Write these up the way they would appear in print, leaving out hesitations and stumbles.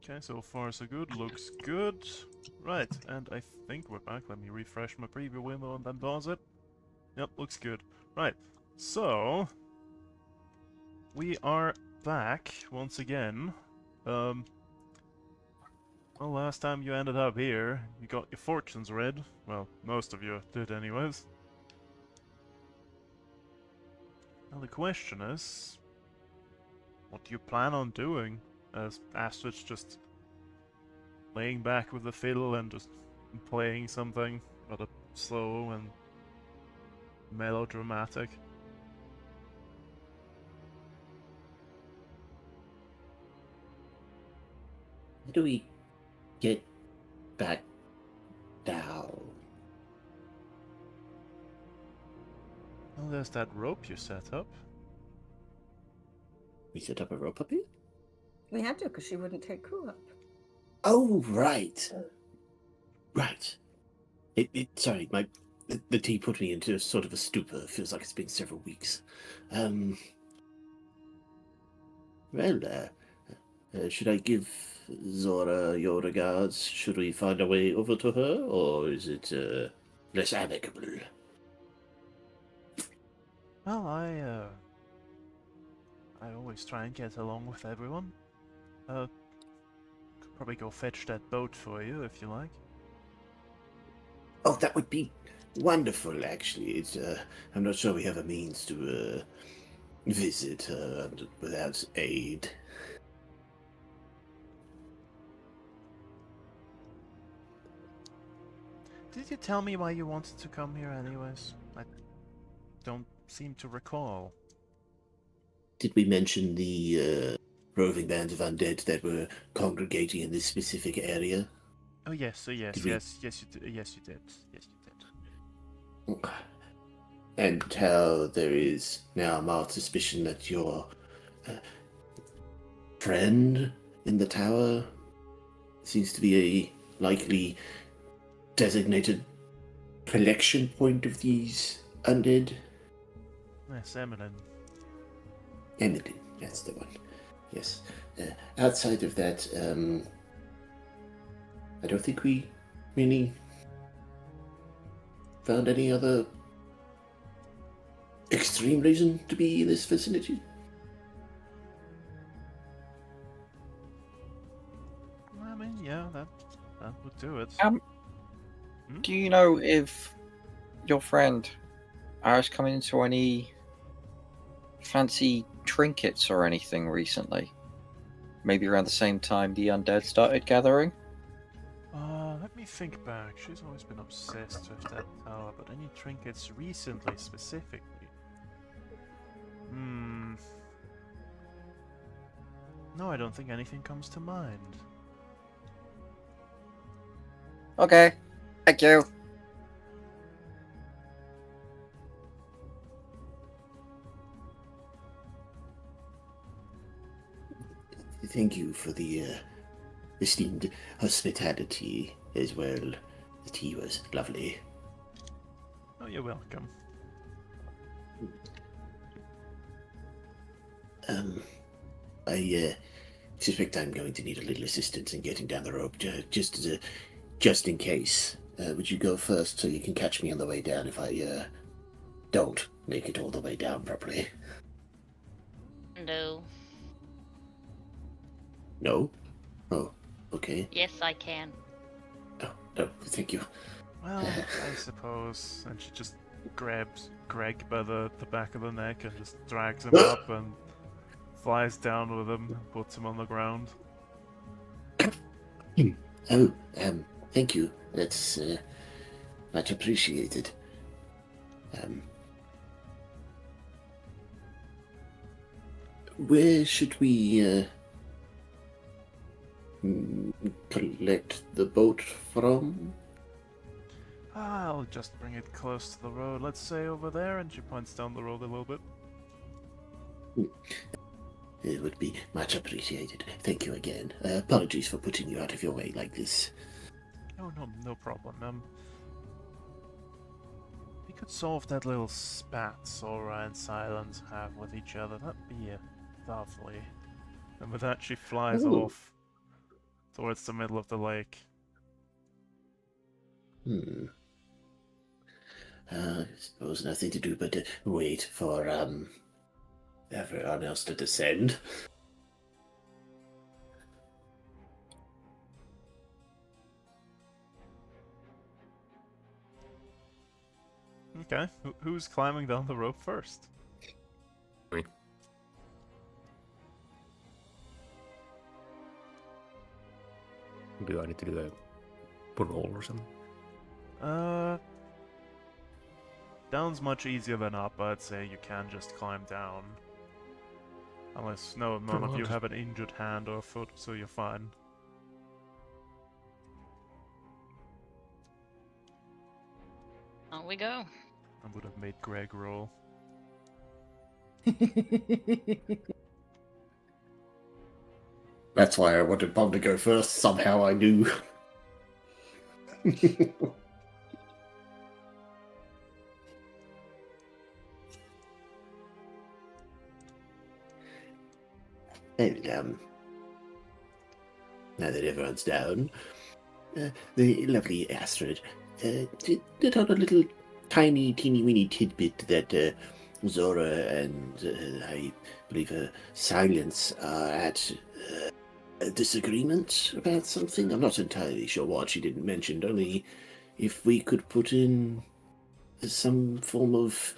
Okay, so far so good. Looks good. Right, and I think we're back. Let me refresh my preview window and then pause it. Yep, looks good. Right, so we are back once again. Well, last time you ended up here, you got your fortunes read. Well, most of you did anyways. Now the question is, what do you plan on doing? As Astrid's just laying back with the fiddle and just playing something rather slow and melodramatic. How do we get back down? Well, there's that rope you set up. We set up a rope up here? We had to because she wouldn't take crew up. Oh, right. Right. Sorry, the tea put me into sort of a stupor. It feels like it's been several weeks. Should I give Zora your regards? Should we find a way over to her, or is it less amicable? Well, I always try and get along with everyone. Could probably go fetch that boat for you if you like. Oh, that would be wonderful, actually. It's, I'm not sure we have a means to visit her without aid. Did you tell me why you wanted to come here anyways? I don't seem to recall. Did we mention the roving bands of undead that were congregating in this specific area? Oh yes, so yes, Did we- yes you did, yes you did. And how there is now mild suspicion that your friend in the tower seems to be a likely designated collection point of these undead. Yes, Emily. Emily, that's the one. Yes. Outside of that, I don't think we really found any other extreme reason to be in this vicinity. I mean, yeah, that would do it. Do you know if your friend has come into any fancy trinkets or anything recently? Maybe around the same time the undead started gathering? Let me think back. She's always been obsessed with that tower, but any trinkets recently, specifically? No, I don't think anything comes to mind. Okay, thank you. Thank you for the esteemed hospitality as well. The tea was lovely. Oh, you're welcome. I suspect I'm going to need a little assistance in getting down the rope, just in case. Would you go first so you can catch me on the way down if I don't make it all the way down properly? No. No? Oh, okay. Yes, I can. Oh, no, thank you. Well, I suppose. And she just grabs Greg by the back of the neck and just drags him up and flies down with him and puts him on the ground. Oh, thank you. That's much appreciated. Where should we collect the boat from? I'll just bring it close to the road. Let's say over there, and she points down the road a little bit. It would be much appreciated. Thank you again. Apologies for putting you out of your way like this. Oh, no problem. We could solve that little spat Sora and Silence have with each other. That'd be lovely. And with that, she flies Ooh. off. towards the middle of the lake. I suppose nothing to do but wait for everyone else to descend. Okay, who's climbing down the rope first? Me. Do I need to do a roll or something? Down's much easier than up, I'd say you can just climb down. Unless, no, none of you have an injured hand or foot, so you're fine. On we go. I would have made Greg roll. That's why I wanted Bob to go first. Somehow I knew. And now that everyone's down, the lovely Astrid did on a little tiny, teeny-weeny tidbit that Zora and I believe Silence are at a disagreement about something. I'm not entirely sure what. She didn't mention, only if we could put in some form of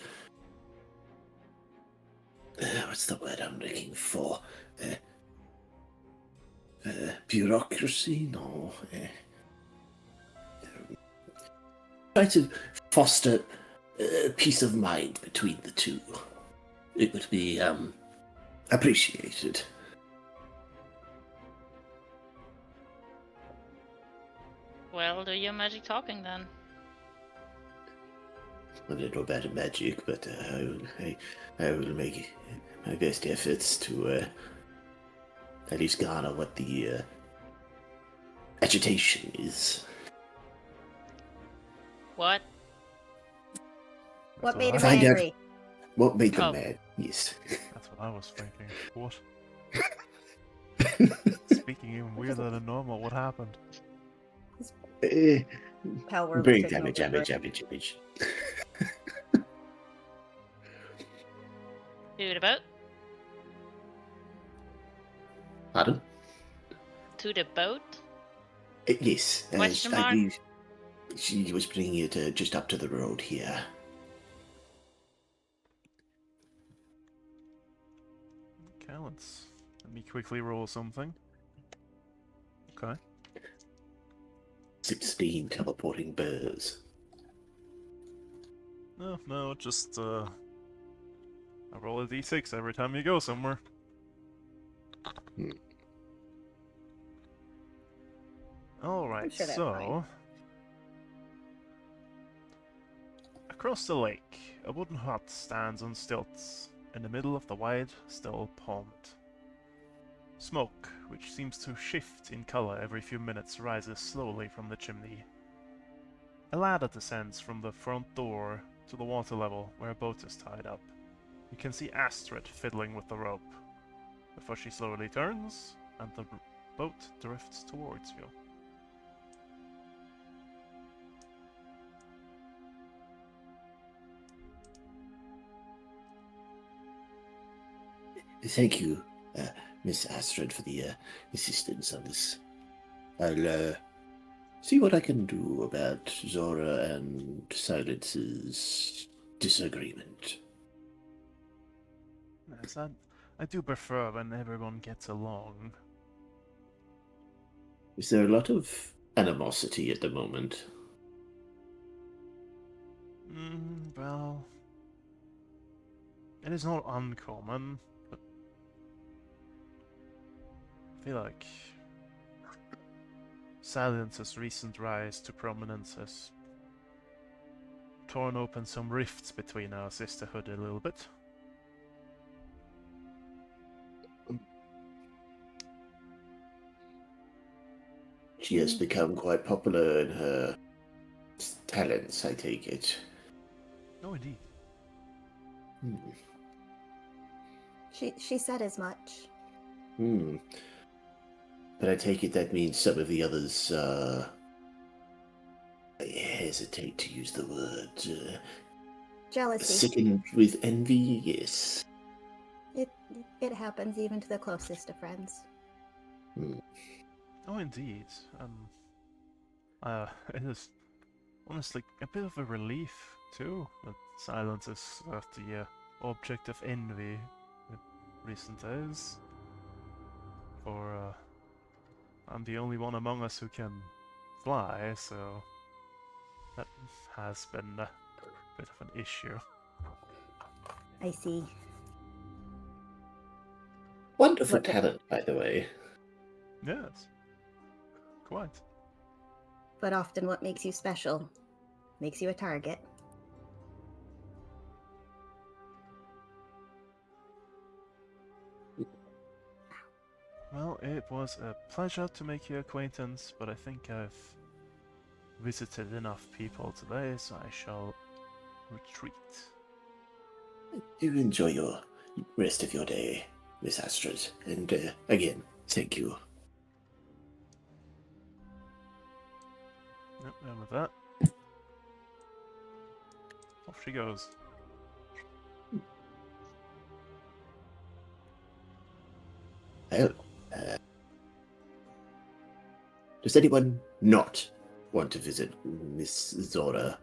what's the word I'm looking for? Bureaucracy? No. Try to foster peace of mind between the two. It would be appreciated. Well, do your magic talking then. I don't know about magic, but I will make my best efforts to at least garner what the agitation is. What? What That's made him Find out- angry? What made them Oh. mad? Yes. That's what I was thinking. What? Speaking even weirder than normal, what happened? Power was Brain taking damage. over. To the boat? Pardon? To the boat? Yes. Question I mark? believe she was bringing it just up to the road here. Okay, let me quickly roll something. Okay. 16 teleporting bears. No, just I roll a d6 every time you go somewhere. Hmm. Alright, sure that's so fine. across the lake, a wooden hut stands on stilts in the middle of the wide, still pond. Smoke, which seems to shift in color every few minutes, rises slowly from the chimney. A ladder descends from the front door to the water level where a boat is tied up. You can see Astrid fiddling with the rope before she slowly turns and the boat drifts towards you. Thank you, Miss Astrid, for the assistance on this. I'll see what I can do about Zora and Silence's disagreement. Yes, I do prefer when everyone gets along. Is there a lot of animosity at the moment? Well, it is not uncommon, but I feel like Silence's recent rise to prominence has torn open some rifts between our sisterhood a little bit. She has become quite popular in her talents, I take it. No, indeed. Hmm. She said as much. Hmm. But I take it that means some of the others, I hesitate to use the word, Jealousy. sickened with envy, yes. It happens even to the closest of friends. Oh, indeed. It is honestly a bit of a relief too that silence is the object of envy in recent days. For I'm the only one among us who can fly, so that has been a bit of an issue. I see. Wonderful What the- talent, by the way. Yes, quite. But often what makes you special makes you a target. Well, it was a pleasure to make your acquaintance, but I think I've visited enough people today, so I shall retreat. Do enjoy your rest of your day, Miss Astrid. And again, thank you. Yep, and with that, off she goes. Well, does anyone not want to visit Miss Zora?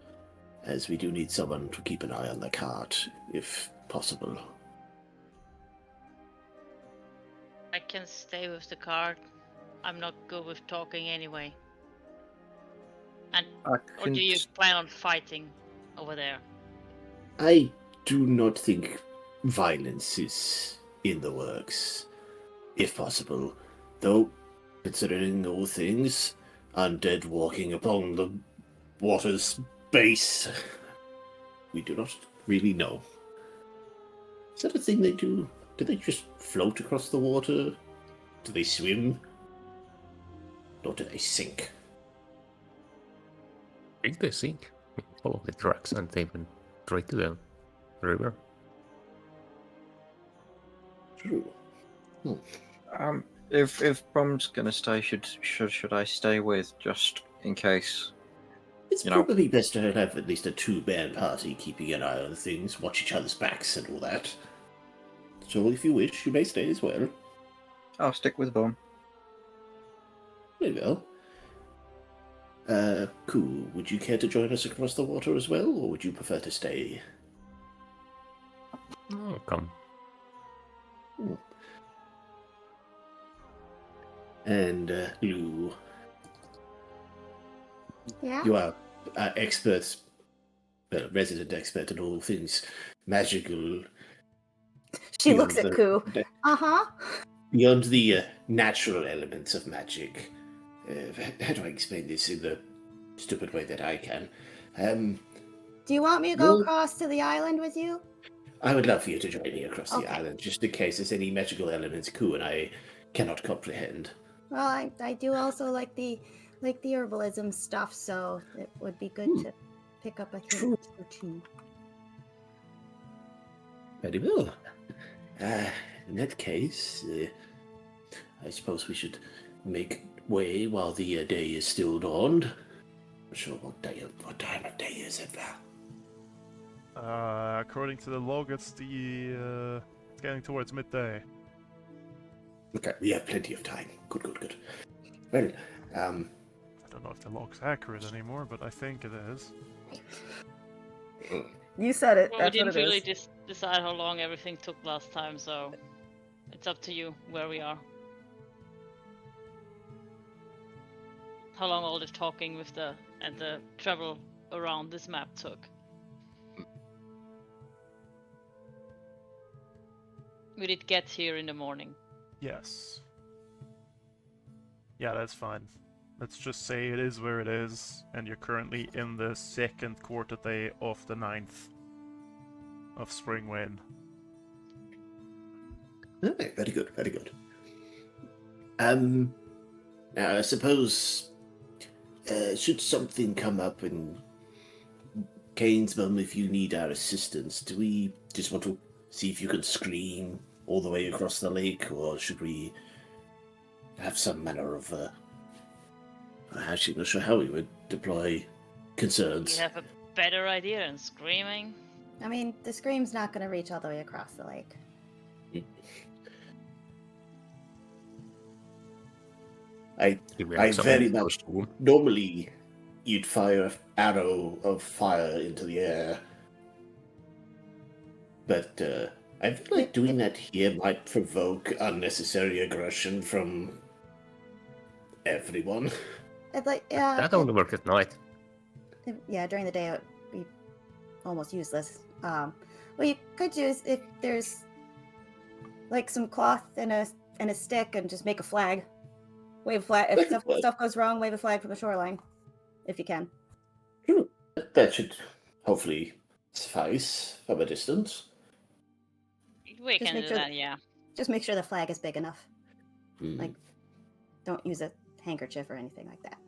As we do need someone to keep an eye on the cart, if possible. I can stay with the card. I'm not good with talking anyway. And I or can do you s- plan on fighting over there? I do not think violence is in the works, if possible. Though, considering all things, undead walking upon the water's base, we do not really know. Is that a thing they do? Do they just float across the water? Do they swim? Or do they sink? I think they sink. Follow the tracks and they went straight to the river. True. If Brom's gonna stay, should I stay with just in case? It's You know- probably best to have at least a two-man party keeping an eye on things, watch each other's backs and all that. So if you wish, you may stay as well. I'll stick with Brom. Very well. Cool. Would you care to join us across the water as well, or would you prefer to stay? Oh, come. And, Lou, Yeah? you are experts, resident expert in all things magical. She looks beyond at Koo. the- Uh-huh. Beyond the natural elements of magic. How do I explain this in the stupid way that I can? Do you want me to go Well- across to the island with you? I would love for you to join me across the Okay. island, just in case there's any magical elements Koo and I cannot comprehend. Well, I do also like the herbalism stuff, so it would be good to pick up a hint or two. Very well. In that case, I suppose we should make way while the day is still dawned. Not sure what time of day is it now? According to the log, it's it's getting towards midday. Okay, we have plenty of time. Good. Well, I don't know if the log's accurate anymore, but I think it is. You said it. Well, we didn't really decide how long everything took last time, so it's up to you where we are. How long all the talking with the travel around this map took. We did get here in the morning. Yes. Yeah, that's fine. Let's just say it is where it is, and you're currently in the second quarter day of the 9th of Springwind. okay, very good. Now I suppose, should something come up in Kane's mum, if you need our assistance, do we just want to see if you can scream all the way across the lake, or should we have some manner of. I'm actually not sure how we would deploy Do concerns. you have a better idea than screaming? I mean, the scream's not going to reach all the way across the lake. I very much normally you'd fire an arrow of fire into the air, but I feel like doing that here might provoke unnecessary aggression from everyone. I'd like, That only works at night. yeah, during the day it would be almost useless. What you could do is if there's like some cloth and a stick, and just make a flag. Wave a flag. If stuff goes wrong, wave a flag from the shoreline, if you can. That should hopefully suffice from a distance. We Just can make do sure that, yeah. Just make sure the flag is big enough. Hmm. Like, don't use a handkerchief or anything like that.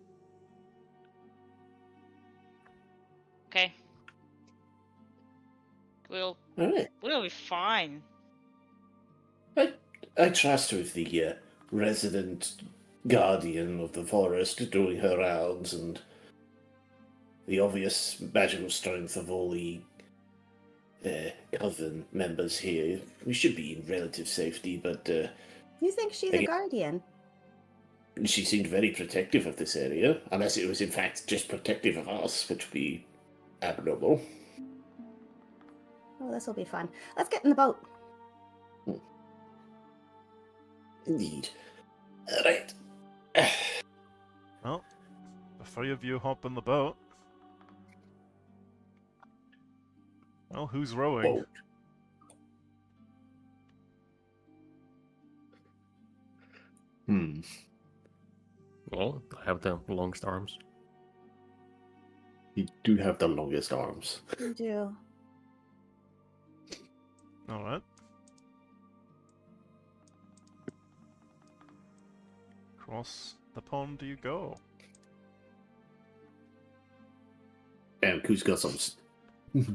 Okay. We'll All right. be fine. I trust with the resident guardian of the forest doing her rounds and the obvious magical strength of all the coven members here. We should be in relative safety, but You think she's a guardian? she seemed very protective of this area, unless it was in fact just protective of us, which would be abnormal. Oh, this will be fun. Let's get in the boat. Indeed. Right. Well, the three of you hop in the boat. Well, who's rowing? Boat. Well, I have the longest arms. You do have the longest arms. You do. Alright. Across the pond you go. Damn, Coos got some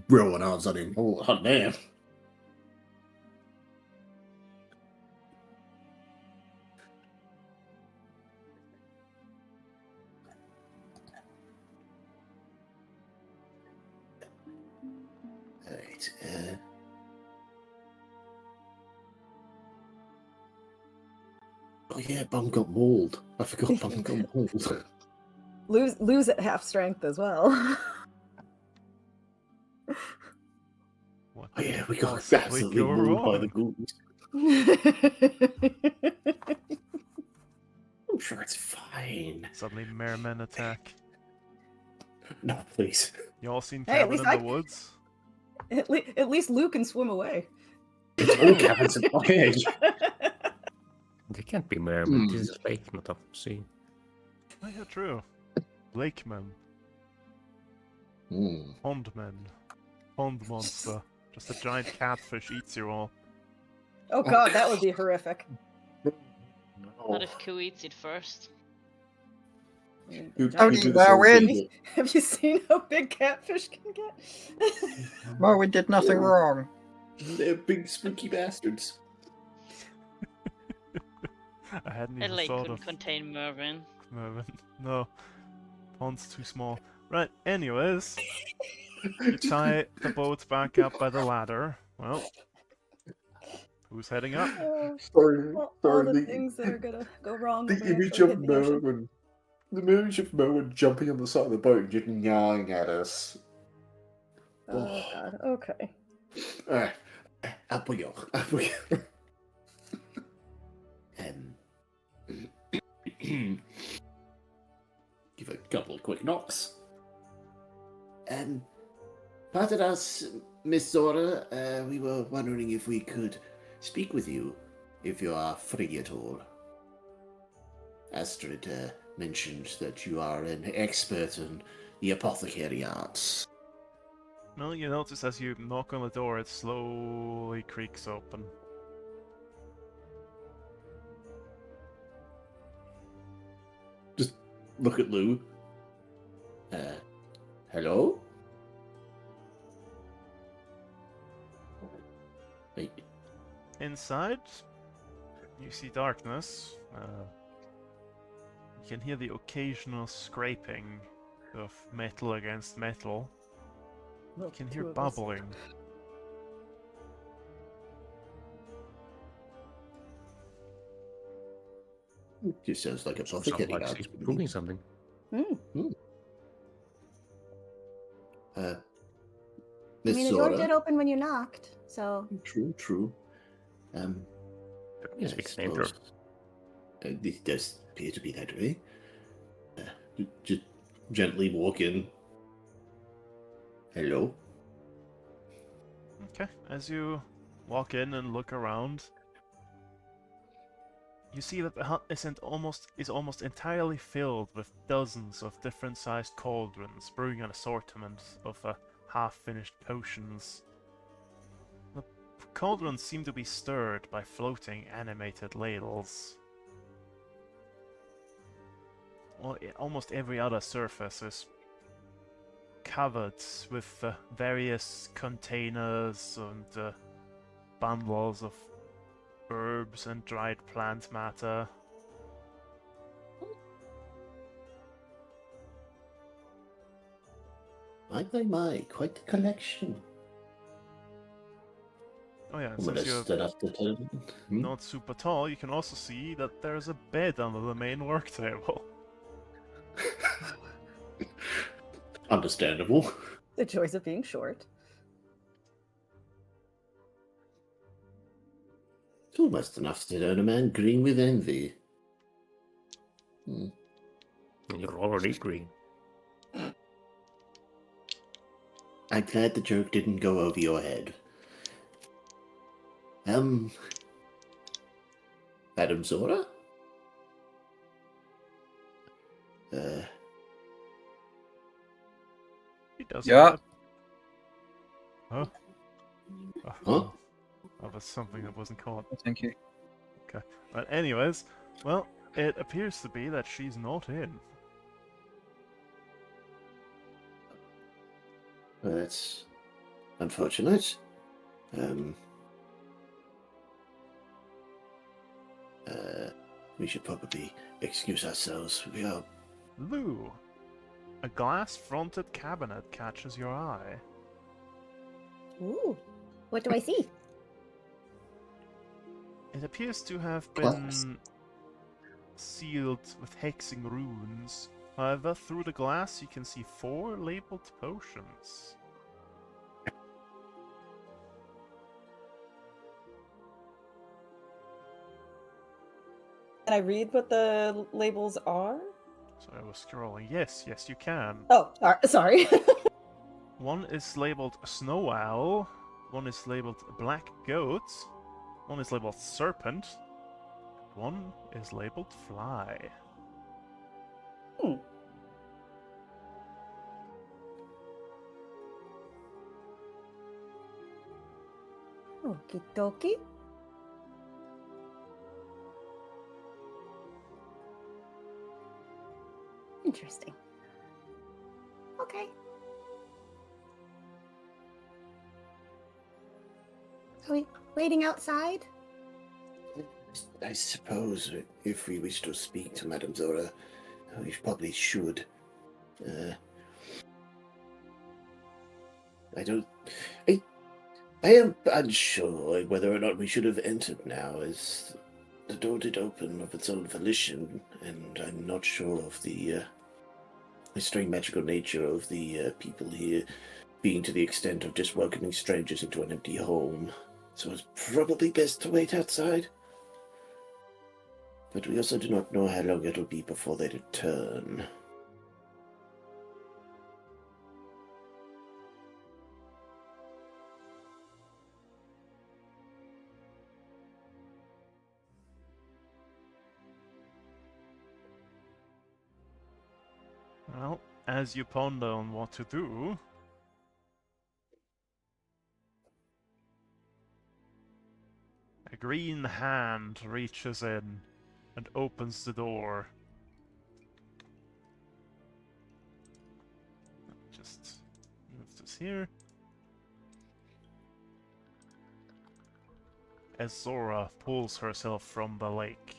rowing arms on him. Oh, hot damn. Alright, oh yeah, Bum got mauled. I forgot Bum got mauled. Lose at half strength as well. What Oh yeah, we could got possibly absolutely go mauled by wrong? the ghouls. I'm sure it's fine. Suddenly mermen attack. No, please. You all seen Hey, at Cabin least in I- the Woods? At least Luke can swim away. It's all cabins in my head. They can't be mermen. Hmm. This is a lake, not a sea. Oh yeah, true. Lakemen. Pondmen. Pond monster. Just a giant catfish eats you all. Oh god, that would be horrific. What if Q eats it first? How do you know when? Have you seen how big catfish can get? Merwin did nothing wrong. They're big spooky bastards. I hadn't A even lake thought couldn't of contain Mervyn. mermen. No. Pond's too small. Right, anyways. You tie the boat back up by the ladder. Well. Who's heading up? Sorry, all sorry. the things that are gonna go wrong. The if we image actually of hit the ocean. Merwin. The image of Merwin jumping on the side of the boat and just yelling at us. Oh god. Okay. Alright. Up we go. Up we go. Give a couple of quick knocks. Pardon us, Miss Zora. We were wondering if we could speak with you, if you are free at all. Astrid mentioned that you are an expert in the apothecary arts. Well, you notice as you knock on the door, it slowly creaks open. Just look at Lou. Hello? Wait. Inside, you see darkness. You can hear the occasional scraping of metal against metal. You can hear bubbling. Just sounds like a Sounds prophet getting like out. she's cooking something. I Miss mean, the door Zora. did open when you knocked, so True. Yes, I we can enter. suppose it does appear to be that way. Just gently walk in. Hello. Okay, as you walk in and look around, you see that the hut is almost entirely filled with dozens of different-sized cauldrons, brewing an assortment of half-finished potions. The cauldrons seem to be stirred by floating animated ladles. Well, almost every other surface is covered with various containers and bundles of herbs and dried plant matter. My, quite the collection. Oh yeah, and Well, since that's you're enough to tell them. not super tall, you can also see that there's a bed under the main work table. Understandable. the joys of being short. It's almost enough to turn a man green with envy. You're already green. I'm glad the joke didn't go over your head. Madam Zora? He doesn't Yeah. have... Huh? Huh? That was something that wasn't caught. Thank you. But anyways, well, it appears to be that she's not in. Well, that's unfortunate. We should probably excuse ourselves. We are... Lou! A glass-fronted cabinet catches your eye. Ooh, what do I see? It appears to have Glass. been sealed with hexing runes. However, through the glass you can see 4 labeled potions. Can I read what the labels are? So I was scrolling. Yes, you can. Oh, sorry. One is labeled Snow Owl, one is labeled Black Goat, one is labeled Serpent, one is labeled Fly. Okie dokie. Interesting. Okay. Are we waiting outside? I suppose if we wish to speak to Madame Zora, we probably should. I am unsure whether or not we should have entered now, as the door did open of its own volition, and I'm not sure of the strange magical nature of the people here being to the extent of just welcoming strangers into an empty home. So it's probably best to wait outside. But we also do not know how long it'll be before they return. Well, as you ponder on what to do, a green hand reaches in and opens the door. Just move this here. As Zora pulls herself from the lake.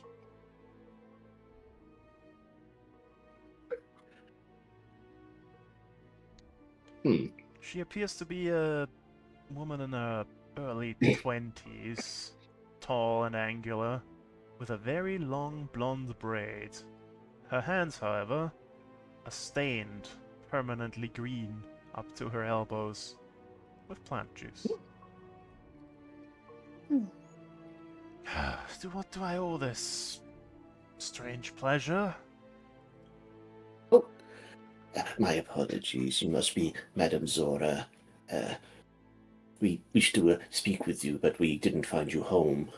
Hmm. She appears to be a woman in her early 20s, tall and angular, with a very long blonde braid. Her hands, however, are stained, permanently green, up to her elbows, with plant juice. Hmm. To what do I owe this strange pleasure? Oh, my apologies. You must be Madame Zora. We wished to speak with you, but we didn't find you home.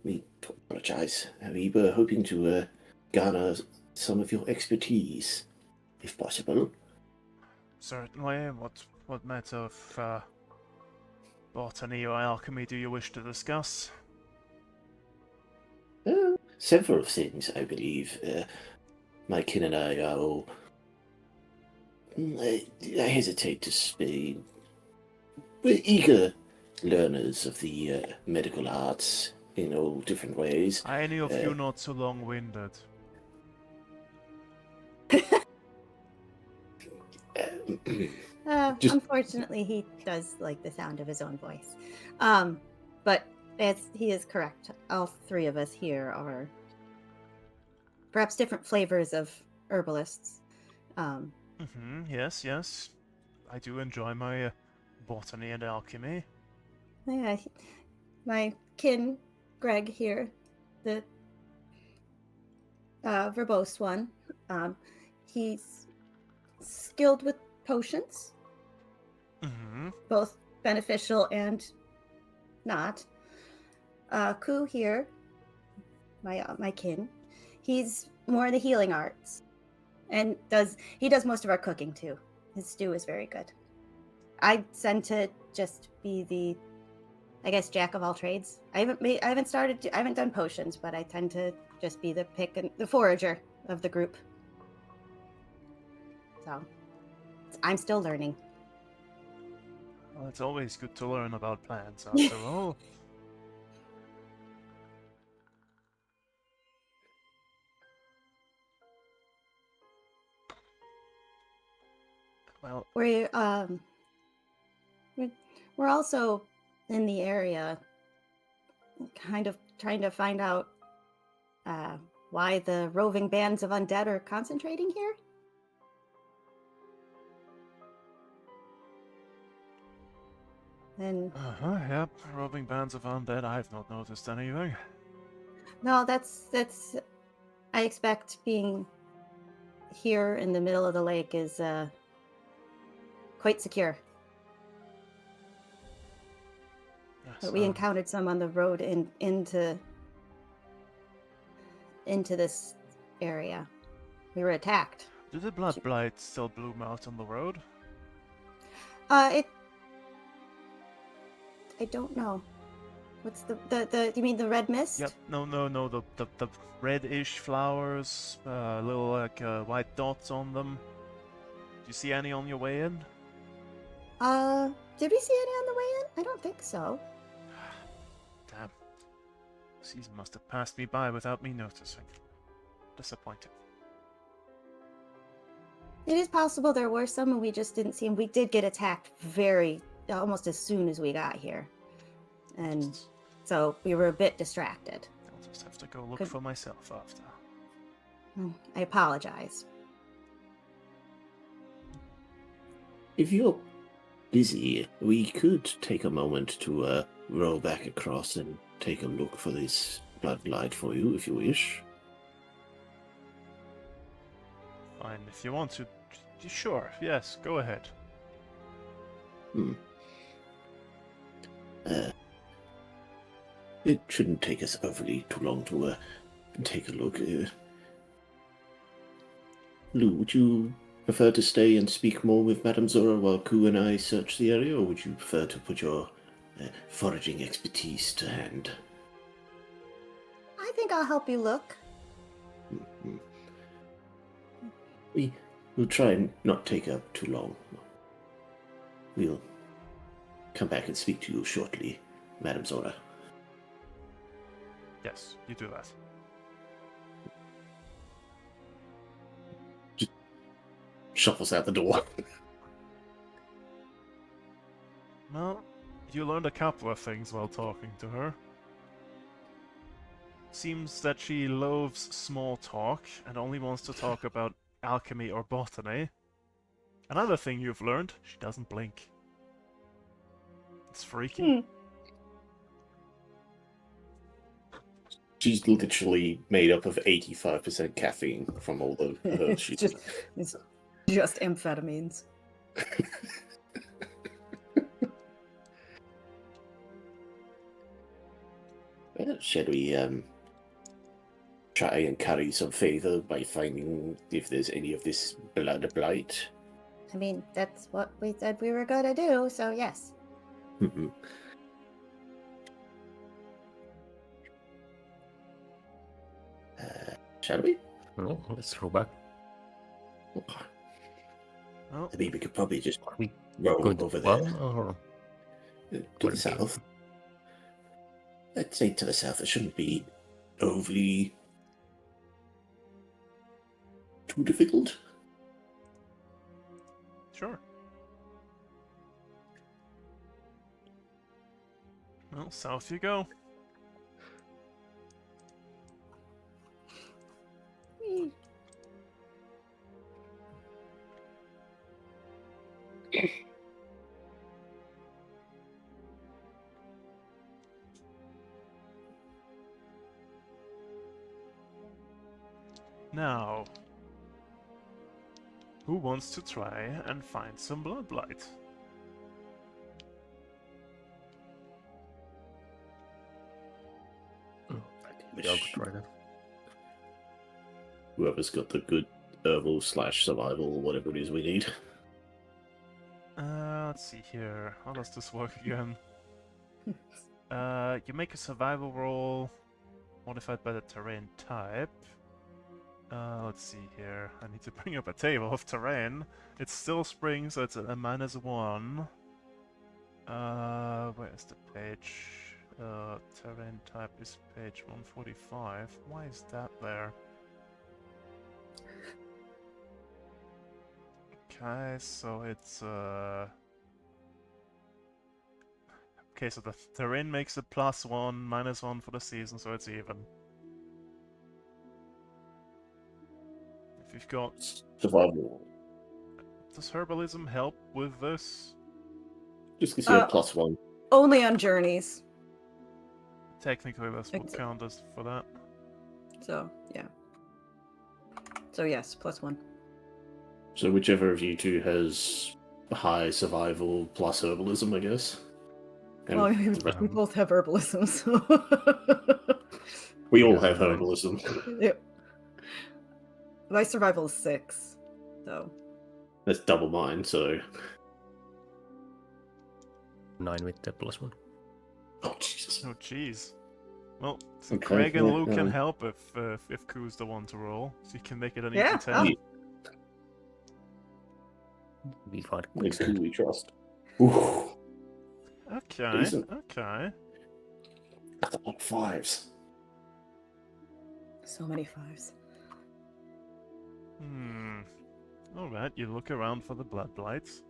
We apologize. We were hoping to garner some of your expertise, if possible. Certainly. What matter of botany or alchemy do you wish to discuss? Several things, I believe. My kin and I are all. I hesitate to say. We're eager learners of the medical arts in all different ways. Are any of you not so long-winded? Just- Unfortunately, he does like the sound of his own voice. But he is correct. All three of us here are perhaps different flavors of herbalists. Yes, yes. I do enjoy my botany and alchemy. Yeah, my kin, Greg here, the verbose one, he's skilled with potions, both beneficial and not. Ku here, my kin, he's more the healing arts, and he does most of our cooking too. His stew is very good. I tend to just be the, I guess, jack of all trades. I haven't done potions, but I tend to just be the the forager of the group. So I'm still learning. Well, it's always good to learn about plants, after all. Well, We're also in the area, kind of trying to find out why the roving bands of undead are concentrating here. And yep, roving bands of undead, I've not noticed anything. no, that's I expect being here in the middle of the lake is quite secure. Yes, But we encountered some on the road into this area. We were attacked. do the blood blights still bloom out on the road? I don't know. What's the you mean the red mist? Yep, no, the reddish flowers, little like white dots on them. Do you see any on your way in? Did we see any on the way in? I don't think so. Damn. Season must have passed me by without me noticing. Disappointing. It is possible there were some and we just didn't see them. We did get attacked almost as soon as we got here. And so we were a bit distracted. I'll just have to go look for myself after. I apologize. If you're busy, we could take a moment to row back across and take a look for this blood blight for you, if you wish. Fine, if you want to. Sure, yes, go ahead. It shouldn't take us overly too long to take a look. Lou, would you prefer to stay and speak more with Madame Zora while Ku and I search the area, or would you prefer to put your foraging expertise to hand? I think I'll help you look. We'll try and not take up too long. We'll come back and speak to you shortly, Madame Zora. Yes, you do that. shuffles out the door. Well, you learned a couple of things while talking to her. Seems that she loathes small talk and only wants to talk about alchemy or botany. Another thing you've learned, she doesn't blink. It's freaky. She's literally made up of 85% caffeine from all the herbs she's it's just amphetamines. Shall we try and curry some favor by finding if there's any of this blood blight? I mean, that's what we said we were gonna do, so yes. Shall we? No, let's throw back. Well, I mean, we could probably just Are we roll going to over one there or to where the do we- south. I'd say to the south. It shouldn't be overly too difficult. sure. Well, south you go. Now, who wants to try and find some blood blight? Maybe I'll try that. Whoever's got the good herbal / survival or whatever it is we need. Let's see here. How does this work again? You make a survival roll modified by the terrain type. Let's see here. I need to bring up a table of terrain. It's still spring, so it's a -1. Where is the page? Terrain type is page 145. Why is that there? Okay, so it's okay, so the terrain makes it +1, -1 for the season, so it's even. If you've got... Survival. Does herbalism help with this? Just because you have +1. Only on journeys. Technically, this would Ex- count as for that. So, yeah. So, yes, +1. So whichever of you two has high survival plus herbalism, I guess. And Well, I mean, we both have herbalism, so. we all Yeah, have right. herbalism. Yep. My survival is 6, so. That's double mine, so... 9 with the +1. Oh, Jesus. Oh, jeez. Well, so Okay, Craig and yeah, Luke can help if Koo's the one to roll, so you can make it an Yeah, easy 10. We find Makes quicksand. who we trust. Ooh, Okay, Decent. okay. that's a lot of 5s. So many 5s. Alright, you look around for the blood blights.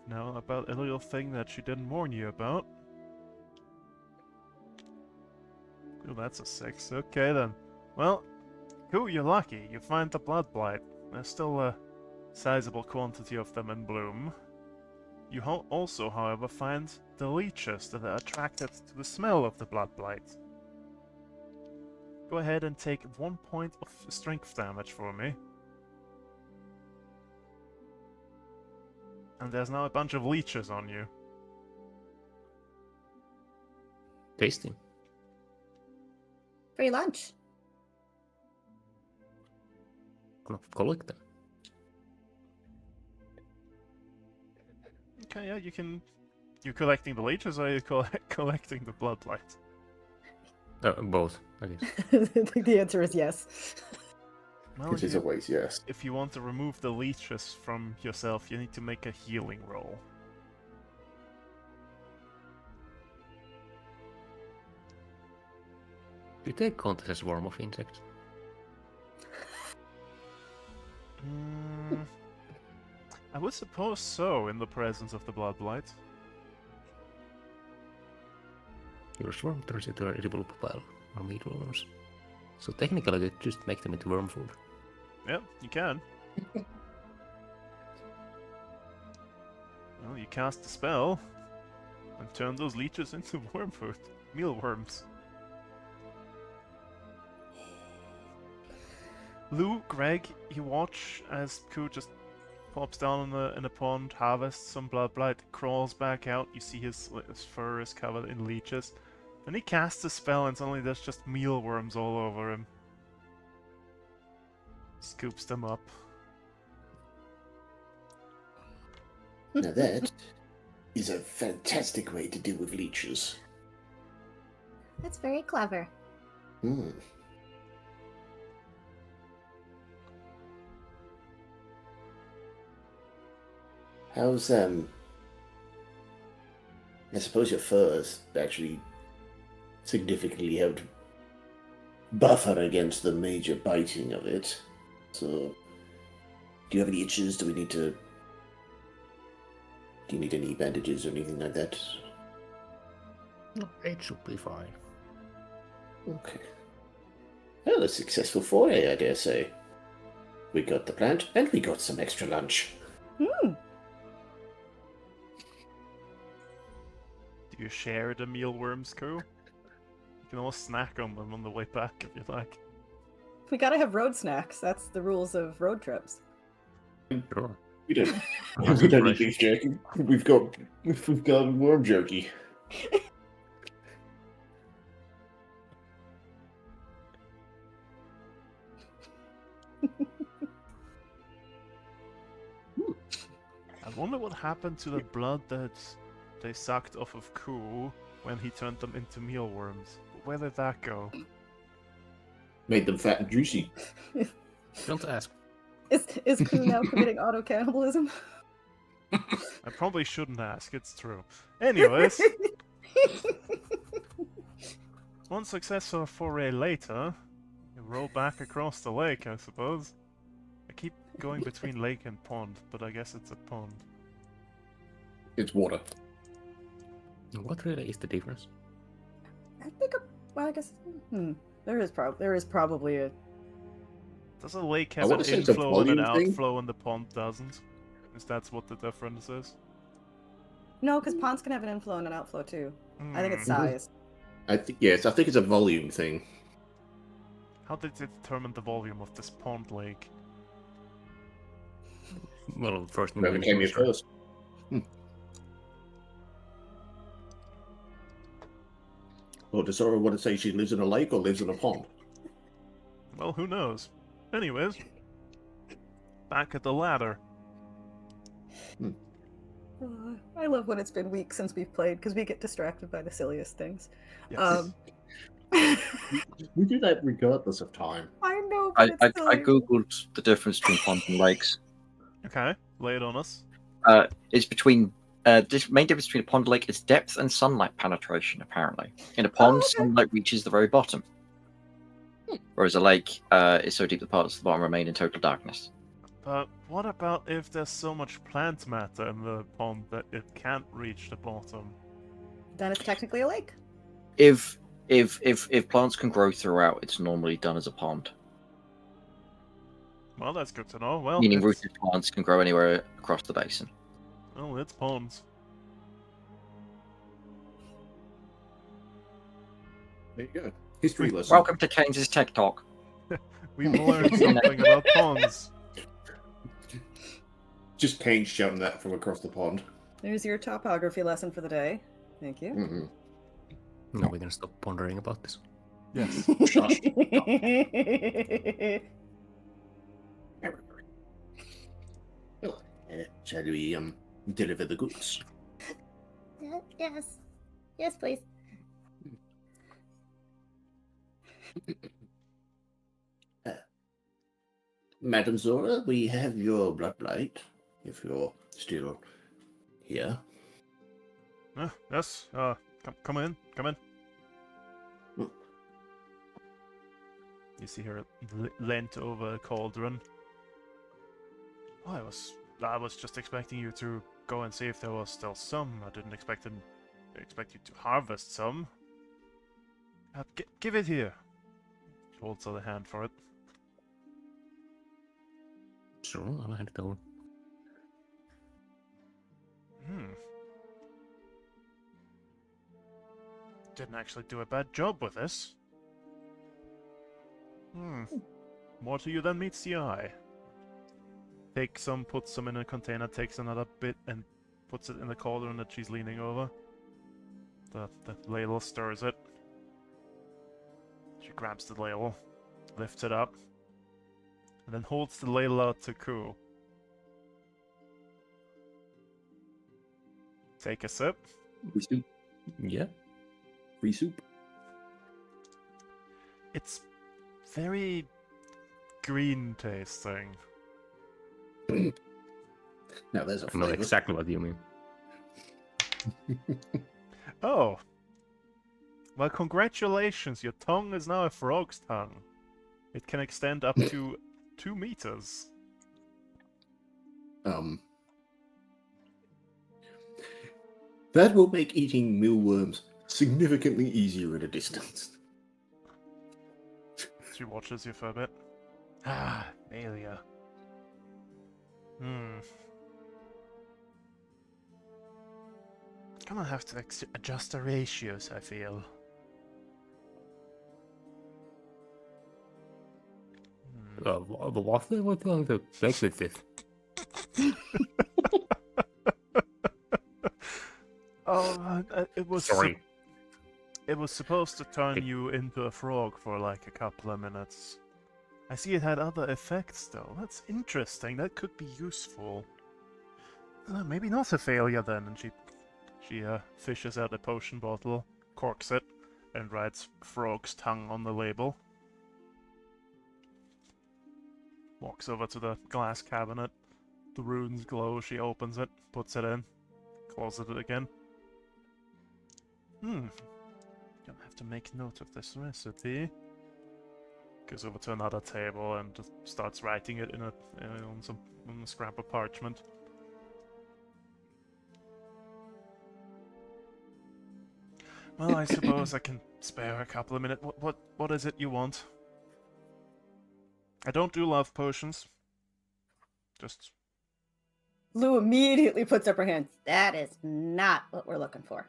Now about a little thing that she didn't warn you about. Oh, that's a 6. Okay then. Well, cool, you're lucky. You find the blood blight. There's still a sizable quantity of them in bloom. You also, however, find the leeches that are attracted to the smell of the blood blight. Go ahead and take 1 point of strength damage for me. And there's now a bunch of leeches on you. Tasty. Free lunch. Gonna collect them. Okay, yeah, you can... You're collecting the leeches, or are you collecting the blood blight? Both, I guess. I think the answer is yes. Well, It is always yes. if you want to remove the leeches from yourself, you need to make a healing roll. Do they count as warm of insects? I would suppose so, in the presence of the blood blight. Your swarm turns into a edible pile or meatworms. So technically, you could just make them into worm food. Yeah, you can. Well, you cast a spell and turn those leeches into worm food. Mealworms. Lou, Greg, you watch as Ku just pops down in a pond, harvests some blood blight, crawls back out. You see his fur is covered in leeches. Then he casts a spell and suddenly there's just mealworms all over him. Scoops them up. Now that is a fantastic way to deal with leeches. That's very clever. Hmm. How's I suppose your furs actually significantly helped buffer against the major biting of it. So, do you have any itches? Do you need any bandages or anything like that? No, it should be fine. Okay. Well, a successful foray, I dare say. We got the plant, and we got some extra lunch. Hmm. Do you share the mealworms, Ku? You can all snack on them on the way back if you like. We gotta have road snacks. That's the rules of road trips. Sure. We don't need beef jerky. We've got worm jerky. I wonder what happened to the blood that they sucked off of Ku when he turned them into mealworms. Where did that go? Made them fat and juicy. Don't ask. Is Ku now committing auto cannibalism? I probably shouldn't ask, it's true. Anyways, one successful foray later, you roll back across the lake, I suppose. I keep going between lake and pond, but I guess it's a pond. It's water. What really is the difference? I think. Well, I guess. There is probably a. Does a lake I have an wanna say it's a inflow and an volume thing. outflow and the pond doesn't? Is that what the difference is? No, because ponds can have an inflow and an outflow too. I think it's Hmm. size. I think it's a volume thing. How did it determine the volume of this pond lake? Well, first Whoever came here first. Well, does Sora want to say she lives in a lake or lives in a pond? Well, who knows? Anyways, back at the ladder. I love when it's been weeks since we've played because we get distracted by the silliest things. Yes. We do that regardless of time. I know, I, but I, it's I silly. googled the difference between ponds and lakes. Okay, lay it on us. It's between the main difference between a pond and lake is depth and sunlight penetration. Apparently, in a pond, okay. sunlight reaches the very bottom, whereas a lake is so deep the parts of the bottom remain in total darkness. But what about if there's so much plant matter in the pond that it can't reach the bottom? Then it's technically a lake. If plants can grow throughout, it's normally done as a pond. Well, that's good to know. Well, Meaning it's, rooted plants can grow anywhere across the basin. well, it's ponds. There you go. History lesson. Welcome to Keynes's Tech Talk. We've learned something about ponds. Just Kane shouting that from across the pond. There's your topography lesson for the day. Thank you. Mm-hmm. No, we can stop pondering about this. Yes. Shush. Well, shall we deliver the goods? Yes. Yes, please. Madam Zora, we have your blood blight, if you're still here. Yes. Come in. Come in. Mm. You see her leant over a cauldron. Oh, I was just expecting you to go and see if there was still some. I didn't expect you to harvest some. Give it here. She holds out a hand for it. Sure, I'll hand it over. Didn't actually do a bad job with this. More to you than meets the eye. Takes some, puts some in a container, takes another bit and puts it in the cauldron that she's leaning over. The ladle stirs it. She grabs the ladle, lifts it up, and then holds the ladle out to Ku. Take a sip. Free soup. Yeah. Free soup. It's very green tasting. Now there's a I know flavor. exactly what you mean. Oh. Well, congratulations, your tongue is now a frog's tongue. It can extend up to 2 meters. That will make eating mealworms significantly easier at a distance. She watches you for a bit. Ah, failure. Gonna have to adjust the ratios, I feel. What are going to play with this? It was Sorry. it was supposed to turn you into a frog for like a couple of minutes. I see it had other effects though. That's interesting. That could be useful. Maybe not a failure then. And she fishes out a potion bottle, corks it, and writes frog's tongue on the label. Walks over to the glass cabinet. The runes glow. She opens it, puts it in, closes it again. Gonna have to make note of this recipe. Goes over to another table and just starts writing it on a scrap of parchment. Well, I suppose I can spare a couple of minutes. What is it you want? I don't do love potions. Just Lou immediately puts up her hands. That is not what we're looking for.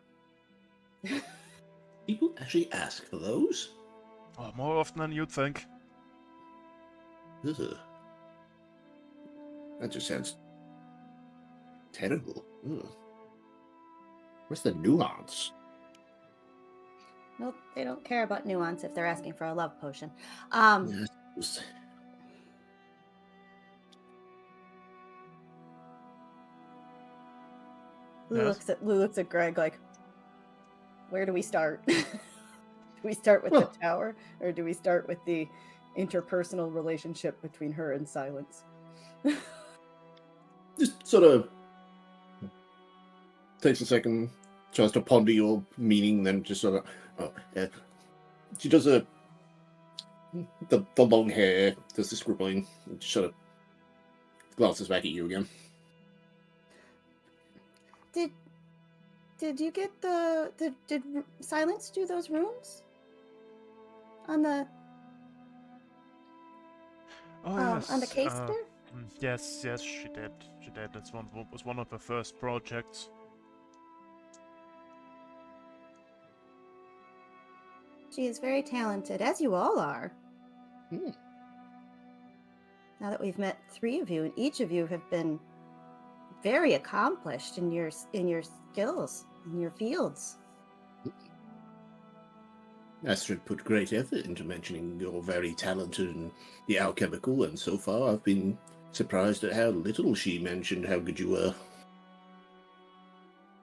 People actually ask for those? more often than you'd think. Ugh. That just sounds terrible. Ugh. Where's the nuance? Nope, they don't care about nuance if they're asking for a love potion. Yes. Lou Yes? looks at Greg like, where do we start? Do we start with the tower, or do we start with the interpersonal relationship between her and Silence? Just sort of takes a second, tries to ponder your meaning, then just sort of, she does the long hair, does the scribbling, and just sort of glances back at you again. Did you get did Silence do those runes on the on the case there? Yes, she did. She did. That's was one of her first projects. She is very talented, as you all are. Now that we've met 3 of you, and each of you have been very accomplished in your skills, in your fields. Astrid put great effort into mentioning you're very talented in the alchemical, and so far I've been surprised at how little she mentioned how good you were.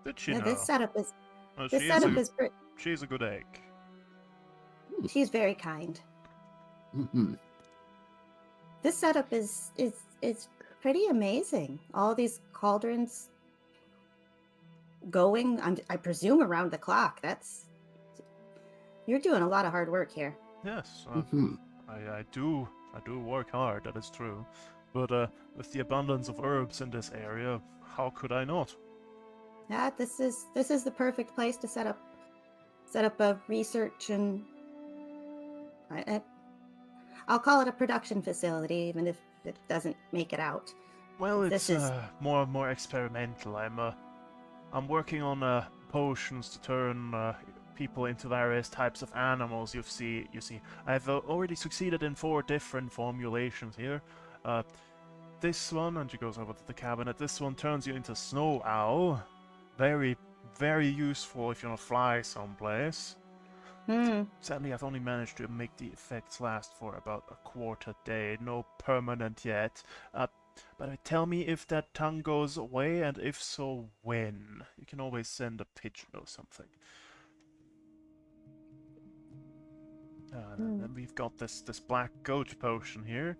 Did she Yeah, know? this setup is Oh, this setup is pretty. She's a good egg. She's very kind. Mm-hmm. This setup is pretty amazing. All these cauldrons going, I presume, around the clock. You're doing a lot of hard work here. Yes, Mm-hmm. I do work hard. That is true. But with the abundance of herbs in this area, how could I not? Yeah, this is the perfect place to set up a research and I'll call it a production facility, even if it doesn't make it out. Well, This it's is more experimental. I'm working on potions to turn people into various types of animals. You see, I've already succeeded in 4 different formulations here. This one, and she goes over to the cabinet. This one turns you into snow owl. Very, very useful if you want to fly someplace. Sadly, I've only managed to make the effects last for about a quarter day. No permanent yet. But tell me if that tongue goes away, and if so, when. You can always send a pigeon or something. And then we've got this black goat potion here.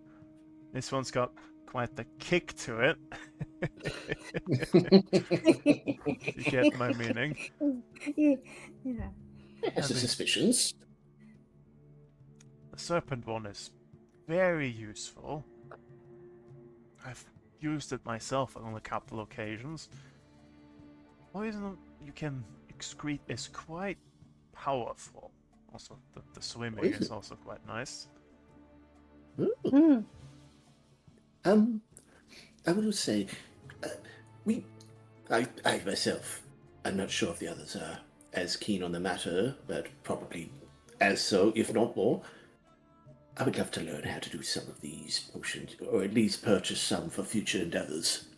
This one's got quite the kick to it. You get my meaning. yeah. Has the suspicions. The serpent one is very useful. I've used it myself on a couple occasions. Poison you can excrete is quite powerful. Also, the swimming is also quite nice. Ooh. I would say, I myself, I'm not sure if the others are as keen on the matter, but probably as so, if not more. I would love to learn how to do some of these potions, or at least purchase some for future endeavors.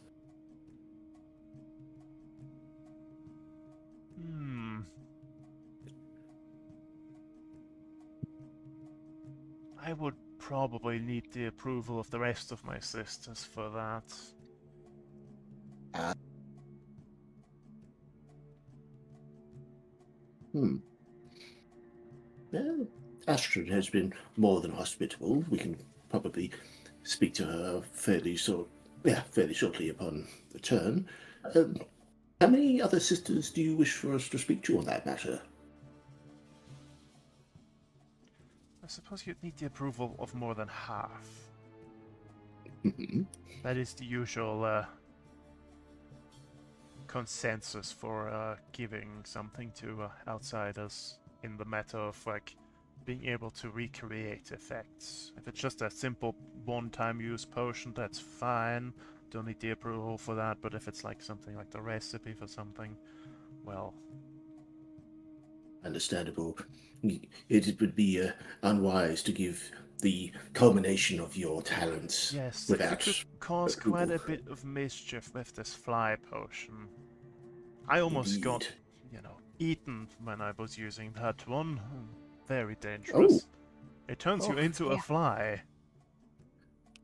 I would probably need the approval of the rest of my sisters for that. Well, Astrid has been more than hospitable. We can probably speak to her fairly shortly upon return. How many other sisters do you wish for us to speak to on that matter? I suppose you'd need the approval of more than half. Mm-hmm. That is the usual consensus for giving something to outsiders in the matter of like being able to recreate effects. If it's just a simple one-time use potion, that's fine. Don't need the approval for that. But if it's like something like the recipe for something, well, Understandable. It would be unwise to give the culmination of your talents yes, without you could cause quite a bit of mischief with this fly potion. I almost got, eaten when I was using that one. Very dangerous. It turns you into a fly.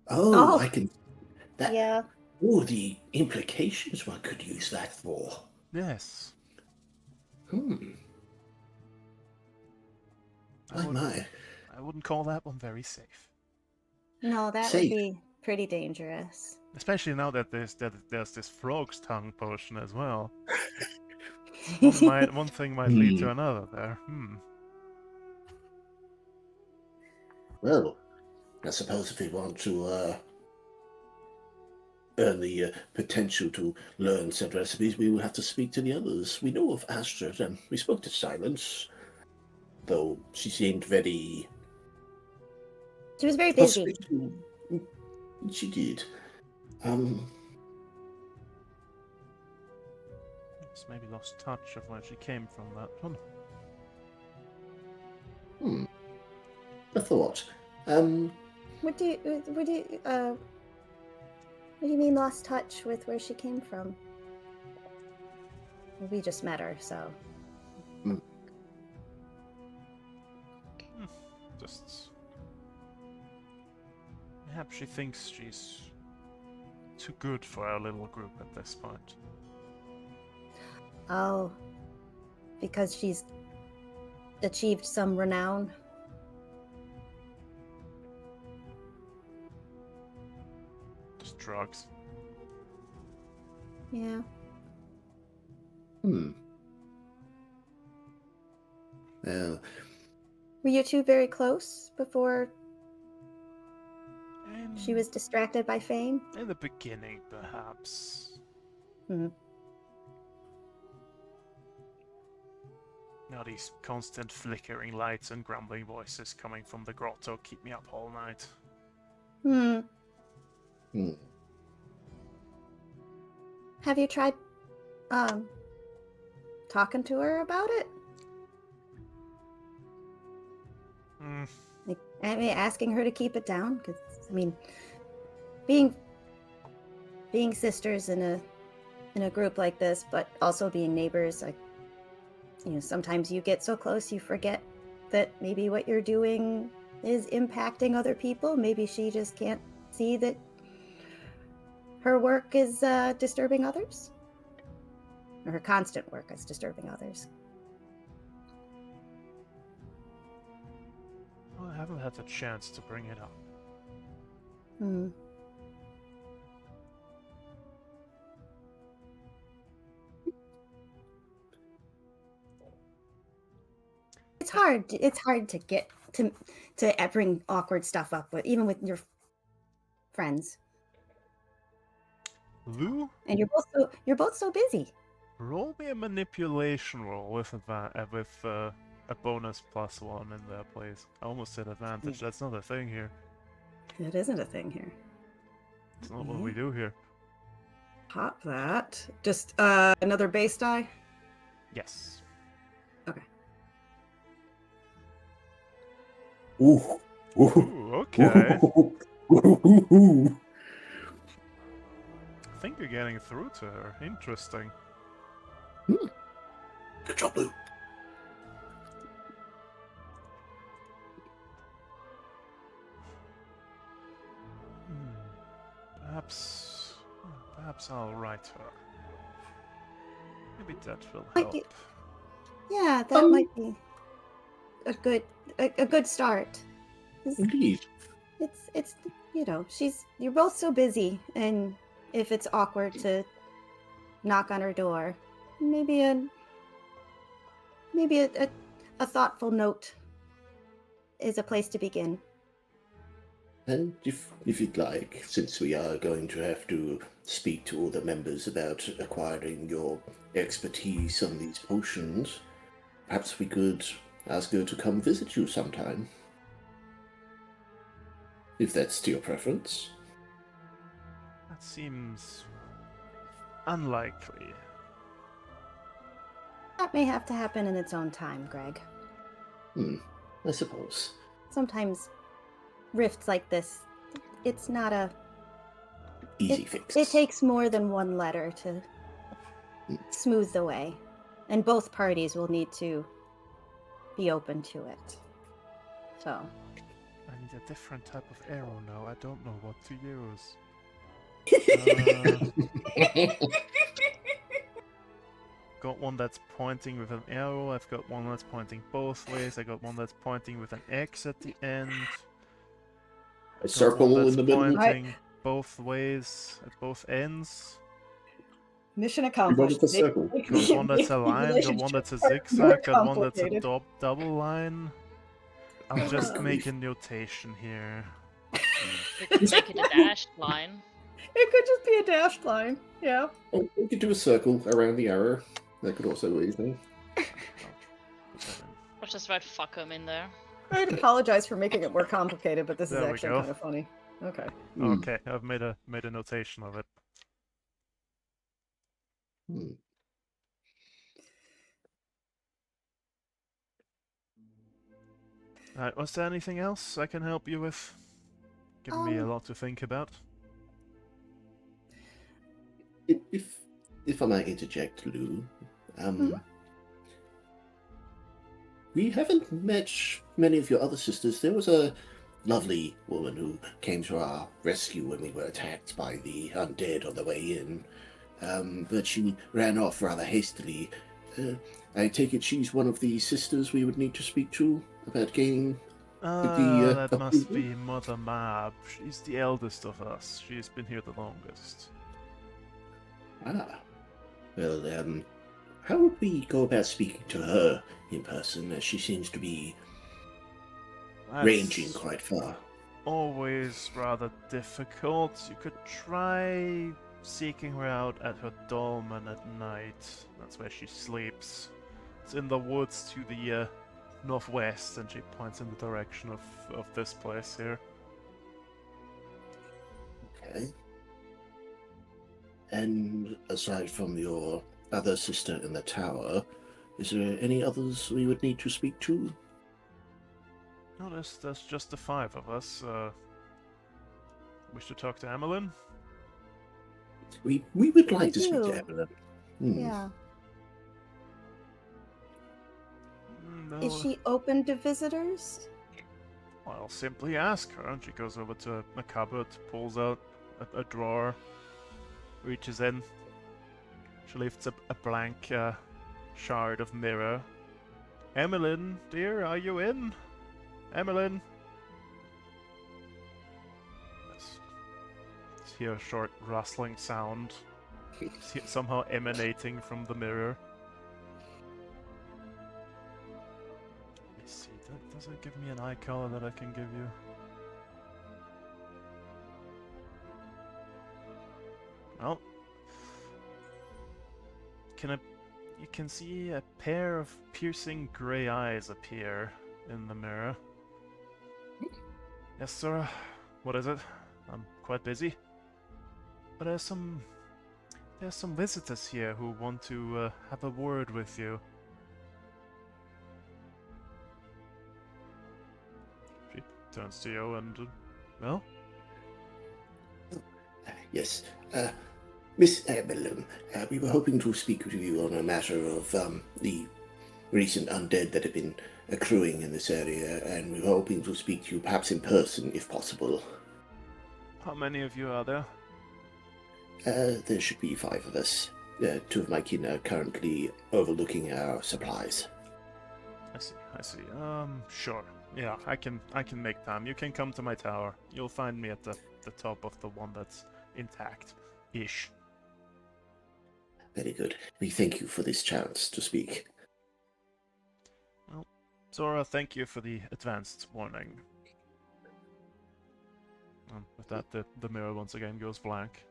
Oh, I can. That, yeah. Oh, the implications one could use that for. Yes. My. I wouldn't call that one very safe. No, that would be pretty dangerous. Especially now that there's this frog's tongue potion as well. One thing might lead to another there. Well, I suppose if we want to earn the potential to learn said recipes, we will have to speak to the others. We know of Astrid, and we spoke to Silence, though she seemed very... She was very busy. She did. Just maybe lost touch of where she came from, that one. A thought. What do you mean lost touch with where she came from? We just met her, so. Just perhaps she thinks she's too good for our little group at this point. Oh, because she's achieved some renown. Just drugs. Yeah. Well, were you two very close before? She was distracted by fame? In the beginning, perhaps. Hmm. Now these constant flickering lights and grumbling voices coming from the grotto keep me up all night. Hmm. Hmm. Have you tried, talking to her about it? Hmm. Like, I mean, asking her to keep it down? Because, I mean, being sisters in a group like this, but also being neighbors, like, sometimes you get so close you forget that maybe what you're doing is impacting other people. Maybe she just can't see that her work is disturbing others, or her constant work is disturbing others. Well, I haven't had a chance to bring it up. Hmm. It's hard to get to bring awkward stuff up, but even with your friends, Lou, and you're both so busy. roll me a manipulation roll with a bonus +1 in there, please. I almost said advantage. That's not a thing here. It isn't a thing here. It's not what we do here. Pop that. Just another base die. Yes. Okay. Ooh. Ooh. Ooh, okay. Ooh. I think you're getting through to her. Interesting. Good job, Lou. Perhaps I'll write her. Maybe that will Might help. be- Yeah, that might be a good start. Indeed. It's you're both so busy, and if it's awkward to knock on her door, maybe a thoughtful note is a place to begin. And if you'd like, since we are going to have to speak to all the members about acquiring your expertise on these potions, perhaps we could ask her to come visit you sometime. If that's to your preference. That seems unlikely. That may have to happen in its own time, Greg. I suppose. Sometimes rifts like this, it's not a Easy fix. It takes more than one letter to smooth the way, and both parties will need to be open to it. So, I need a different type of arrow now. I don't know what to use. Got one that's pointing with an arrow. I've got one that's pointing both ways. I got one that's pointing with an X at the end. A circle in the middle. Pointing both ways at both ends. Mission You accomplished. wanted the circle. Got one that's a line. Got one that's a zigzag. Got one that's a double line. I'll just make a notation here. You could make it a dashed line. It could just be a dashed line. Yeah. Oh, we could do a circle around the arrow. That could also be anything. Or just write fuck 'em in there. I'd apologize for making it more complicated, but this is There we actually go. kind of funny. Okay. Okay, I've made a notation of it. Alright, was there anything else I can help you with? Giving me a lot to think about. If I might interject, Lou, we haven't met many of your other sisters. There was a lovely woman who came to our rescue when we were attacked by the undead on the way in, but she ran off rather hastily. I take it she's one of the sisters we would need to speak to about gaining That must be Mother Mab. She's the eldest of us. She's been here the longest. Ah. Well, how would we go about speaking to her in person, as she seems to be ranging quite far? always rather difficult. You could try seeking her out at her dolmen at night. That's where she sleeps. It's in the woods to the northwest, and she points in the direction of this place here. Okay. And aside from your other sister in the tower, is there any others we would need to speak to? No, there's just the 5 of us. Wish to talk to Emmeline? We would like We to speak to do. Evelyn. Hmm. Yeah. No. Is she open to visitors? I'll simply ask her, and she goes over to a cupboard, pulls out a drawer, reaches in. She lifts up a blank shard of mirror. Emmeline, dear, are you in? Emmeline? Yes. Hear a short rustling sound, somehow emanating from the mirror. Let me see, does it give me an eye color that I can give you? Well, you can see a pair of piercing grey eyes appear in the mirror. Yes, sir. What is it? I'm quite busy. But there's some visitors here who want to have a word with you. She turns to you and, well? Yes. Miss Evelyn, we were hoping to speak with you on a matter of the recent undead that have been accruing in this area, and we were hoping to speak to you perhaps in person, if possible. How many of you are there? There should be 5 of us. 2 of my kin are currently overlooking our supplies. I see. Sure. Yeah, I can make time. You can come to my tower. You'll find me at the top of the one that's intact-ish. Very good. We thank you for this chance to speak. Well, Zora, thank you for the advanced warning. With that, the mirror once again goes blank.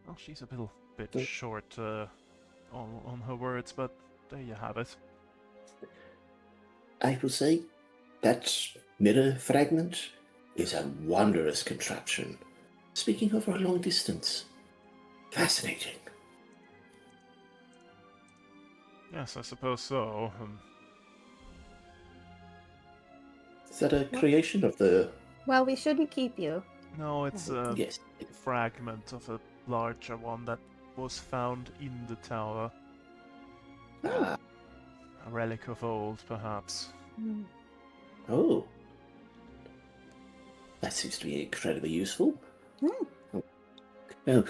Well, she's a little bit short on her words, but there you have it. I will say that mirror fragment is a wondrous contraption. Speaking over a long distance. Fascinating. Yes, I suppose so. Is that a creation of the... Well, we shouldn't keep you. No, it's a Yes. fragment of a larger one that was found in the tower. Ah, A relic of old, perhaps. Hmm. oh. That seems to be incredibly useful. Hmm. Oh,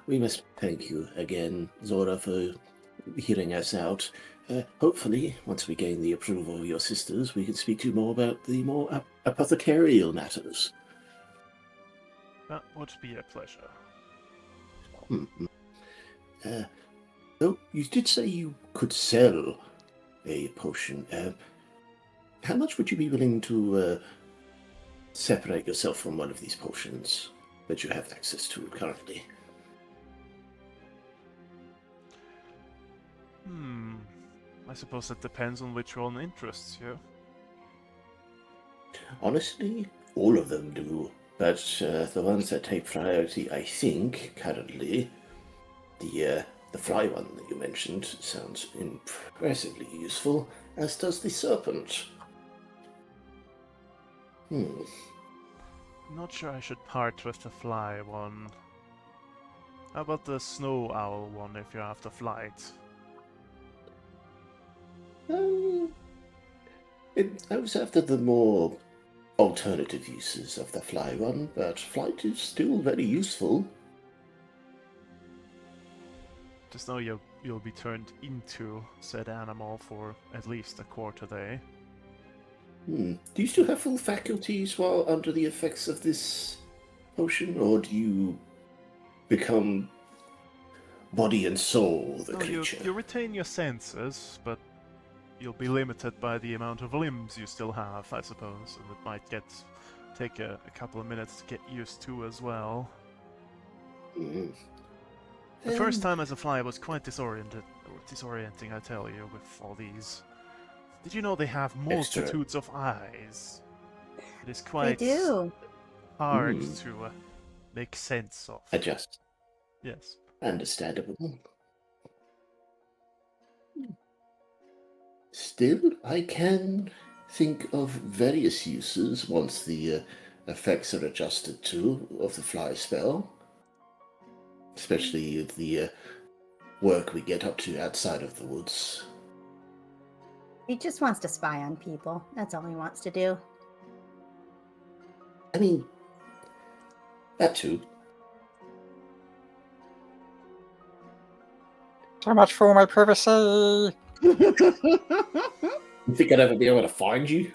we must thank you again, Zora, for hearing us out. Hopefully, once we gain the approval of your sisters, we can speak to you more about the more apothecarial matters. That would be a pleasure. Though you did say you could sell a potion. How much would you be willing to separate yourself from one of these potions that you have access to currently? I suppose it depends on which one interests you. Honestly, all of them do. But the ones that take priority, I think, currently, the fly one that you mentioned sounds impressively useful, as does the serpent. Not sure I should part with the fly one. How about the snow owl one if you're after flight? I was after the more alternative uses of the fly one, but flight is still very useful. Just know you'll be turned into said animal for at least a quarter day. Do you still have full faculties while under the effects of this potion, or do you become body and soul the No, creature? you retain your senses, but you'll be limited by the amount of limbs you still have, I suppose, and it might get take a couple of minutes to get used to as well. Mm. The first time as a flyer was quite disorienting, I tell you, with all these. Did you know they have multitudes of eyes? It is They quite do. hard to make sense of. Adjust. Yes. Understandable. Still, I can think of various uses once the effects are adjusted to of the fly spell. Especially the work we get up to outside of the woods. He just wants to spy on people. That's all he wants to do. I mean, that too. So much for my privacy. You think I'd ever be able to find you?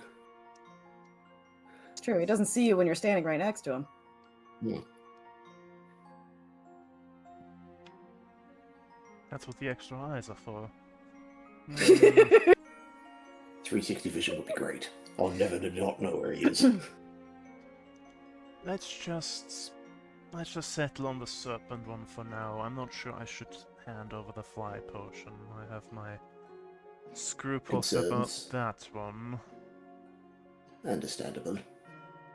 It's true. He doesn't see you when you're standing right next to him. Hmm. That's what the extra eyes are for. 360 vision would be great. I'll never not know where he is. Let's just settle on the serpent one for now. I'm not sure I should hand over the fly potion. I have my scruples Concerns. about that one. Understandable.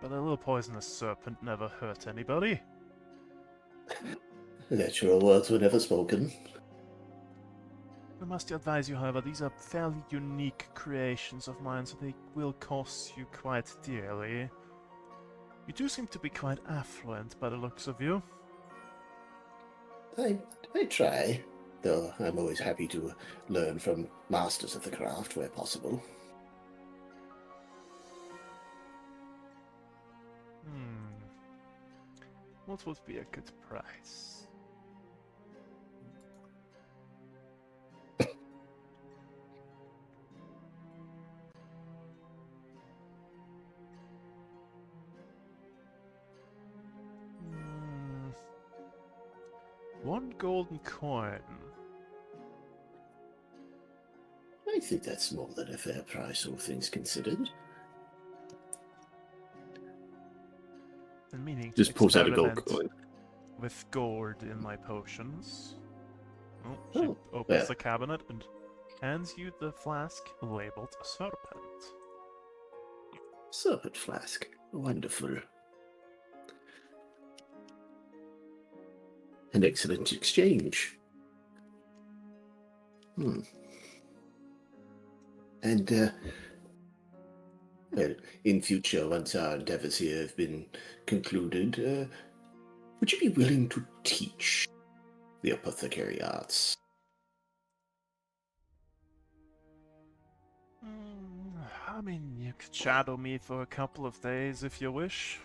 But a little poisonous serpent never hurt anybody. Natural words were never spoken. I must advise you, however, these are fairly unique creations of mine, so they will cost you quite dearly. You do seem to be quite affluent by the looks of you. I try, though I'm always happy to learn from masters of the craft where possible. What would be a good price? One golden coin. I think that's more than a fair price, all things considered. And meaning Just pulls out a gold experiment coin. with gourd in my potions. Oh, she Oh, opens yeah. the cabinet and hands you the flask labeled serpent. Serpent flask. Wonderful. An excellent exchange. And, well, in future, once our endeavors here have been concluded, would you be willing to teach the apothecary arts? I mean, you could shadow me for a couple of days if you wish.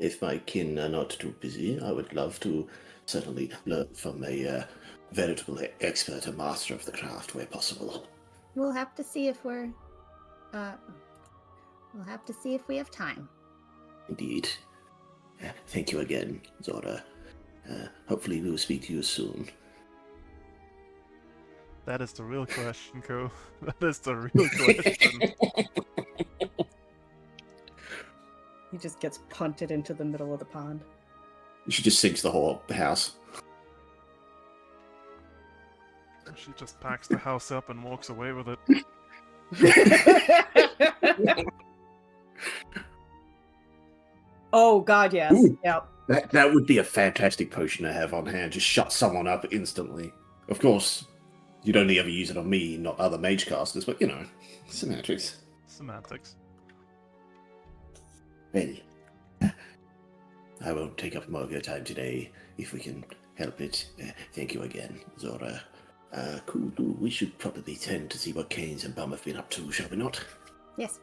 If my kin are not too busy, I would love to certainly learn from a veritable expert, a master of the craft where possible. We'll have to see if we're. We'll have to see if we have time. Indeed. Thank you again, Zora. Hopefully we will speak to you soon. That is the real question, Ko. That is the real question. He just gets punted into the middle of the pond. She just sinks the whole house. She just packs the house up and walks away with it. Oh God, yes. Ooh. Yep. That would be a fantastic potion to have on hand. Just shut someone up instantly. Of course, you'd only ever use it on me, not other mage casters, but you know, semantics. Semantics. Well, I won't take up more of your time today, if we can help it. Thank you again, Zora. Cool. We should probably tend to see what Canes and Bum have been up to, shall we not? Yes.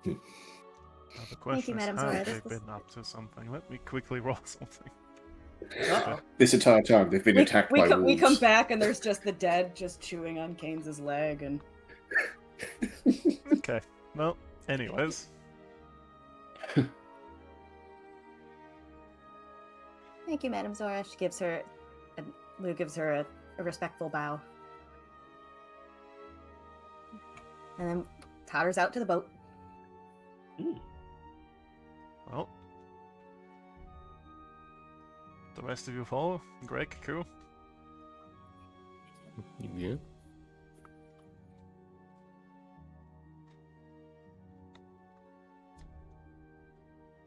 Now the question Madam is, Zora. have This they was- been up to something? Let me quickly roll something. Uh-oh. This entire time they've been attacked by wolves. We come back and there's just the dead just chewing on Keynes' leg and Okay. Well, anyways. Thank you, Madam Zora. She gives her. Lou gives her a respectful bow. And then totters out to the boat. Well. The rest of you follow? Greg, cool. Yeah.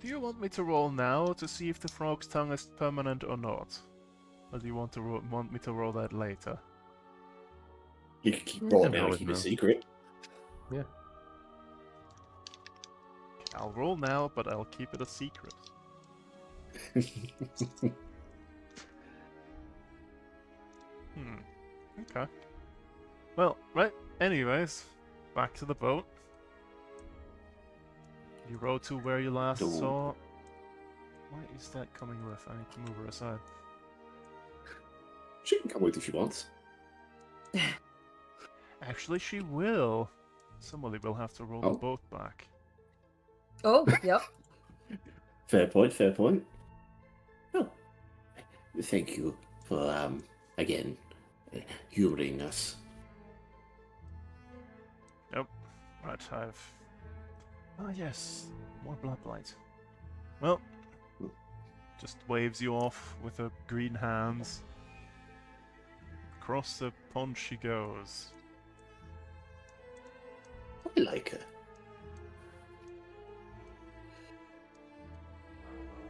Do you want me to roll now to see if the frog's tongue is permanent or not? Or do you want me to roll that later? You can keep You rolling can now, roll it keep it now. secret. Yeah. I'll roll now, but I'll keep it a secret. Okay. Well, right. Anyways, back to the boat. You row to where you last Ooh. saw. What is that coming with? I need to move her aside. She can come with if she wants. Actually, she will. Somebody will have to roll the Oh. boat back. Oh, yep. Fair point, fair point. Oh. Thank you for, again, humoring us. Right, I've... Ah, yes. More bloodlight. Well, just waves you off with her green hands. Across the pond she goes. I like her.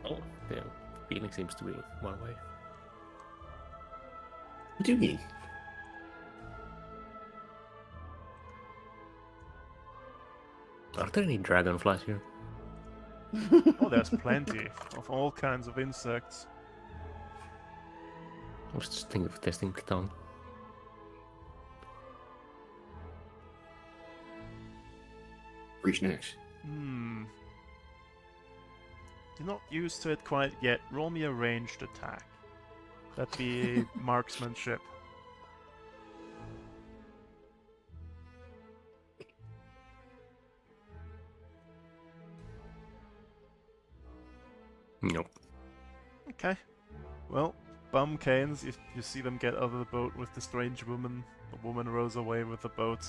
Oh, the feeling seems to be one way. What do you mean? Are there any dragonflies here? Oh, there's plenty of all kinds of insects. I was just thinking of testing the tongue. Reach next. You're not used to it quite yet. Roll me a ranged attack. That'd be marksmanship. Nope. Okay. Well, bum canes, you see them get out of the boat with the strange woman. The woman rows away with the boat.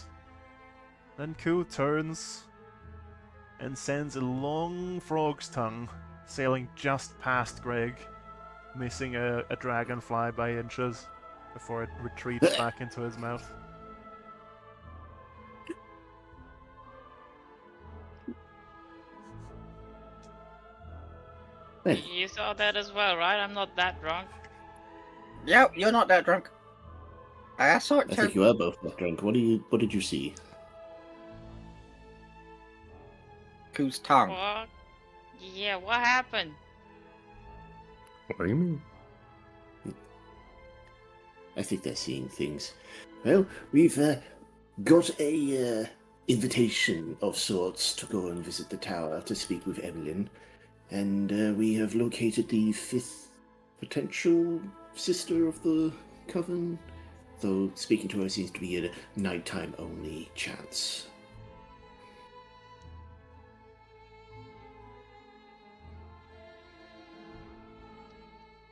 Then Ku turns and sends a long frog's tongue sailing just past Greg, missing a dragonfly by inches before it retreats back into his mouth. Hey, You saw that as well, right? I'm not that drunk. Yep, you're not that drunk. I saw it I too. think you are both not drunk. What did you see? Whose tongue? What? Yeah, what happened? What do you mean? I think they're seeing things. Well, we've got a invitation of sorts to go and visit the tower to speak with Emlyn, and we have located the fifth potential sister of the coven, though speaking to her seems to be a nighttime only chance.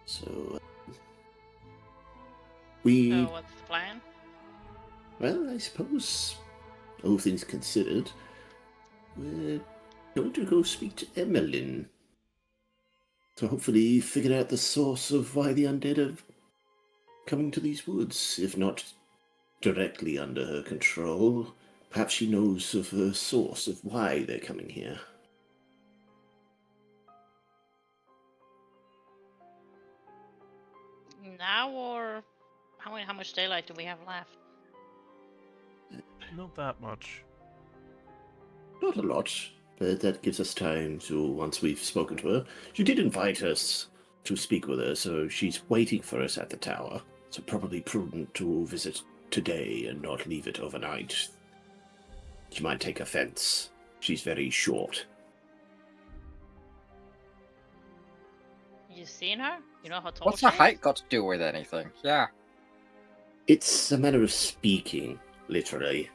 So we So what's the plan? Well, I suppose, all things considered, we're going to go speak to Emlyn. To hopefully figure out the source of why the undead are coming to these woods, if not directly under her control. Perhaps she knows of the source of why they're coming here. Now or how much daylight do we have left? Not that much. Not a lot, but that gives us time to, once we've spoken to her. She did invite us to speak with her, so she's waiting for us at the tower. So probably prudent to visit today and not leave it overnight. She might take offense. She's very short. You seen her? You know how tall What's she her is? height got to do with anything? Yeah. It's a matter of speaking, literally.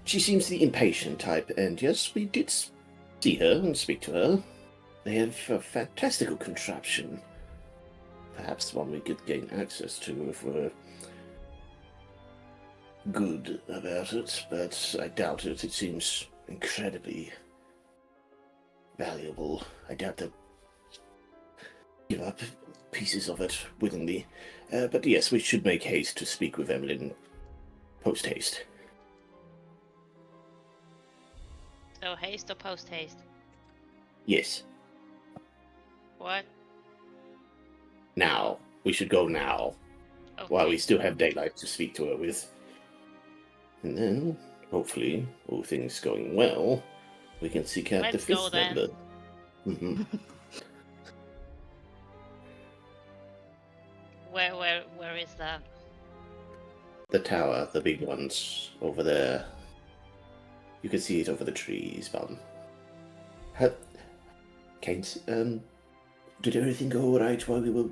She seems the impatient type, and yes, we did see her and speak to her. They have a fantastical contraption. Perhaps one we could gain access to if we're good about it, but I doubt it. It seems incredibly valuable. I doubt they'll give up pieces of it willingly. But yes, we should make haste to speak with Evelyn post-haste. So haste or post haste? Yes, What? now. We should go now, while we Okay. still have daylight to speak to her with. And then, hopefully, all things going well, we can seek out the Let's go fifth then. member. Mm-hmm. Where is that? The tower, the big ones, over there. You can see it over the trees, Bum. Kate, did everything go alright while we were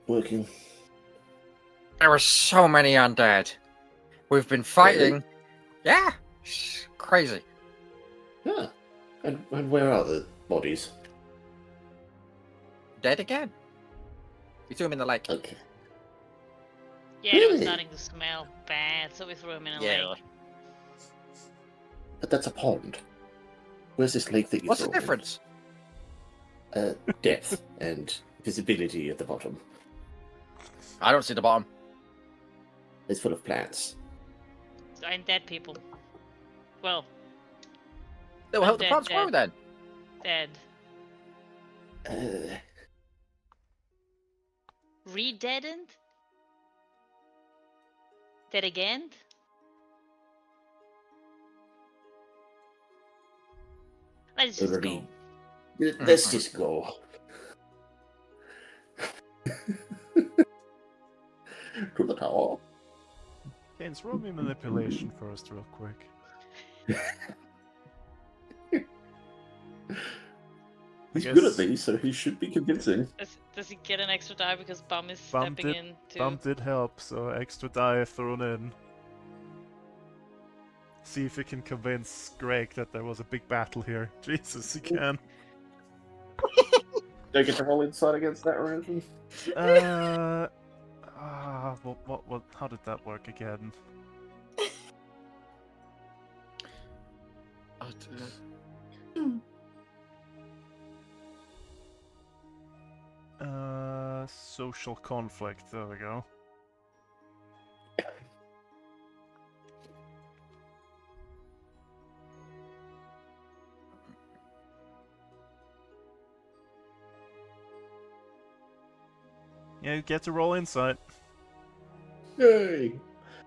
working? There were so many undead. We've been fighting. Really? Yeah, it's crazy. Yeah. And where are the bodies? Dead again. We threw him in the lake. Okay. Yeah, it was Really? starting to smell bad, so we threw him in a Yeah. lake. But that's a pond. Where's this lake that you What's the throw in? difference? Depth and visibility at the bottom. I don't see the bottom. It's full of plants. And dead people. Well, Well, help the Dead, plants grow dead. then. dead. Uh, Re-deadened? Dead again? Let's just Already. go. Let's just go. To the tower. James, roll me manipulation first, real quick. He's guess- good at these, so he should be convincing. Does he get an extra die because Bum is Bum stepping in too? Bump did help, so extra die thrown in. See if you can convince Greg that there was a big battle here. Jesus, you can. Do I get to roll insight against that or anything? What, how did that work again? Social conflict, there we go. Yeah, you get to roll insight. Yay!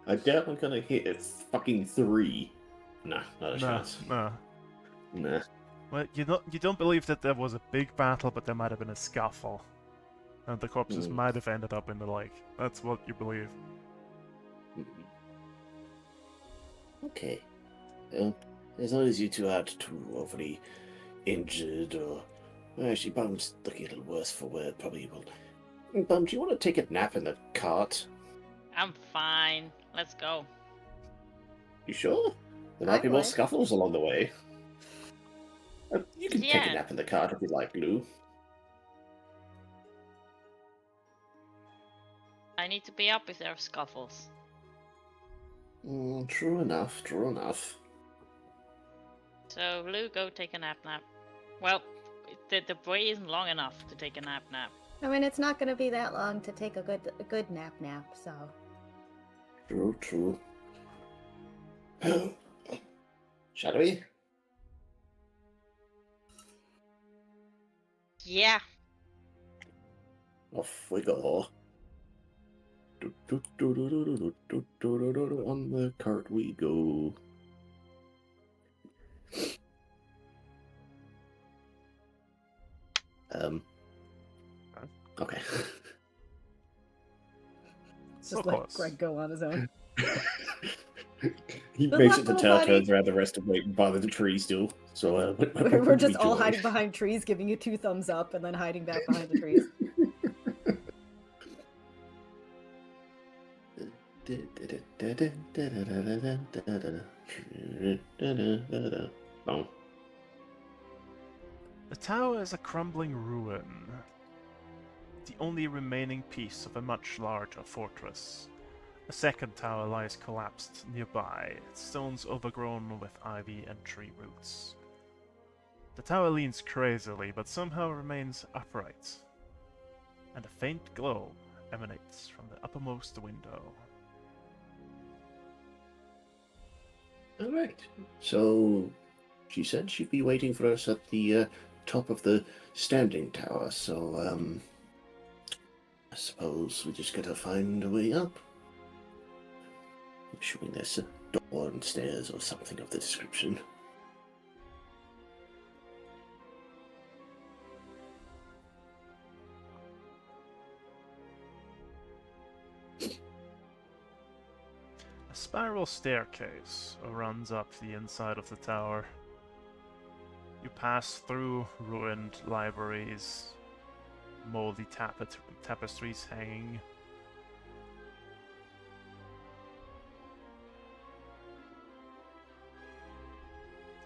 I doubt I'm gonna hit a fucking 3. Nah, not a chance. Nah. Nah. Well, you don't believe that there was a big battle, but there might have been a scuffle. And the corpses might have ended up in the lake. That's what you believe. Okay. Well, as long as you two aren't too overly injured or... Well, actually, Bum's looking a little worse for wear, probably will. Bum, do you want to take a nap in the cart? I'm fine. Let's go. You sure? There might I be more would. scuffles along the way. You can take a Yeah. nap in the cart if you'd like, Lou. I need to be up if there are scuffles. True enough, true enough. So, Lou, go take a nap. Well, the way isn't long enough to take a nap. I mean, it's not going to be that long to take a good nap, so. True. Shall we? Yeah. Off we go. On the cart we go. Okay. So Just let close. Greg go on his own. He Good makes luck, it to little tower, buddy. turns around, the rest of waiting by the tree still. So We're just all hiding behind trees, giving you 2 thumbs up, and then hiding back behind the trees. Oh. The tower is a crumbling ruin. The only remaining piece of a much larger fortress. A second tower lies collapsed nearby, its stones overgrown with ivy and tree roots. The tower leans crazily, but somehow remains upright, and a faint glow emanates from the uppermost window. All right. So she said she'd be waiting for us at the top of the standing tower. So I suppose we just gotta find a way up. I'm assuming there's a door and stairs or something of the description. A spiral staircase runs up the inside of the tower. You pass through ruined libraries, moldy tapestries hanging.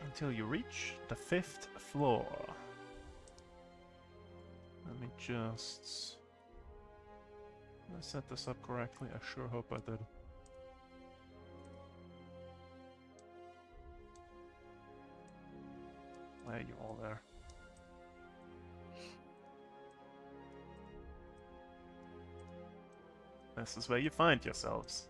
Until you reach the 5th floor. Let me just... Did I set this up correctly? I sure hope I did. Why are you all there? This is where you find yourselves.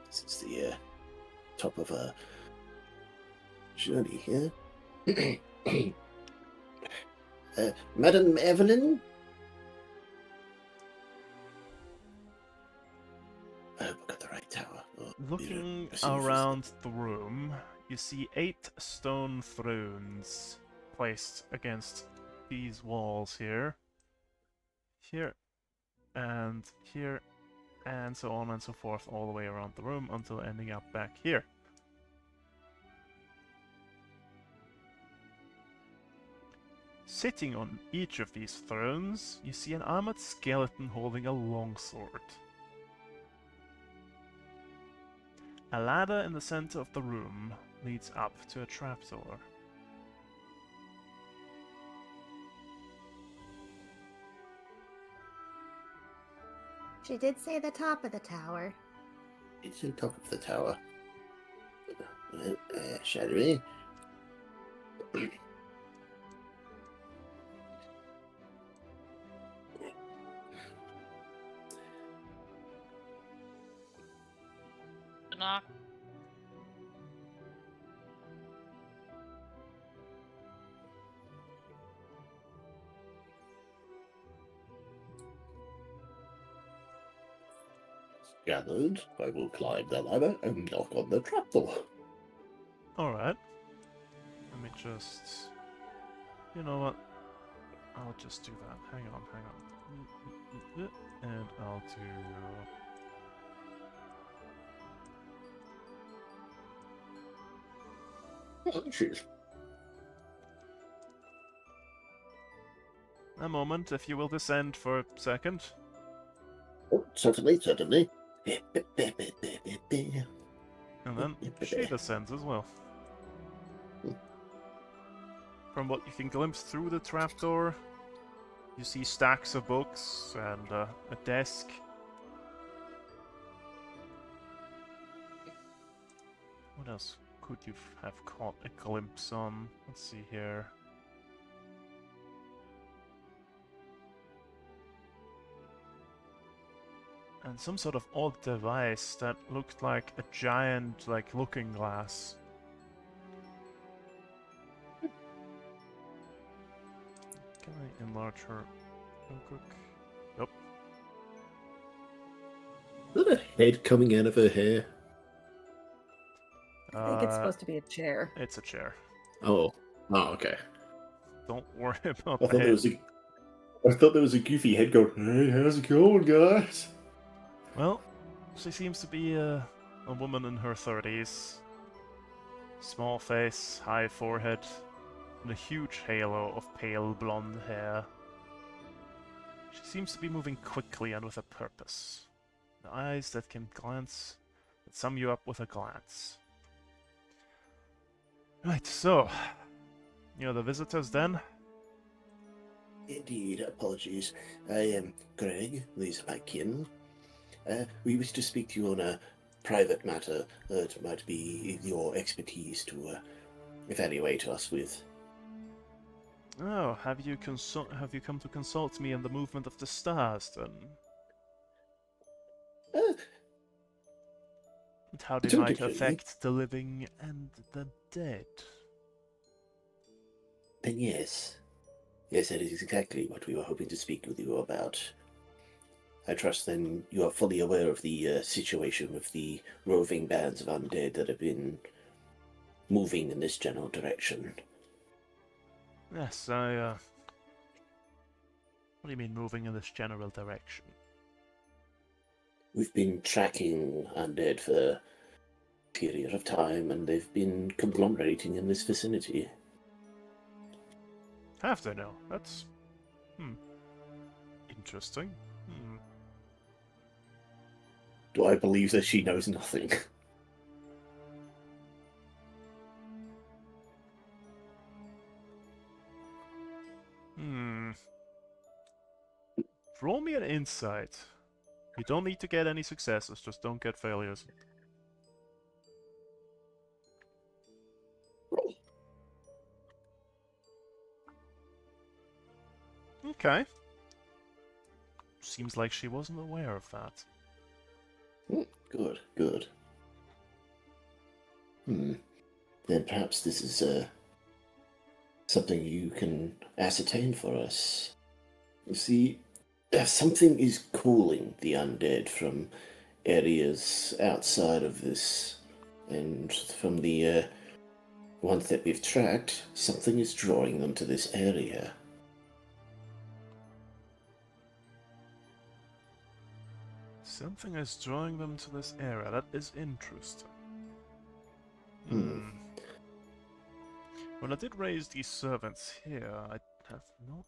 This is the top of a journey here. Madam Evelyn? I hope I got the right tower. Oh, Looking I see the first around the room, you see 8 stone thrones placed against these walls here. Here, and so on and so forth, all the way around the room until ending up back here. Sitting on each of these thrones, you see an armored skeleton holding a longsword. A ladder in the center of the room leads up to a trapdoor. She did say the top of the tower. It's on top of the tower. Shadowy. Knock. Gathered, I will climb the ladder and knock on the trapdoor. Alright. Let me just... You know what? I'll just do that. Hang on. And I'll do... Oh, cheers. A moment, if you will descend for a second. Oh, certainly. And then she descends as well. From what you can glimpse through the trapdoor, you see stacks of books and a desk. What else could you have caught a glimpse on? Let's see here. And some sort of odd device that looked like a giant, looking glass. Can I enlarge her real quick? Yep. Is that a head coming out of her hair? I think it's supposed to be a chair. It's a chair. Oh, okay. Don't worry about I the thought head. there was a goofy head going, "Hey, how's it going, guys?" Well, she seems to be a woman in her 30s. Small face, high forehead, and a huge halo of pale blonde hair. She seems to be moving quickly and with a purpose. The eyes that sum you up with a glance. Right, so, you're the visitors then? Indeed, apologies. I am Greg, these are my kin. We wish to speak to you on a private matter that might be your expertise to evaluate us with. Oh, have you come to consult me in the movement of the stars, then? Uh, And how they to a might degree. affect the living and the dead? Then yes. Yes, that is exactly what we were hoping to speak with you about. I trust then you are fully aware of the situation with the roving bands of undead that have been moving in this general direction. Yes, what do you mean moving in this general direction? We've been tracking undead for a period of time, and they've been conglomerating in this vicinity. Have they now? That's... interesting. Do I believe that she knows nothing? Roll me an insight. You don't need to get any successes, just don't get failures. Roll. Okay. Seems like she wasn't aware of that. Good, good. Then perhaps this is something you can ascertain for us. You see, something is calling the undead from areas outside of this, and from the ones that we've tracked, something is drawing them to this area. Something is drawing them to this area. That is interesting. When I did raise these servants here, I have no...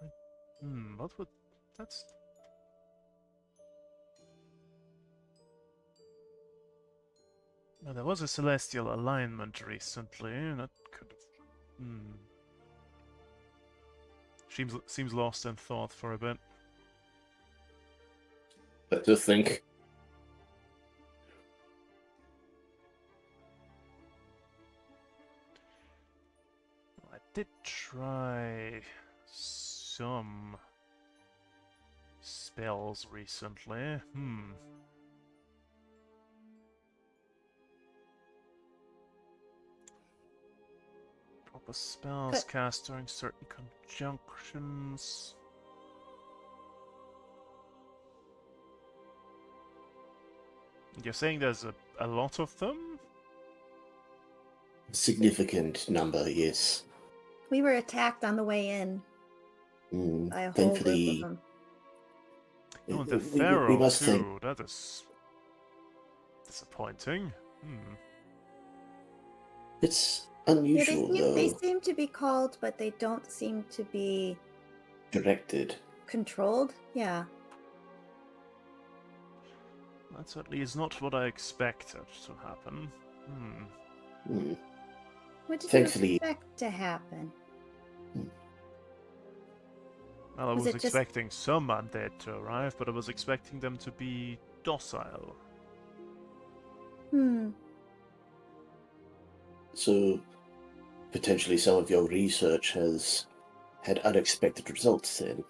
what would... That's... Now, there was a celestial alignment recently, and that could have... Seems lost in thought for a bit. But to think... I did try some spells recently. Proper spells cast during certain conjunctions. You're saying there's a lot of them? Significant number, yes. We were attacked on the way in by a whole group of Thankfully, them. Oh, and the we Pharaoh must thank... too. That is disappointing. It's Yeah, unusual, they though. seem to be called, but they don't seem to be Directed. controlled. Yeah. That certainly is not what I expected to happen. What did Thankfully- you expect to happen? Well, I Was was it just- expecting some undead to arrive, but I was expecting them to be docile. So, potentially some of your research has had unexpected results then.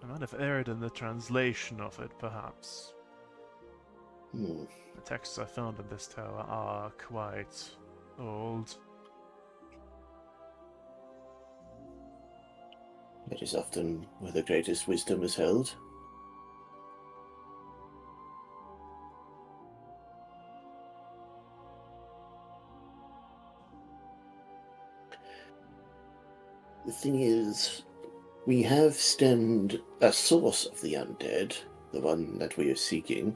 I might have erred in the translation of it, perhaps. The texts I found in this tower are quite old. That is often where the greatest wisdom is held. The thing is, we have stemmed a source of the undead, the one that we are seeking,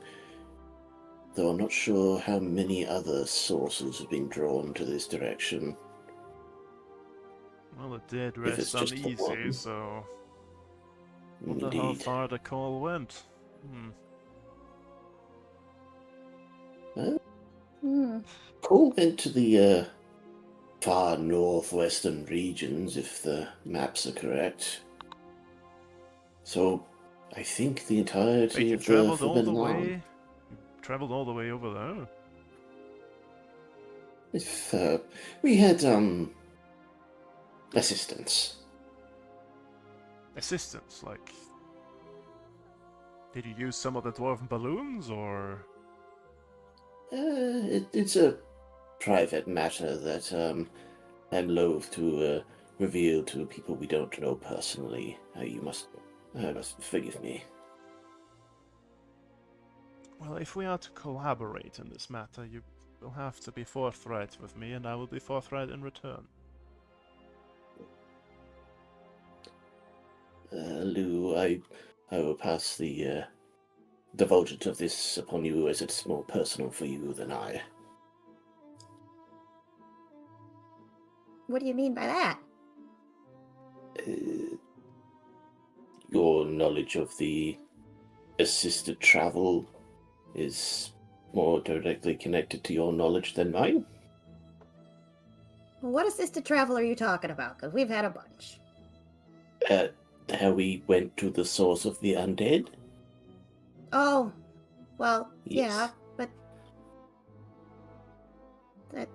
though I'm not sure how many other sources have been drawn to this direction. Well, the dead If it's rest just the uneasy, one. so... Wonder how Indeed. far the call went. Call went to the far northwestern regions, if the maps are correct. So, I think the Wait, entirety you of the traveled all the Forbidden Land. way traveled all the way over there? If we had assistance. Assistance, like... Did you use some of the dwarven balloons, or...? It's a private matter that I'm loath to reveal to people we don't know personally. You must forgive me. Well, if we are to collaborate in this matter, you will have to be forthright with me, and I will be forthright in return. Lou, I will pass the divulgence of this upon you, as it's more personal for you than I. What do you mean by that? Your knowledge of the assisted travel is more directly connected to your knowledge than mine. What assisted travel are you talking about? Because we've had a bunch. How we went to the source of the undead? Oh, well, Yes. yeah, but that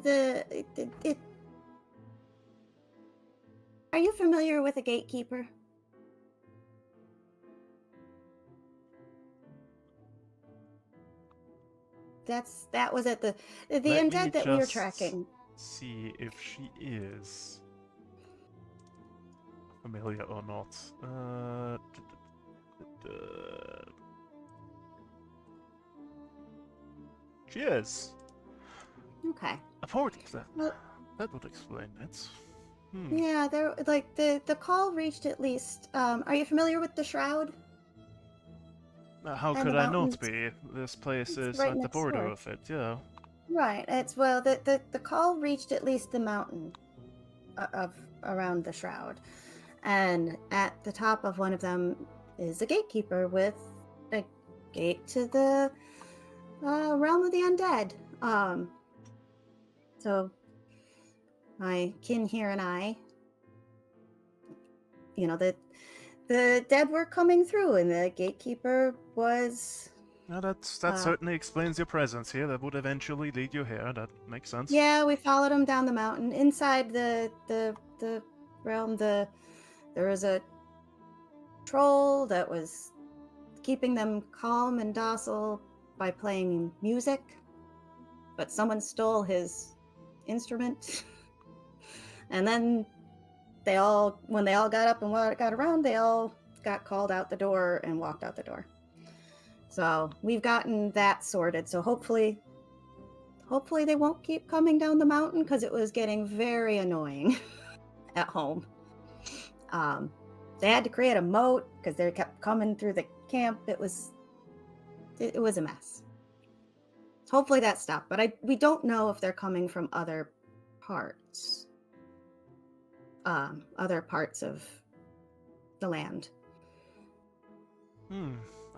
it. Are you familiar with a gatekeeper? That was at the Let me undead that we were just tracking. See if she is familiar or not. She is. Okay. According to that, Well- that would explain it. Yeah, there like the call reached at least. Are you familiar with the shroud? How And could the I not mountains. be? This place It's is right at the next border door. of it, yeah. Right. It's well, the call reached at least the mountain of around the shroud, and at the top of one of them is a gatekeeper with a gate to the realm of the undead. So my kin here and I, the dead were coming through, and the gatekeeper was. Yeah, that certainly explains your presence here. That would eventually lead you here. That makes sense. Yeah, we followed him down the mountain. Inside the realm, there was a troll that was keeping them calm and docile by playing music, but someone stole his instrument. And then when they all got up and got around, they all got called out the door and walked out the door. So we've gotten that sorted. So hopefully they won't keep coming down the mountain, because it was getting very annoying at home. They had to create a moat because they kept coming through the camp. It was a mess. Hopefully that stopped, but we don't know if they're coming from other parts of the land.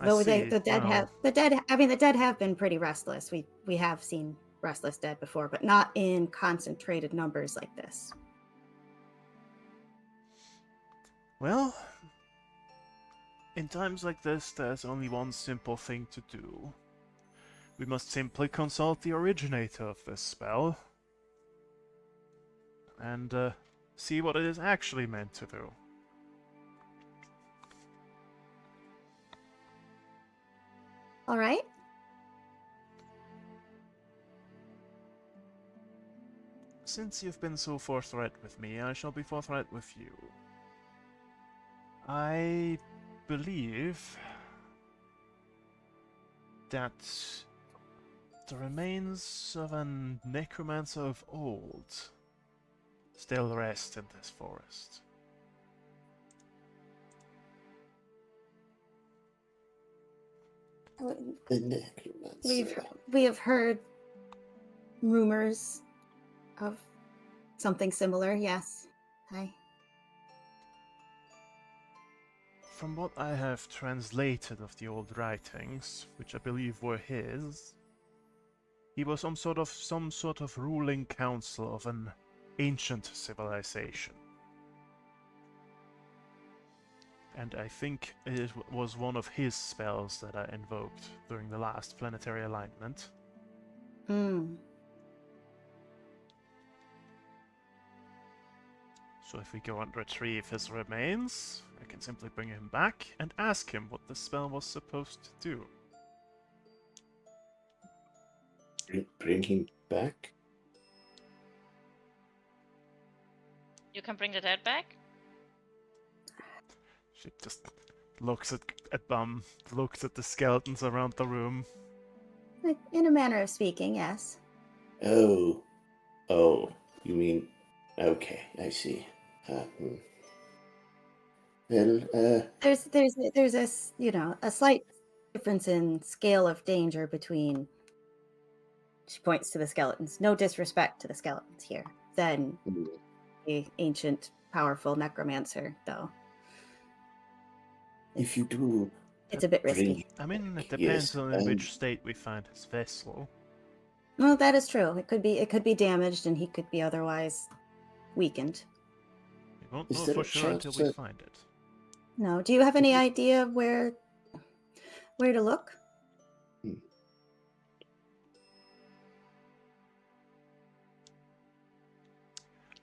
Though the dead have been pretty restless. We have seen restless dead before, but not in concentrated numbers like this. Well, in times like this, there's only one simple thing to do. We must simply consult the originator of this spell and see what it is actually meant to do. All right. Since you've been so forthright with me, I shall be forthright with you. I believe that the remains of a necromancer of old still rest in this forest. The necromancer. We have heard rumors of something similar. Yes. Hi. From what I have translated of the old writings, which I believe were his, he was some sort of ruling council of an ancient civilization. And I think it was one of his spells that I invoked during the last planetary alignment. Hmm. So if we go and retrieve his remains, I can simply bring him back and ask him what the spell was supposed to do. Bring him back? You can bring the dead back? She just looks at Bum, looks at the skeletons around the room. In a manner of speaking, yes. Oh. Oh, you mean... Okay, I see. Well, There's a a slight difference in scale of danger between. She points to the skeletons. No disrespect to the skeletons here. Than the ancient, powerful necromancer, though. if you do... It's a bit risky. I mean, it Yes, depends on in which state we find his vessel. Well, that is true. It could be damaged, and he could be otherwise weakened. We won't Is know there for a sure chance until we that- find it. No. Do you have any idea where to look?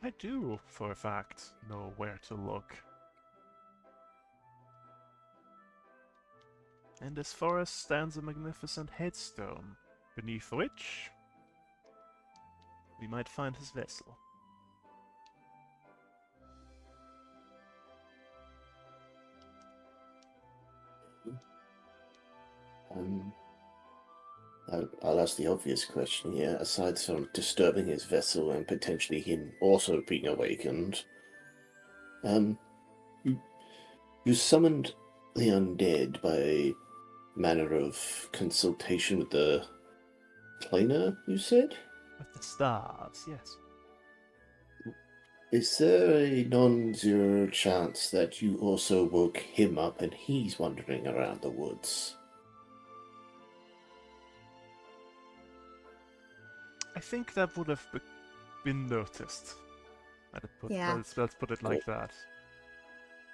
I do, for a fact, know where to look. In this forest stands a magnificent headstone, beneath which we might find his vessel. I'll ask the obvious question here. Aside from disturbing his vessel and potentially him also being awakened, you summoned the undead by manner of consultation with the planar, you said? With the stars, yes. Is there a non-zero chance that you also woke him up and he's wandering around the woods? I think that would have been noticed. Yeah. Let's put it like that.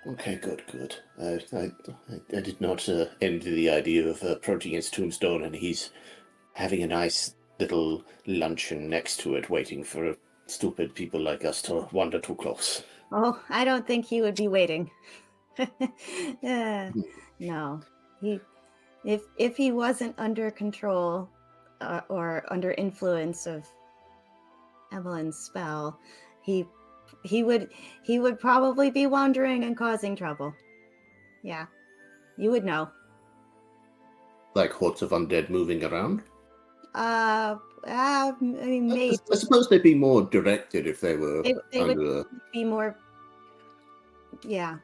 Okay, good. I did not envy the idea of approaching his tombstone and he's having a nice little luncheon next to it, waiting for stupid people like us to wander too close. Oh, I don't think he would be waiting. No, if he wasn't under control or under influence of Evelyn's spell, he would probably be wandering and causing trouble. Yeah, you would know. Like hordes of undead moving around? I mean, maybe I suppose they'd be more directed if they were they under would be more. Yeah.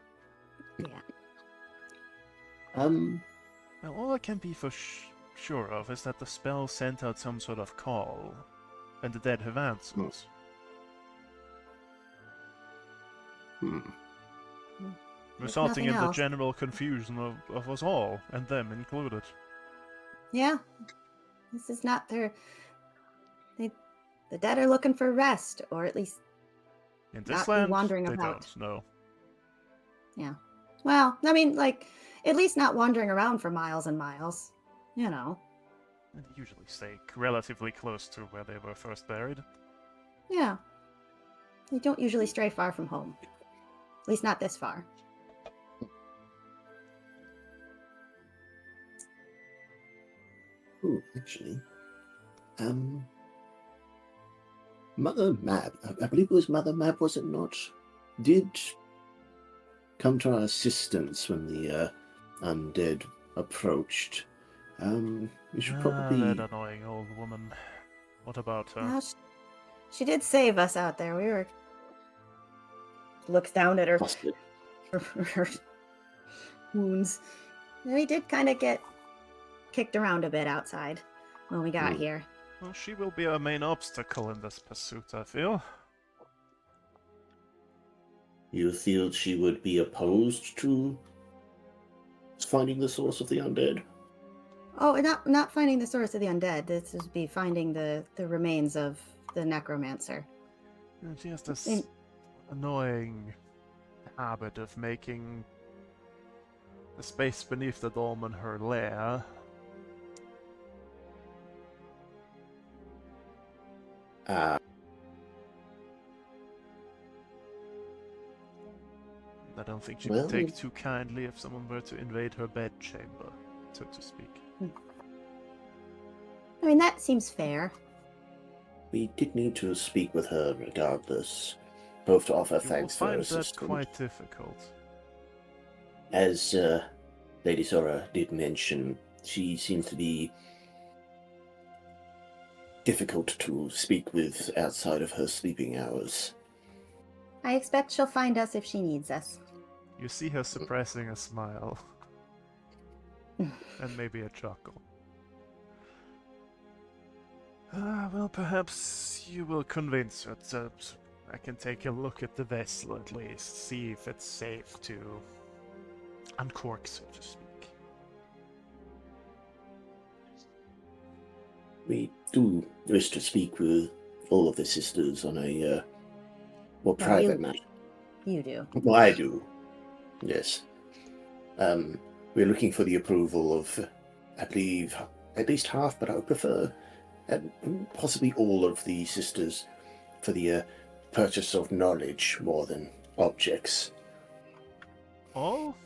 Now, all I can be for sure of is that the spell sent out some sort of call, and the dead have answered. Resulting in the else. general confusion of us all, and them included. Yeah. This is not their. The dead are looking for rest, or at least In not this be land, wandering they about. don't, no. Yeah. Well, I mean, like, at least not wandering around for miles and miles. You know. And they usually stay relatively close to where they were first buried. Yeah. They don't usually stray far from home. At least not this far. Ooh, actually. Mother Mab, I believe it was Mother Mab, was it not? Did come to our assistance when the undead approached. We should probably... That annoying old woman. What about her? Well, she did save us out there. We were. Looks down at her, busted. her wounds. We did kind of get kicked around a bit outside when we got here. Well, she will be our main obstacle in this pursuit, I feel. You feel she would be opposed to finding the source of the undead? Oh, not finding the source of the undead. This would be finding the remains of the necromancer. And she has this annoying habit of making the space beneath the dome and her lair. Ah, I don't think she Well- would take too kindly if someone were to invade her bedchamber, so to speak. I mean, that seems fair. we did need to speak with her regardless, both to offer You will thanks for her find that assistance. quite difficult. As Lady Zora did mention, she seems to be difficult to speak with outside of her sleeping hours. I expect she'll find us if she needs us. You see her suppressing a smile. And maybe a chuckle. Well, perhaps you will convince her that I can take a look at the vessel at least, see if it's safe to uncork, so to speak. We do wish to speak with all of the sisters on a more No, private matter. You do. Well, I do. Yes. We're looking for the approval of, I believe, at least half, but I would prefer possibly all of the sisters for the purchase of knowledge more than objects. All?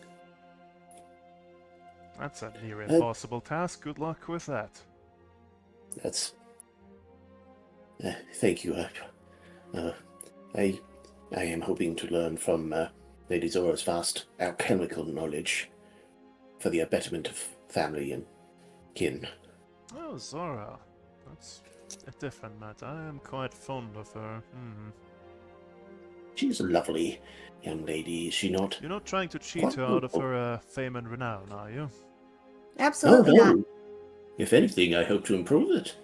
That's a near impossible task. Good luck with that. That's. Thank you. I am hoping to learn from Lady Zora's vast alchemical knowledge for the betterment of family and kin. Oh, Zora. That's a different matter. I am quite fond of her. She's a lovely young lady, is she not? You're not trying to cheat Quite her out of beautiful. her fame and renown, are you? Absolutely Oh, not. no. If anything, I hope to improve it.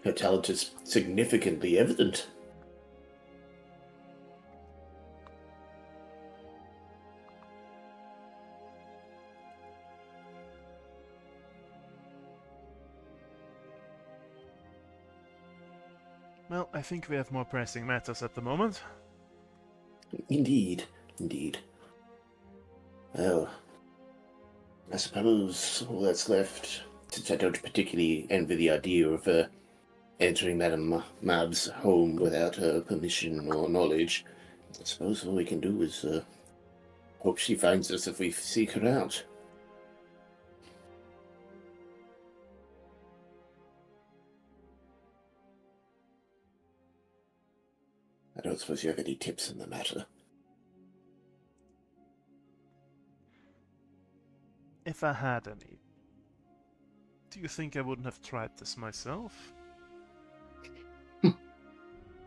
Her talent is significantly evident. Well, I think we have more pressing matters at the moment. Indeed, indeed. Well, I suppose all that's left, since I don't particularly envy the idea of entering Madame Mab's home without her permission or knowledge, I suppose all we can do is hope she finds us if we seek her out. I don't suppose you have any tips in the matter. If I had any, do you think I wouldn't have tried this myself?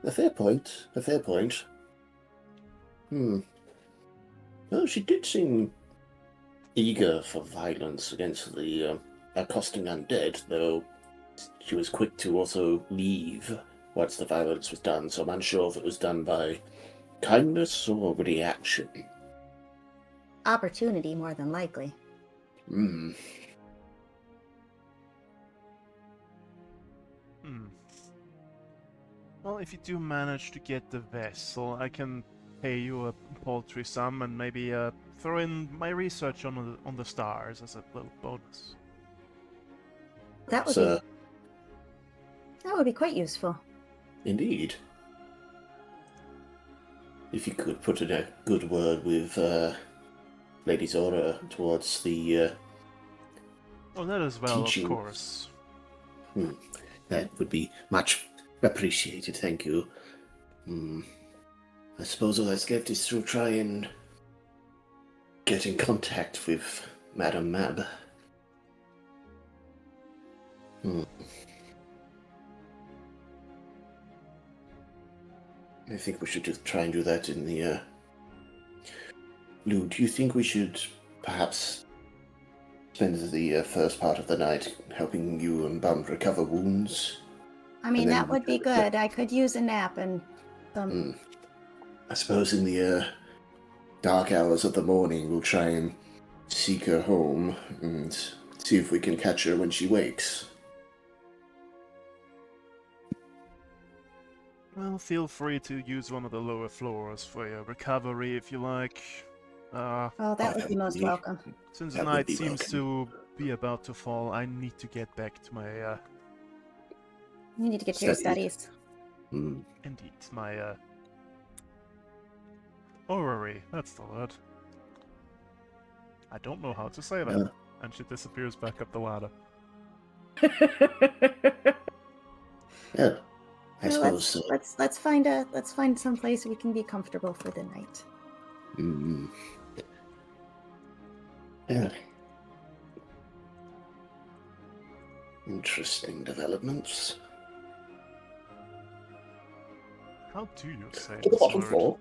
A fair point, a fair point. Well, she did seem eager for violence against the accosting undead, though she was quick to also leave once the violence was done, so I'm unsure if it was done by kindness or reaction. Opportunity, more than likely. Well, if you do manage to get the vessel, I can pay you a paltry sum and maybe throw in my research on the stars as a little bonus. That would So, be quite useful. indeed. If you could put in a good word with Lady Zora towards the Oh, that as well, teaching. of course. That would be much appreciated, thank you. I suppose all that's left is to try and get in contact with Madame Mab. I think we should just try and do that in the... Lou, do you think we should perhaps spend the first part of the night helping you and Bump recover wounds? I mean, And then that would be good. I could use a nap and some. I suppose in the dark hours of the morning we'll try and seek her home and see if we can catch her when she wakes. Well, feel free to use one of the lower floors for your recovery if you like. Oh, that would be most Yeah. welcome. Since the That would night be seems welcome. to be about to fall, I need to get back to my, You need to get to your Studies. studies. Hmm. indeed, my, orrery. That's the word. I don't know how to say that. Yeah. And she disappears back up the ladder. Yeah. I Well, suppose so. let's find some place we can be comfortable for the night. Mm. Yeah. Interesting developments. How do you say To the this bottom word? floor.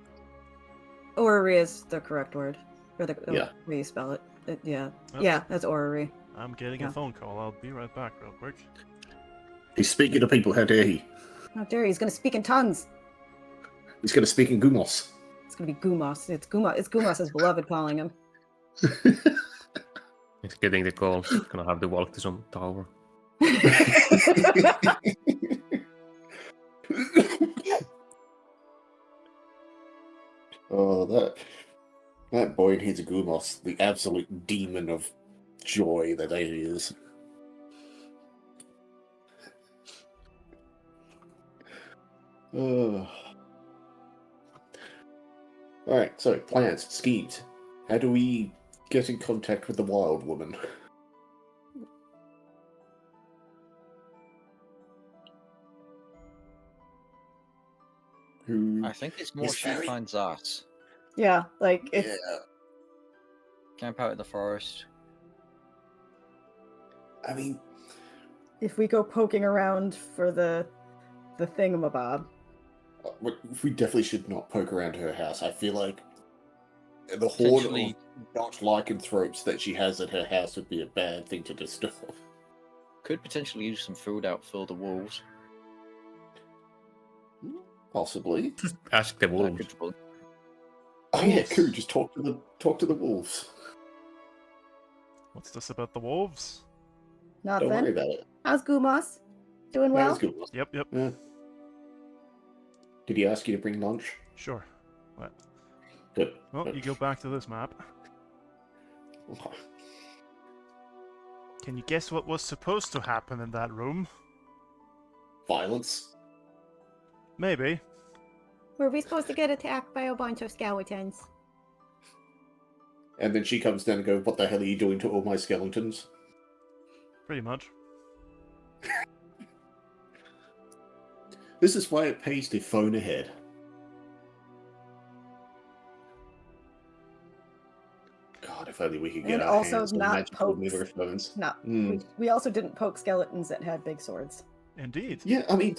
Orrery is the correct word. Or the Yeah. way you spell it. Yeah. Yep. Yeah, that's orrery. I'm getting Yeah. a phone call. I'll be right back real quick. He's speaking to people. How dare he? How dare he's gonna speak in tongues. He's going to speak in Gumos. It's gonna be Gumos. It's Gumos' beloved calling him. He's getting the call. He's gonna have to walk to some tower. Oh, that boy needs a Gumos, the absolute demon of joy that he is. Alright, so plans, schemes. How do we get in contact with the wild woman? Who? I think it's more It's she very- finds us. Yeah, like if Yeah, Camp out in the forest. I mean, we go poking around for the thingamabob. we definitely should not poke around her house. I feel like the horde Potentially- of not lycanthropes that she has at her house would be a bad thing to disturb. Could potentially use some food out for the wolves. Possibly. Just ask the That wolves. could work. Oh yeah, Wolves. cool. Just talk to the wolves. What's this about the wolves? Don't worry Nothing. about it. How's Gumos? Doing well? That's good. Yep, yep. Yeah. Did he ask you to bring lunch? Sure. Right. Good. Well, Good. you go back to this map. Can you guess what was supposed to happen in that room? Violence. Maybe. Were we supposed to get attacked by a bunch of skeletons? And then she comes down and goes, "What the hell are you doing to all my skeletons?" Pretty much. This is why it pays to phone ahead. God, if only we could get And our also hands on not magical pokes. mirror phones. No, Mm. we also didn't poke skeletons that had big swords. Indeed. Yeah, I mean,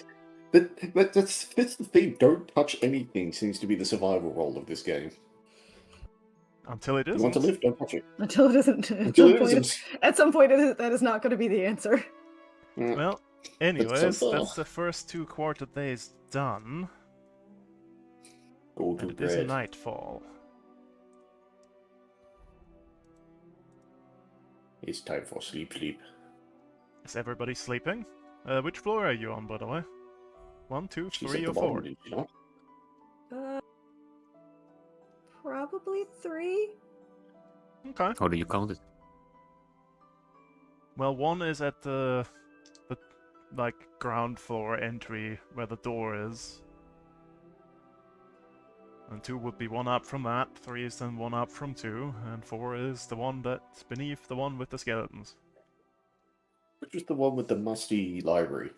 that's the thing. Don't touch anything seems to be the survival role of this game. Until it You isn't. want to live? Don't touch it. Until it isn't. Until it isn't. At some point, that is not going to be the answer. Mm. Well, anyways, so far. that's the first 2 quarter days done. Go to And it is bed. nightfall. It's time for sleep. Is everybody sleeping? Which floor are you on, by the way? 1, 2, She's 3, at or the 4? bottom, did she not? Probably 3. Okay. How do you count it? Well, 1 is at the like ground floor entry where the door is. And 2 would be 1 up from that, 3 is then 1 up from 2, and 4 is the one that's beneath the one with the skeletons. Which was the one with the musty library?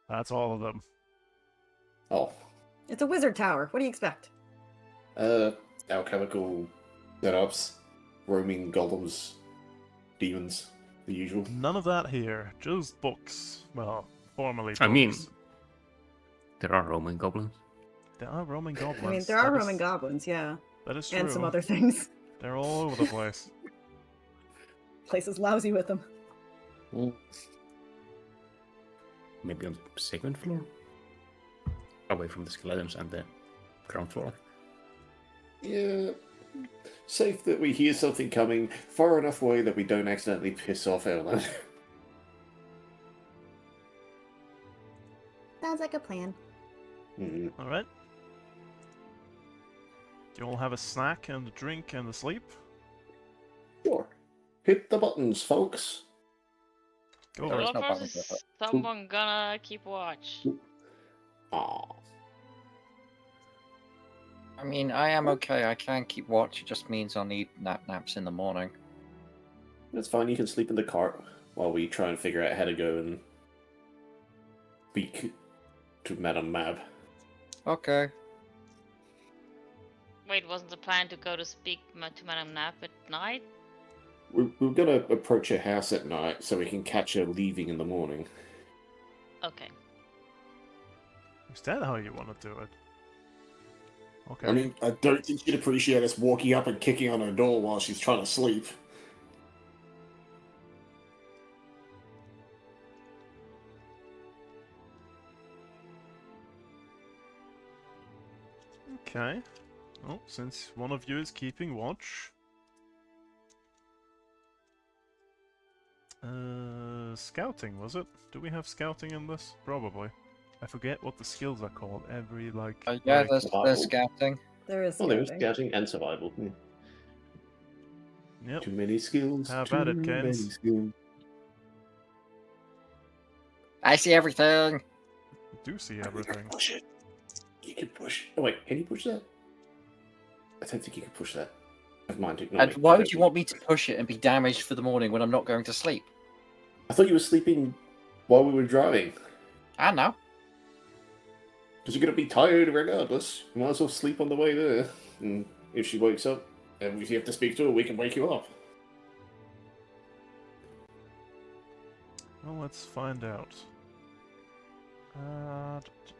That's all of them. Oh, It's a wizard tower. What do you expect? alchemical setups, roaming golems, demons, the usual. None of that here, just books. Well, formerly books. I mean, there are Roman goblins. There are roaming goblins. I mean, there are that Roman is- goblins, yeah, That is true. and some other things. They're all over the place. Place is lousy with them. Maybe on the second floor? Away from the skeletons and the ground floor. Yeah. Safe that we hear something coming far enough away that we don't accidentally piss off Ellen. Sounds like a plan. Mm, Alright. Do you all have a snack and a drink and a sleep? sure. Hit the buttons, folks. Go There for is it. no Well, button first for is someone gonna keep watch? Aw. I mean, I am okay. I can keep watch. It just means I'll need naps in the morning. That's fine, you can sleep in the cart while we try and figure out how to go and speak to Madame Mab. Okay. Wait, wasn't the plan to go to speak to Madame Nap at night? We're gonna approach her house at night so we can catch her leaving in the morning. Okay. Is that how you want to do it? Okay. I mean, I don't think she'd appreciate us walking up and kicking on her door while she's trying to sleep. Okay. Well, since one of you is keeping watch. Scouting, was it? Do we have scouting in this? Probably. I forget what the skills are called. Every, like... Yeah, like- there's survival. scouting. There is Oh, there was scouting. scouting and survival. Yep. Too many skills. Have too at it, many Kens. skills. I see everything. You do see You can everything. push it. You can push. Oh wait, can you push that? I don't think you can push that. Never mind. Ignore And me. why I would don't you want me to push it and be damaged for the morning when I'm not going to sleep? I thought you were sleeping while we were driving. I know. Because you're gonna be tired regardless. You might as well sleep on the way there. And if she wakes up and we have to speak to her, we can wake you up. Well, let's find out.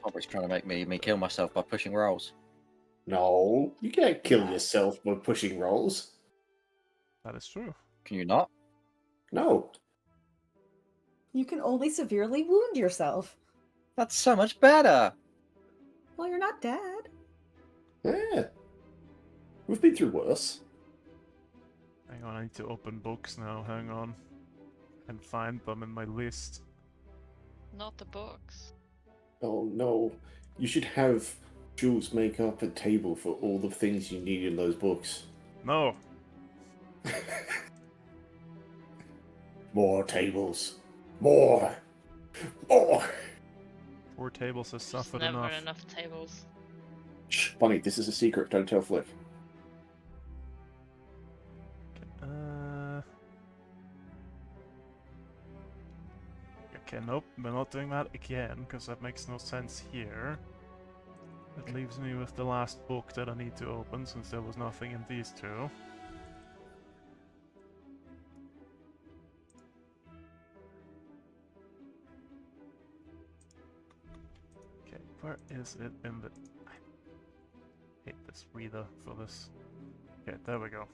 Probably trying to make me kill myself by pushing rolls. No, you can't kill yourself by pushing rolls. That is true. Can you not? No. You can only severely wound yourself. That's so much better. Well, you're not dead. Yeah. We've been through worse. Hang on, I need to open books now. Hang on. And find them in my list. Not the books. Oh no. You should have Jules make up a table for all the things you need in those books. No! More tables. More. More. 4 tables has There's suffered never enough. enough tables. Shh, Bonnie, this is a secret. Don't tell Flick. Okay, nope, we're not doing that again, because that makes no sense here. It leaves me with the last book that I need to open, since there was nothing in these two. Okay, where is it in the... I hate this reader for this. Okay, there we go.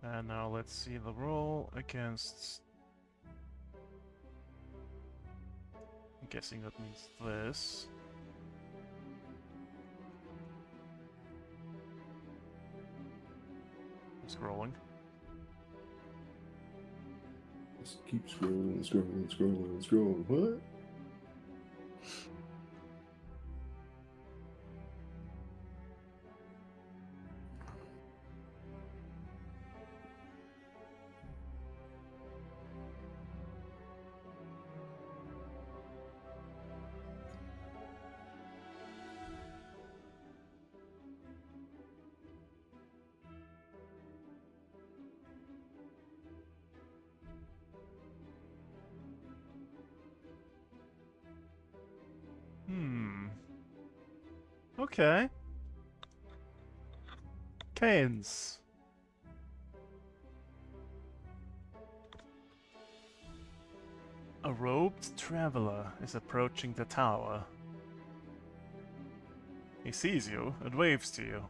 And now let's see the roll against... I'm guessing that means this. I'm scrolling. Just keep scrolling, scrolling, scrolling, scrolling. What? Okay. Canes. A robed traveler is approaching the tower. He sees you and waves to you.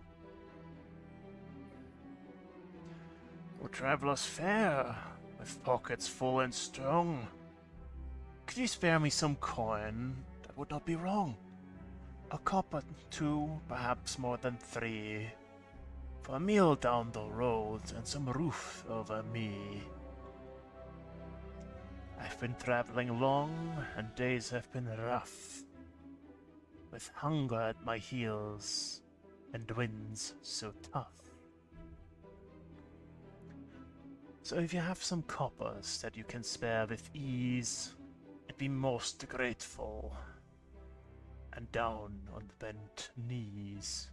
"O travelers fair, with pockets full and strong, could you spare me some coin? That would not be wrong. A copper, 2, perhaps more than 3, for a meal down the road and some roof over me. I've been traveling long, and days have been rough. with hunger at my heels and winds so tough. So if you have some coppers that you can spare with ease, I'd be most grateful. And down on the bent knees.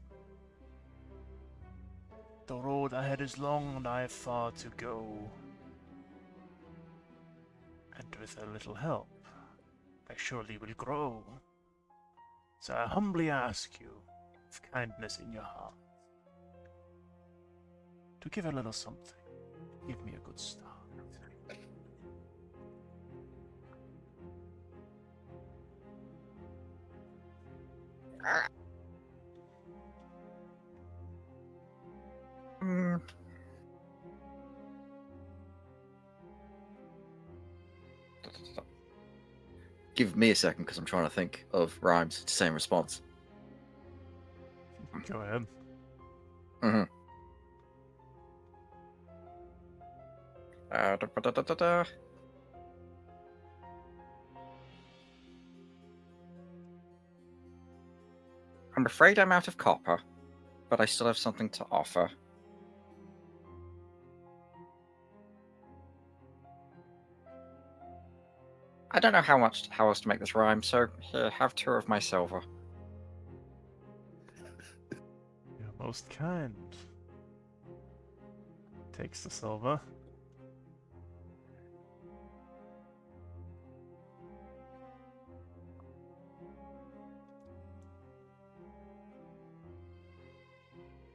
The road ahead is long and I have far to go. And with a little help, I surely will grow. So I humbly ask you, with kindness in your heart, to give a little something. Give me a good start. Mm. Give me a second because I'm trying to think of rhymes to say in response. Go ahead. Mm-hmm. Da-da-da-da-da-da. I'm afraid I'm out of copper, but I still have something to offer. I don't know how else to make this rhyme, so here, have 2 of my silver. You're most kind. Takes the silver.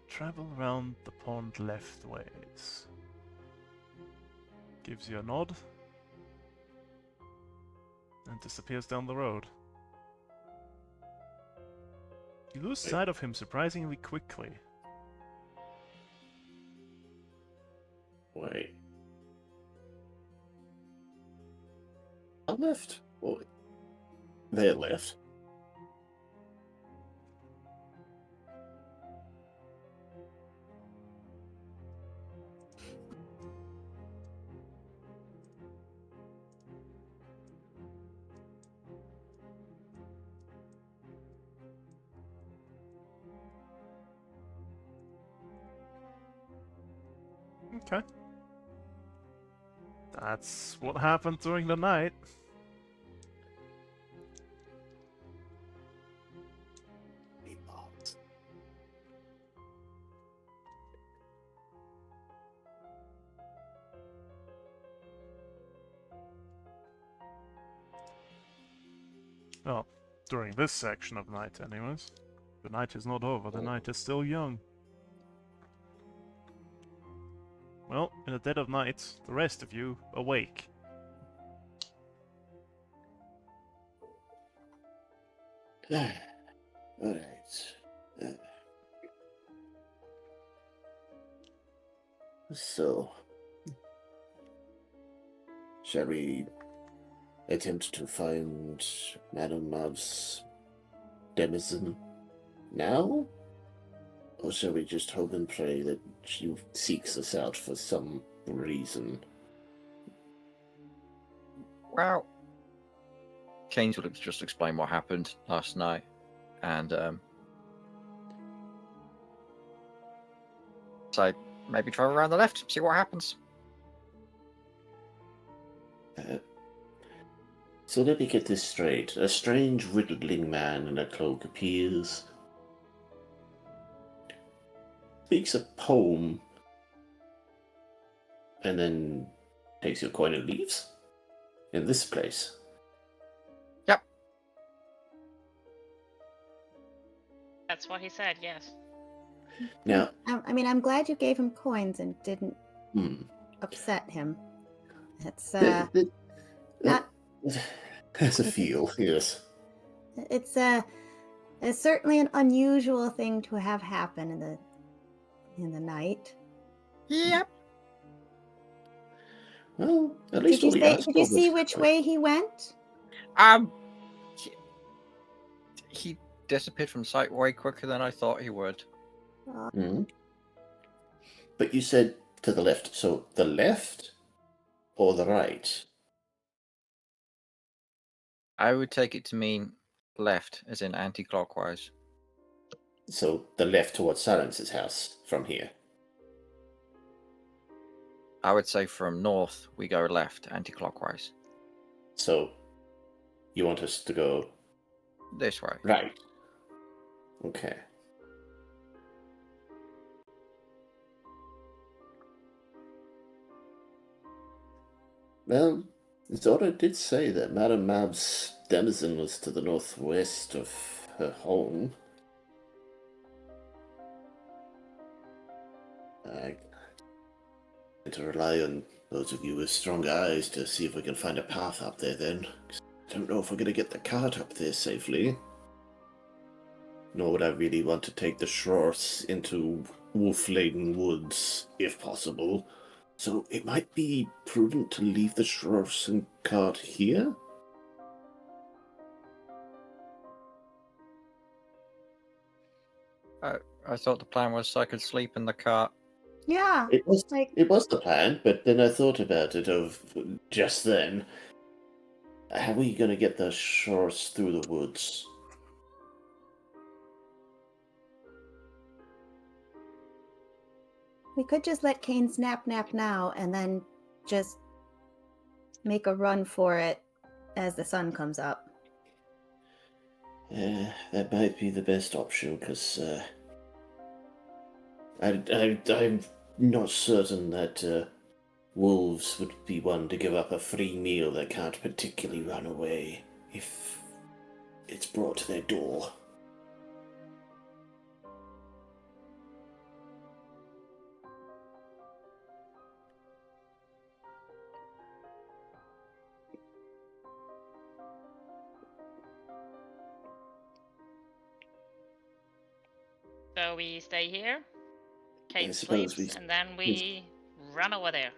Travel round the pond leftways. Gives you a nod. And disappears down the road. You lose sight of him surprisingly quickly. Wait. I left. Or they left. Okay. That's what happened during the night. Well, during this section of night, anyways. The night is not over, the night is still young. Well, in the dead of night, the rest of you awake. Alright. So, shall we attempt to find Madame Mav's denizen now? Or shall we just hope and pray that she seeks us out for some reason? Well, Keynes will just explain what happened last night, and so maybe drive around the left, see what happens. So let me get this straight. A strange riddling man in a cloak appears, speaks a poem, and then takes your coin and leaves? In this place? Yep. That's what he said, yes. Now, I mean, I'm glad you gave him coins and didn't hmm. upset him. It's It not. has a feel, yes. It's certainly an unusual thing to have happen in the night. Yep. Well, at least all the Did you see which way he went? He disappeared from sight way quicker than I thought he would. Mm-hmm. But you said to the left, so the left or the right? I would take it to mean Left, as in anti-clockwise. So the left towards Silence's house from here. I would say from north we go left, anti-clockwise. So you want us to go This way. right? Okay. Well, Zora did say that Madame Mab's denizen was to the northwest of her home. I need to rely on those of you with strong eyes to see if we can find a path up there then. 'Cause I don't know if we're going to get the cart up there safely. Nor would I really want to take the Schroers into wolf-laden woods, if possible. So it might be prudent to leave the Schroers and cart here? I thought the plan was I could sleep in the cart. Yeah. It was Like, the plan, but then I thought about it just then. How are we going to get the Schroers through the woods? we could just let Kane nap now and then just make a run for it as the sun comes up. That might be the best option, because I'm not certain that wolves would be one to give up a free meal that can't particularly run away if it's brought to their door. So we stay here, Kate suppose sleeps, we- and then we run over there.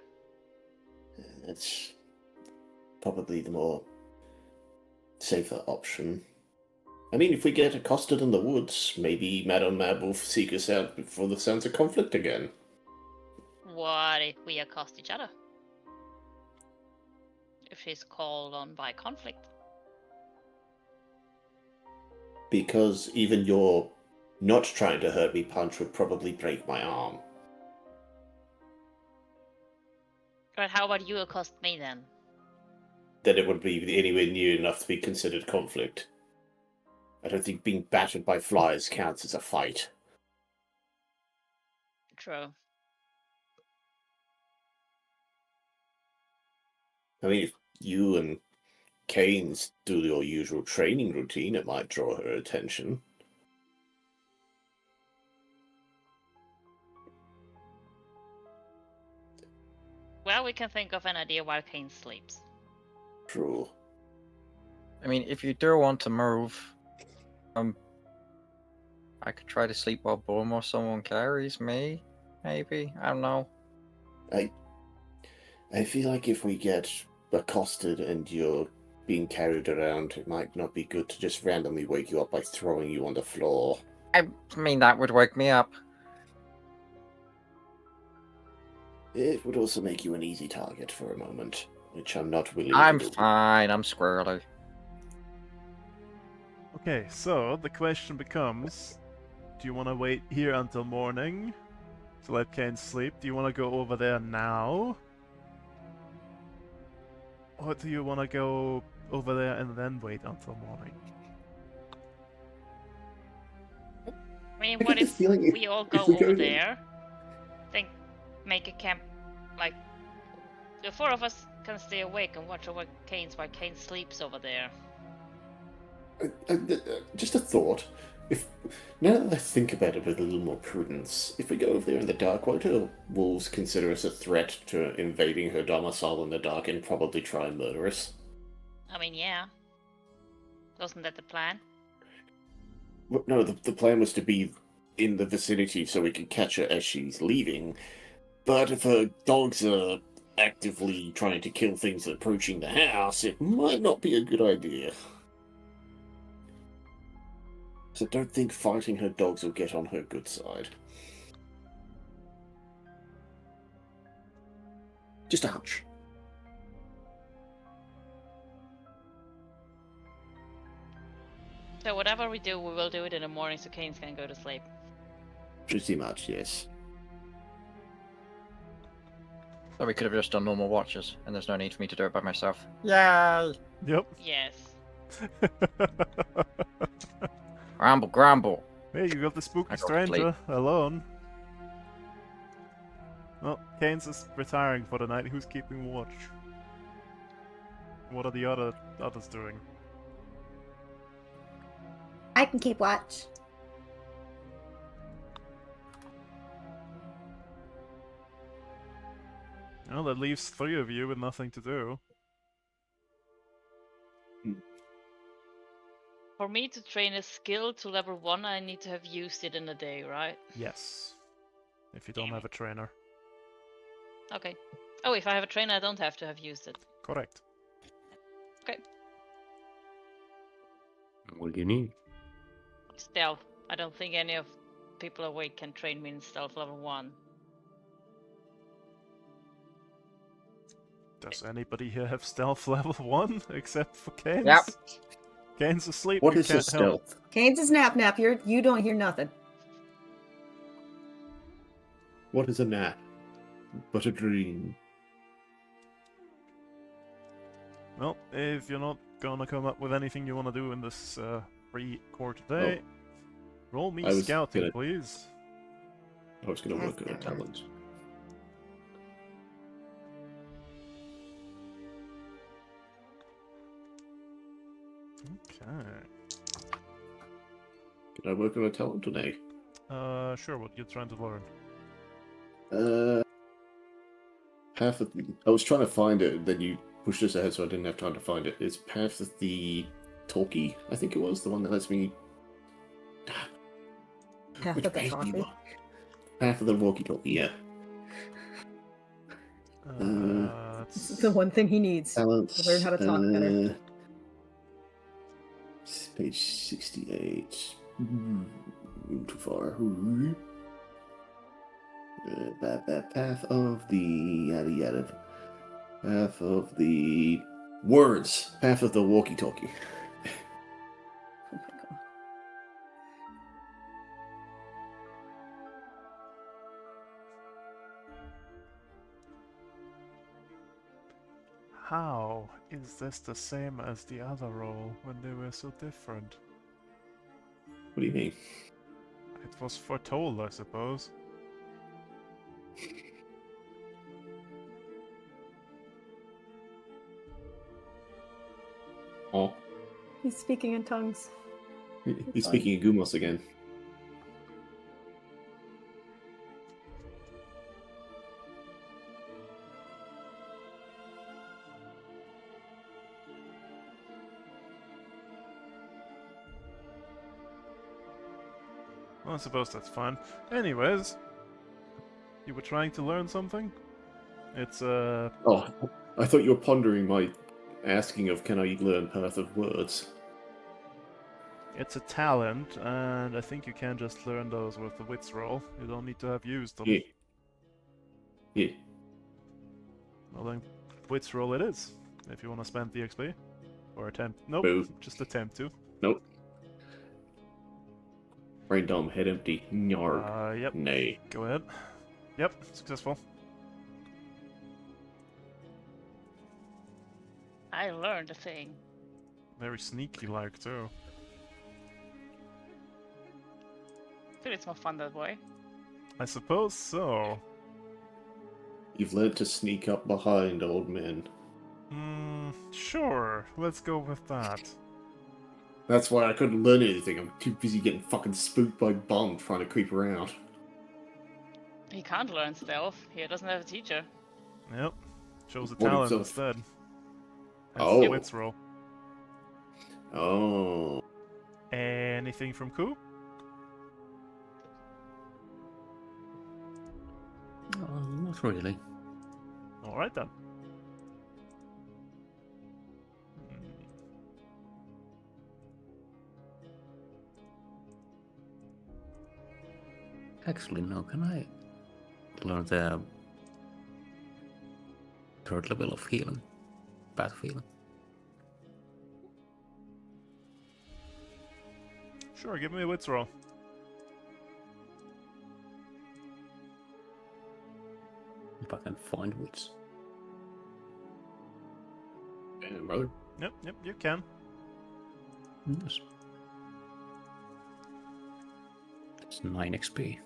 That's probably the more safer option. I mean, if we get accosted in the woods, maybe Madame Mab will seek us out before the sounds of conflict again. What if we accost each other? If she's called on by conflict? Because even your not trying to hurt me punch would probably break my arm. But how about you accost me then? Then it would be anywhere near enough to be considered conflict. I don't think being battered by flies counts as a fight. True. I mean, if you and Keynes do your usual training routine, it might draw her attention. Well, we can think of an idea while Kane sleeps. True. I mean, if you do want to move, I could try to sleep while Boom or someone carries me. Maybe, I don't know. I feel like if we get accosted and you're being carried around, it might not be good to just randomly wake you up by throwing you on the floor. I mean, that would wake me up. It would also make you an easy target for a moment, which I'm not willing I'm to do. fine. I'm squirrely. Okay, so the question becomes, do you want to wait here until morning to let Kane sleep? Do you want to go over there now? Or do you want to go over there and then wait until morning? I mean, I what get the if feeling we all if go we go over there- there? Think, make a camp, like, the four of us can stay awake and watch over Kane's while Kane sleeps over there. Just a thought. If now that I think about it with a little more prudence, if we go over there in the dark, why do wolves consider us a threat to invading her domicile in the dark and probably try and murder us? I mean, yeah. Wasn't that the plan? Well, no, the plan was to be in the vicinity so we could catch her as she's leaving. But if her dogs are actively trying to kill things approaching the house, it might not be a good idea. So don't think fighting her dogs will get on her good side. Just a hunch. So whatever we do, we will do it in the morning so Canes can go to sleep. Pretty much, yes. So we could have just done normal watches, and there's no need for me to do it by myself. Yay! Yep. Yes. Grumble, grumble. Hey, you got the spooky I got stranger alone. Well, Keynes is retiring for the night. Who's keeping watch? What are the others doing? I can keep watch. Well, that leaves 3 of you with nothing to do. For me to train a skill to level 1, I need to have used it in a day, right? Yes. If you don't Damn have a trainer. Okay. Oh, if I have a trainer, I don't have to have used it. Correct. What do you need? Stealth. I don't think any of people awake can train me in stealth level 1. Does anybody here have stealth level 1 except for Keynes? Yep. Keynes asleep. What you is a can't help. stealth? Canes is nap. You don't hear nothing. What is a nap? But a dream. Well, if you're not gonna come up with anything you want to do in this free core today, roll me I was scouting, gonna- please. I was going to Yes, work on a that talent. Okay. Can I work on a talent today? Sure. What you're trying to learn? Half of the... I was trying to find it, then you pushed us ahead, so I didn't have time to find it. It's Path of the Talkie, I think it was, the one that lets me... Half Which of the page do you talkie. want? Path of the Walkie-Talkie, yeah. This is the one thing he needs. Talents. To learn how to talk better. Page 68. Too far. Path of the yada yada. Path of the words. Path of the walkie-talkie. Oh my god. How is this the same as the other role when they were so different? What do you mean? It was foretold, I suppose. Oh, He's speaking in tongues. he's speaking in Gumos again. Well, I suppose that's fine. Anyways, you were trying to learn something? It's Oh, I thought you were pondering my asking of can I learn Path of Words. it's a talent, and I think you can just learn those with the wits roll. You don't need to have used them. Yeah. Yeah. Well then, wits roll it is. If you want to spend the XP. Or attempt. Nope, Boo. just attempt to. Nope. Brain dumb, head empty. Nyarg. Yep. Nay. Go ahead. Yep, successful. I learned a thing. Very sneaky-like, too. I feel it's more fun that way. I suppose so. You've learned to sneak up behind old men. Sure. Let's go with that. That's why I couldn't learn anything. I'm too busy getting fucking spooked by Bum trying to creep around. He can't learn stealth. He doesn't have a teacher. Yep. Shows a What talent himself. instead. Hence Oh. the wits roll. Oh. Anything from Coop? Not really. Alright then. Actually, no. Can I learn the third level of healing? Path of healing. Sure, give me a wits roll. If I can find wits. Brother. Yep, you can. Yes. That's 9 XP.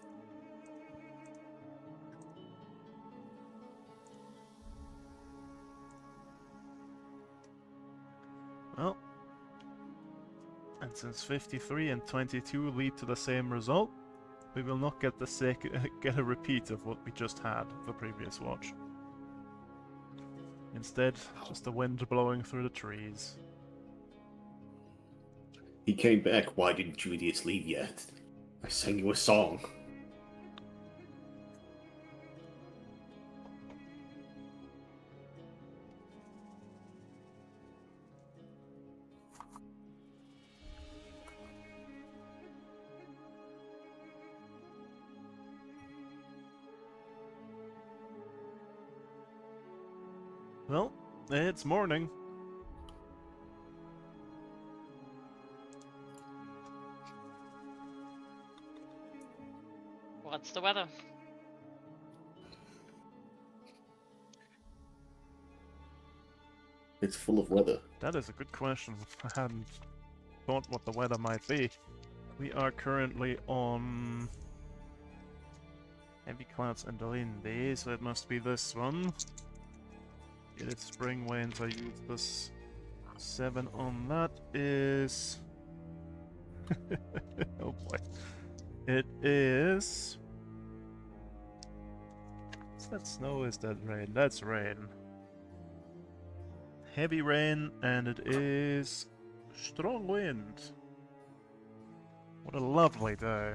Well, and since 53 and 22 lead to the same result, we will not get get a repeat of what we just had the previous watch. Instead, just the wind blowing through the trees. He came back. Why didn't you idiots leave yet? I sang you a song. Well, it's morning. What's the weather? It's full of weather. That is a good question. I hadn't thought what the weather might be. We are currently on heavy clouds and windy, so it must be this one. Get it spring winds. I use this 7 on that is. Oh boy. It is. Is that snow? Is that rain? That's rain. Heavy rain, and it is strong wind. What a lovely day.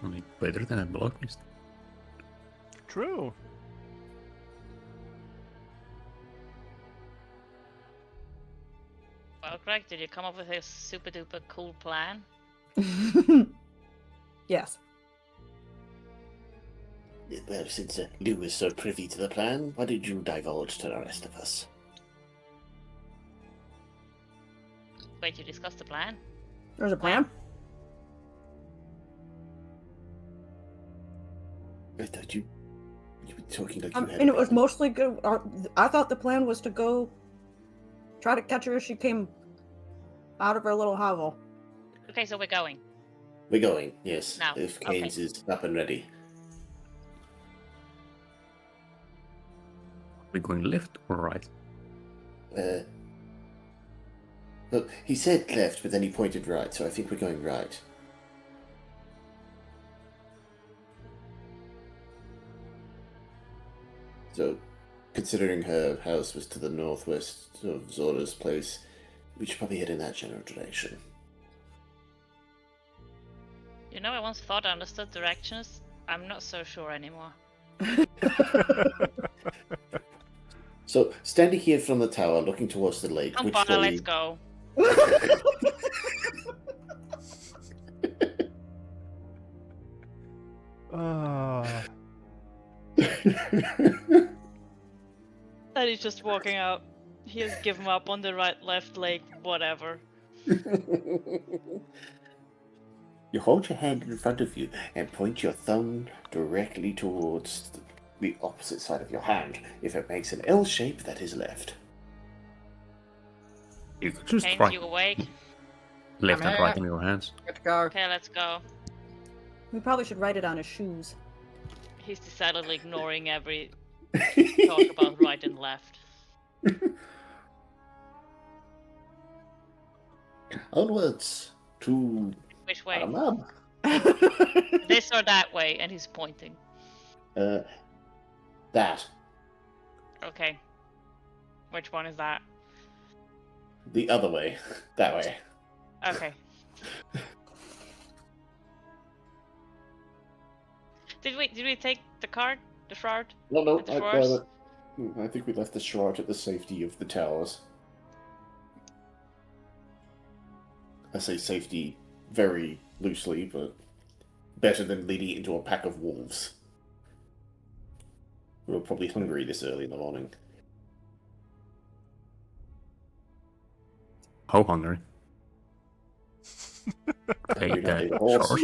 I mean, better than a block mist. True. Well, Greg, did you come up with a super duper cool plan? Yes. Well, since Lou is so privy to the plan, why did you divulge to the rest of us? Wait, you discussed the plan? There's a plan. I thought you were talking like I you had. mean, a it was plan. mostly good. I thought the plan was to go try to catch her as she came out of her little hovel. Okay, so we're going. We're going. Yes. Now, If okay. Keynes is up and ready. We're going left or right? Well, he said left, but then he pointed right, so I think we're going right. So, considering her house was to the northwest of Zora's place, we should probably head in that general direction. You know, I once thought I understood directions. I'm not so sure anymore. So, standing here from the tower, looking towards the lake, Come which on, way? let's go. Ah. And he's just walking out. He has given up on the right, left leg, whatever. You hold your hand in front of you and point your thumb directly towards the opposite side of your hand. If it makes an L shape, that is left. You could just Kane, try you awake? left I'm and right here. in your hands. Let's go. Okay, let's go. We probably should write it on his shoes. He's decidedly ignoring every talk about right and left. Onwards to Which way? Aramab. This or that way? And he's pointing. That. Okay. Which one is that? The other way. That way. Okay. Did we take the card? The shroud? No, At the forest? I think we left the shroud at the safety of the towers. I say safety very loosely, but better than leading it into a pack of wolves. We're probably hungry this early in the morning. How hungry? We Take don't that need a horse. source.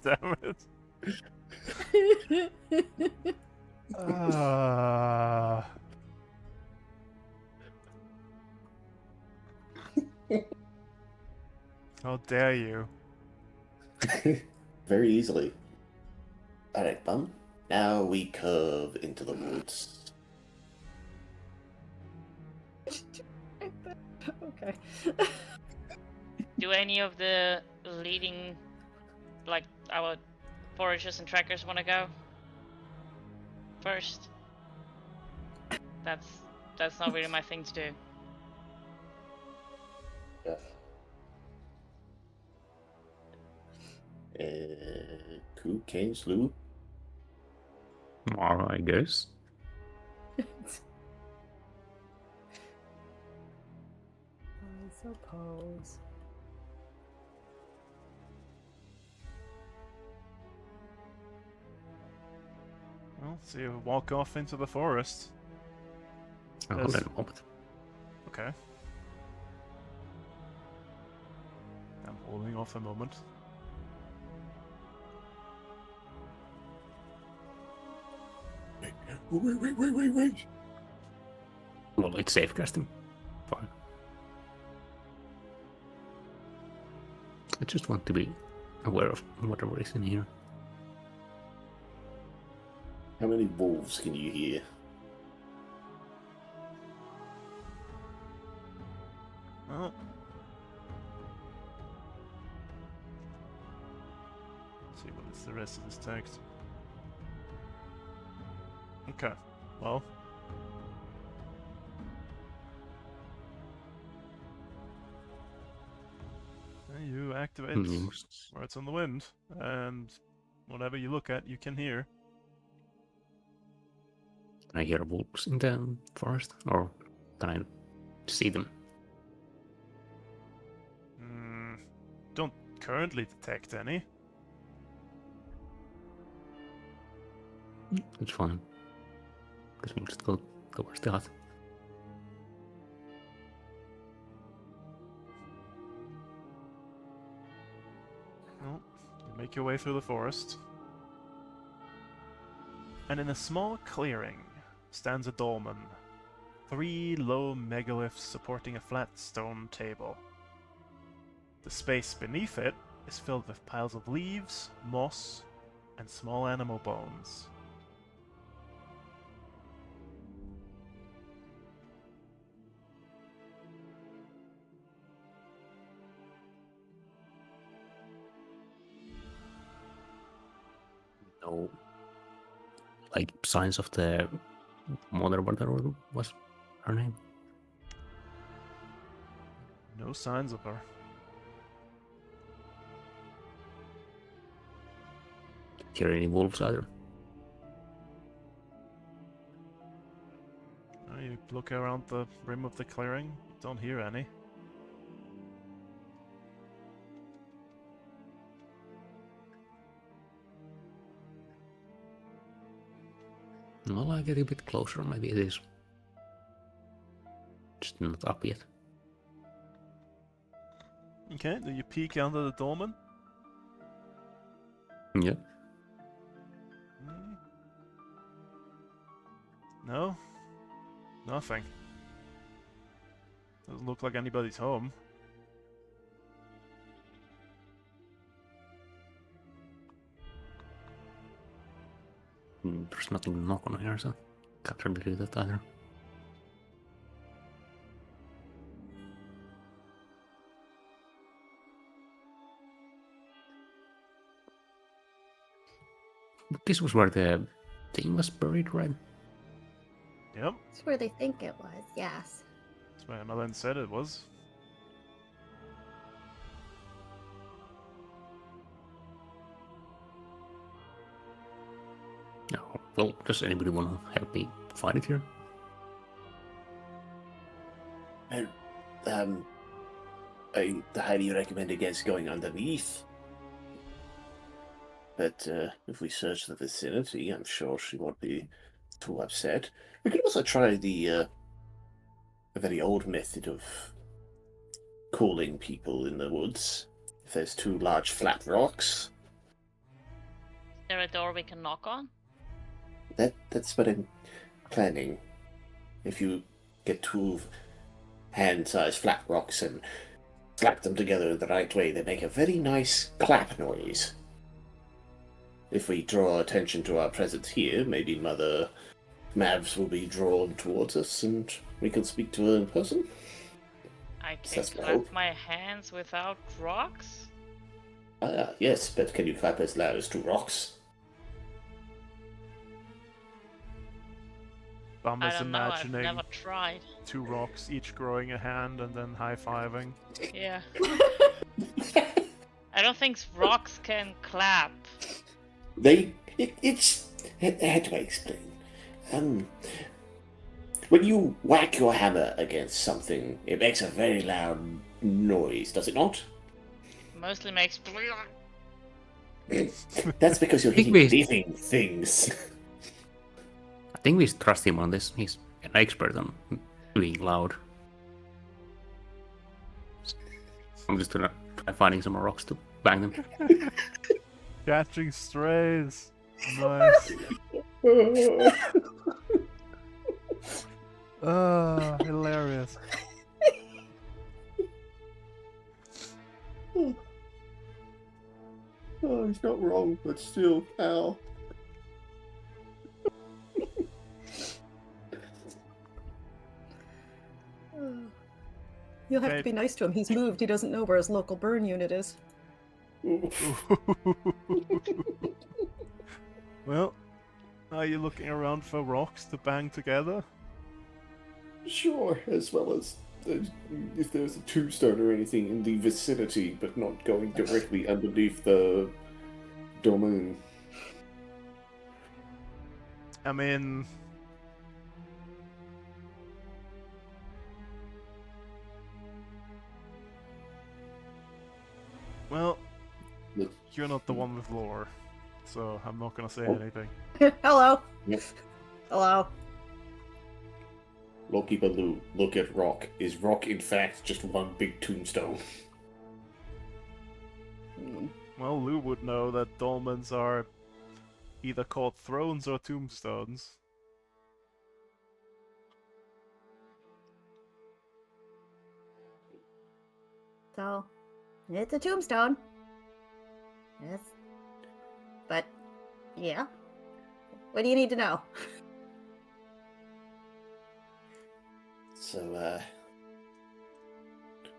Damn it. How dare you? Very easily. Alright, Bum. Now we curve into the woods. Okay. Do any of the leading, like our foragers and trackers, want to go first? That's not really my thing to do. Cool, Kane, Slew. Tomorrow, I guess. I suppose. Well, so you walk off into the forest. Hold Yes. on a moment. Okay. I'm holding off a moment. Wait. Well, it's safecast him. Fine. I just want to be aware of whatever is in here. How many wolves can you hear? Well. Let's see what is the rest of this text. Okay. Well. You activate words on the wind, and whatever you look at, you can hear. Can I hear wolves in the forest? Or can I see them? Don't currently detect any. It's fine. Because we'll just go towards the hut. Well, you make your way through the forest. And in a small clearing stands a dolmen. 3 low megaliths supporting a flat stone table. The space beneath it is filled with piles of leaves, moss, and small animal bones. No, like signs of the mother, whatever was her name. No signs of her. Hear any wolves either? You look around the rim of the clearing, you don't hear any. Well, I get a bit closer, maybe it is. Just not up yet. Okay, do you peek under the dolmen? Yeah. No? Nothing. Doesn't look like anybody's home. There's nothing to knock on here, so can't really do that either. But this was where the thing was buried, right? Yep, That's where they think it was, yes. that's where Emmeline said it was. No. Well, does anybody want to help me find it here? And, I highly recommend against going underneath. But if we search the vicinity, I'm sure she won't be too upset. We could also try the a very old method of calling people in the woods. If there's two large flat rocks, Is there a door we can knock on? that's what I'm planning. If you get two hand-sized flat rocks and slap them together in the right way, they make a very nice clap noise. If we draw attention to our presence here, maybe Mother Mavs will be drawn towards us and we can speak to her in person. I can That's my clap hope. my hands without rocks? Yes, but can you clap as loud as two rocks? Bum I is don't know, I've imagining never tried. 2 rocks, each growing a hand and then high-fiving. Yeah. I don't think rocks can clap. It's how do I explain? When you whack your hammer against something, it makes a very loud noise, does it not? Mostly makes. That's because you're I think hitting we- living things. I think we should trust him on this. He's an expert on being loud. I'm just gonna try finding some more rocks to bang them. Catching strays! Nice. Ah, hilarious. Oh, he's not wrong, but still, ow. You'll have Okay. to be nice to him. He's moved. He doesn't know where his local burn unit is. Well, are you looking around for rocks to bang together? Sure, as well as if there's a tombstone or anything in the vicinity, but not going directly underneath the domain. I mean... Well, Look. you're not the one with lore, so I'm not gonna say Oh. anything. Hello. Yep. Hello. Loki Baloo, look at rock. Is rock in fact just one big tombstone? Hmm. Well, Lou would know that dolmens are either called thrones or tombstones. So, it's a tombstone. Yes. But, yeah. What do you need to know? So,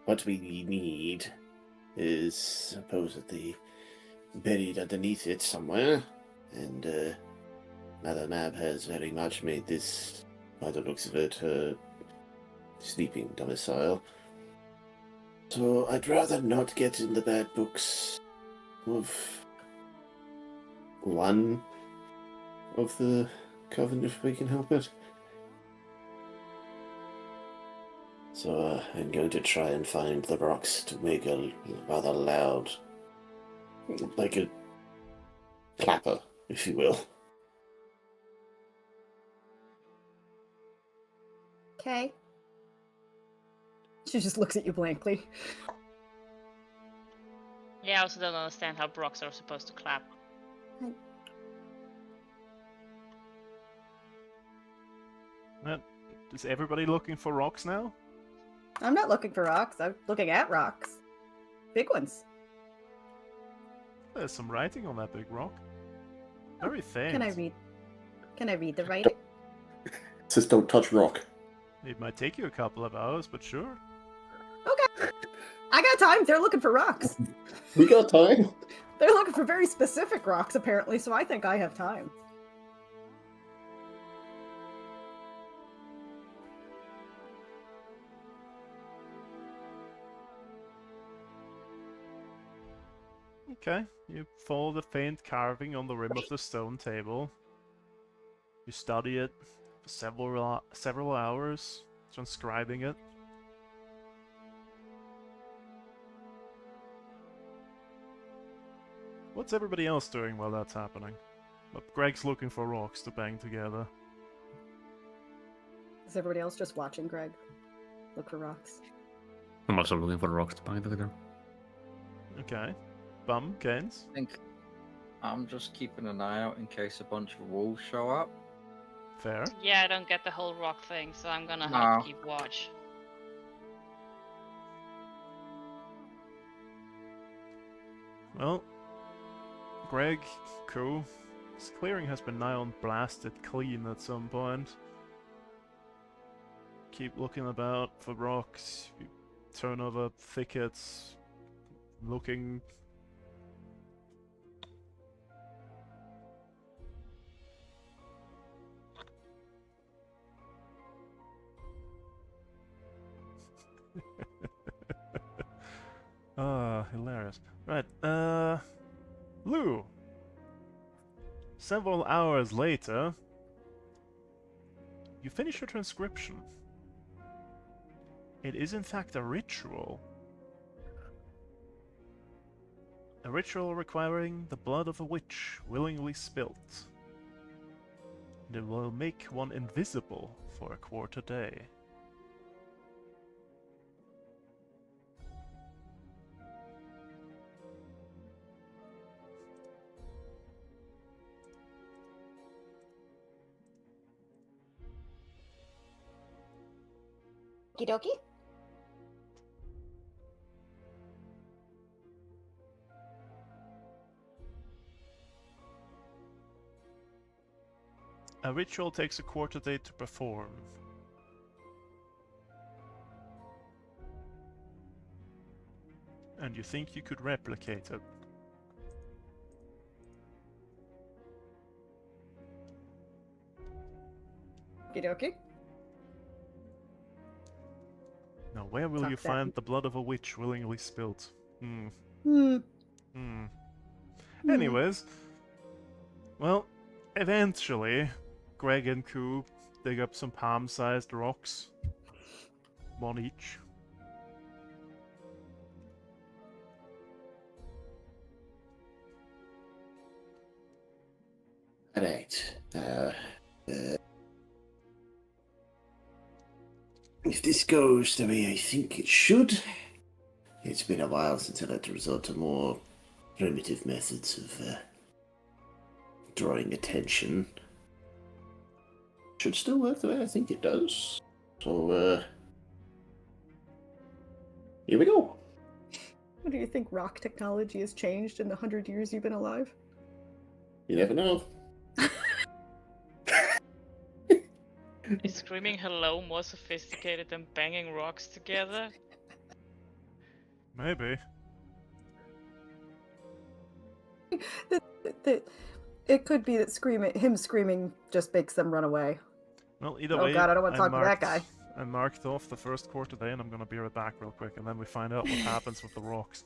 what we need is supposedly buried underneath it somewhere, and Mother Mab has very much made this, by the looks of it, her sleeping domicile. So I'd rather not get in the bad books of one of the coven if we can help it. So I'm going to try and find the rocks to make a rather loud, like a clapper, if you will. Okay. She just looks at you blankly. Yeah, I also don't understand how rocks are supposed to clap. Is everybody looking for rocks now? I'm not looking for rocks. I'm looking at rocks. Big ones. There's some writing on that big rock. Very faint. Can I read? Can I read the writing? It says don't touch rock. It might take you a couple of hours, but sure. Okay. I got time. They're looking for rocks. We got time. They're looking for very specific rocks, apparently, so I think I have time. Okay, you follow the faint carving on the rim of the stone table. You study it for several hours, transcribing it. What's everybody else doing while that's happening? But Greg's looking for rocks to bang together. Is everybody else just watching Greg look for rocks? I'm also looking for rocks to bind together. Okay. Bum, Canes? I think I'm just keeping an eye out in case a bunch of wolves show up. Fair. Yeah, I don't get the whole rock thing, so I'm gonna No. have to keep watch. Well, Greg, cool. This clearing has been nigh on blasted clean at some point. Keep looking about for rocks, you turn over thickets, looking. Ah, hilarious. Right, Lou. Several hours later, you finish your transcription. It is in fact a ritual. A ritual requiring the blood of a witch willingly spilt. And it will make one invisible for a quarter day. Okie dokie. A ritual takes a quarter day to perform. And you think you could replicate it. Okie dokie. Now, where will Talk you that. find the blood of a witch willingly spilt? Hmm. Hmm. Hmm. Anyways, well, eventually, Greg and Coop dig up some palm-sized rocks. One each. Alright. If this goes the way I think it should, it's been a while since I had to resort to more primitive methods of drawing attention. Should still work the way I think it does. So, here we go. What do you think rock technology has changed in the 100 years you've been alive? You never know. Is screaming hello more sophisticated than banging rocks together? Maybe. It could be that him screaming just makes them run away. Well, either Oh way, god, I don't want to talk to that guy. I marked off the first quarter day, and I'm gonna be right back real quick, and then we find out what happens with the rocks.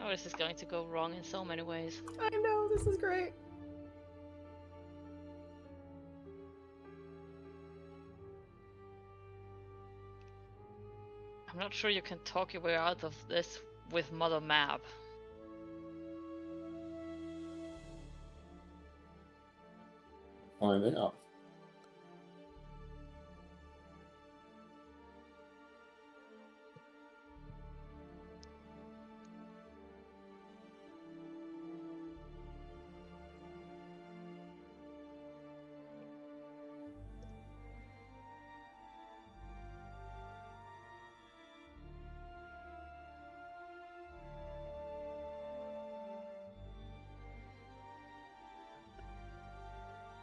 Oh, this is going to go wrong in so many ways. I know, this is great. I'm not sure you can talk your way out of this with Mother Mab. Find out.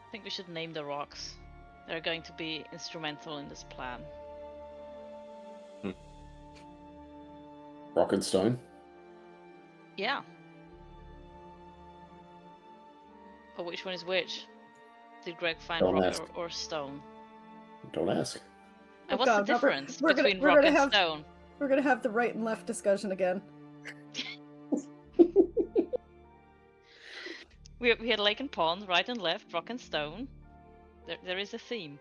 I think we should name the rocks. They're going to be instrumental in this plan. Rock and stone. Yeah. But which one is which? Did Greg find Don't rock ask. or stone? Don't ask. And Oh what's God, the Robert, difference we're gonna- between we're rock gonna and have- stone? We're gonna have the right and left discussion again. We had lake and pond, right and left, rock and stone. There is a theme.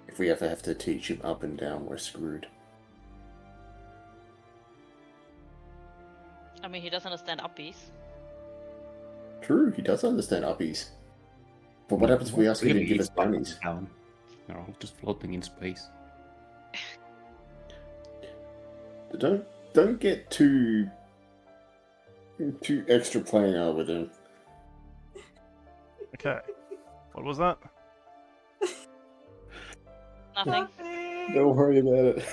If we ever have to teach him up and down, we're screwed. I mean, he doesn't understand uppies. True, he does understand uppies. But what happens if we ask him to give us bunnies? Down. No, just floating in space. Don't get too extra playing out with him. Okay. What was that? Nothing. Don't worry about it.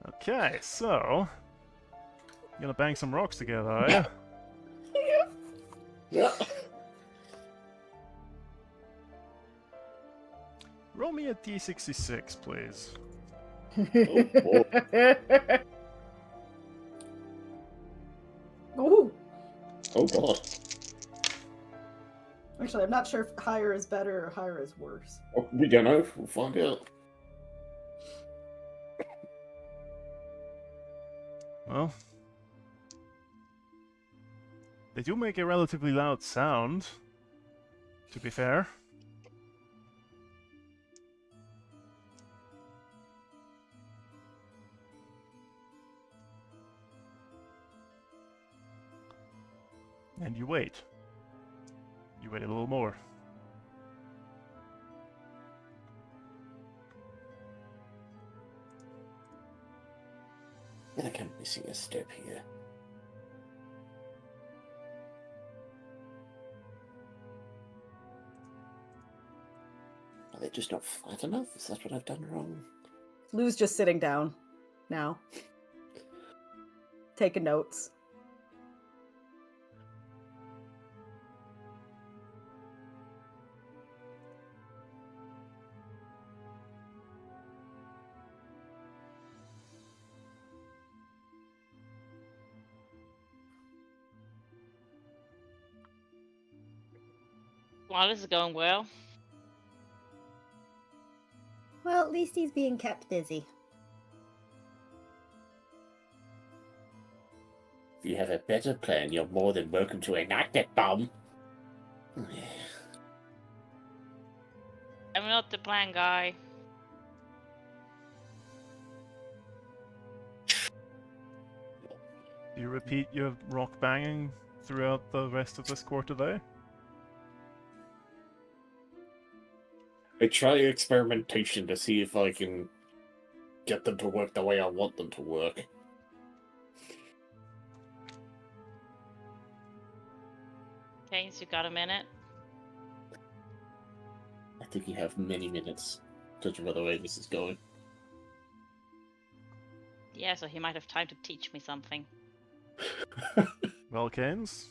Okay, so... You're gonna bang some rocks together, are you? Yeah. Roll me a d66, please. Ooh. Oh god. Actually, I'm not sure if higher is better or higher is worse. Oh, we don't know. We'll find out. Well... They do make a relatively loud sound, to be fair. And you wait. You wait a little more. I think I'm missing a step here. Are they just not flat enough? Is that what I've done wrong? Lou's just sitting down now, taking notes. Well, this is going well. Well, at least he's being kept busy. If you have a better plan, you're more than welcome to enact it, Bum. I'm not the plan guy. Do you repeat your rock banging throughout the rest of this quarter day? I try experimentation to see if I can get them to work the way I want them to work. Keynes, you got a minute? I think you have many minutes, judging by the way this is going. Yeah, so he might have time to teach me something. Well, Keynes,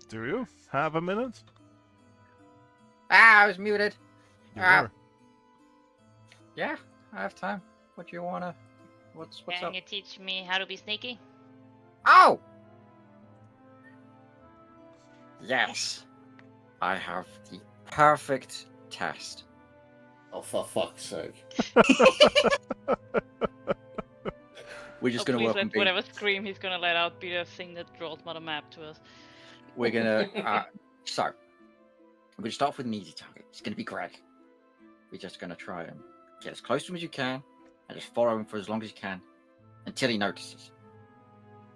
do you have a minute? I was muted. You Ah. were. Yeah, I have time. What do you wanna? What's Can up? you teach me how to be sneaky? Oh! Yes. I have the perfect test. Oh, for fuck's sake. We're just Oh, gonna please work let on being. whatever scream he's gonna let out be the thing that draws Mother Map to us. We're gonna. So, I'm gonna start off with an easy target. It's gonna be Greg. We're just gonna try and get as close to him as you can, and just follow him for as long as you can, until he notices.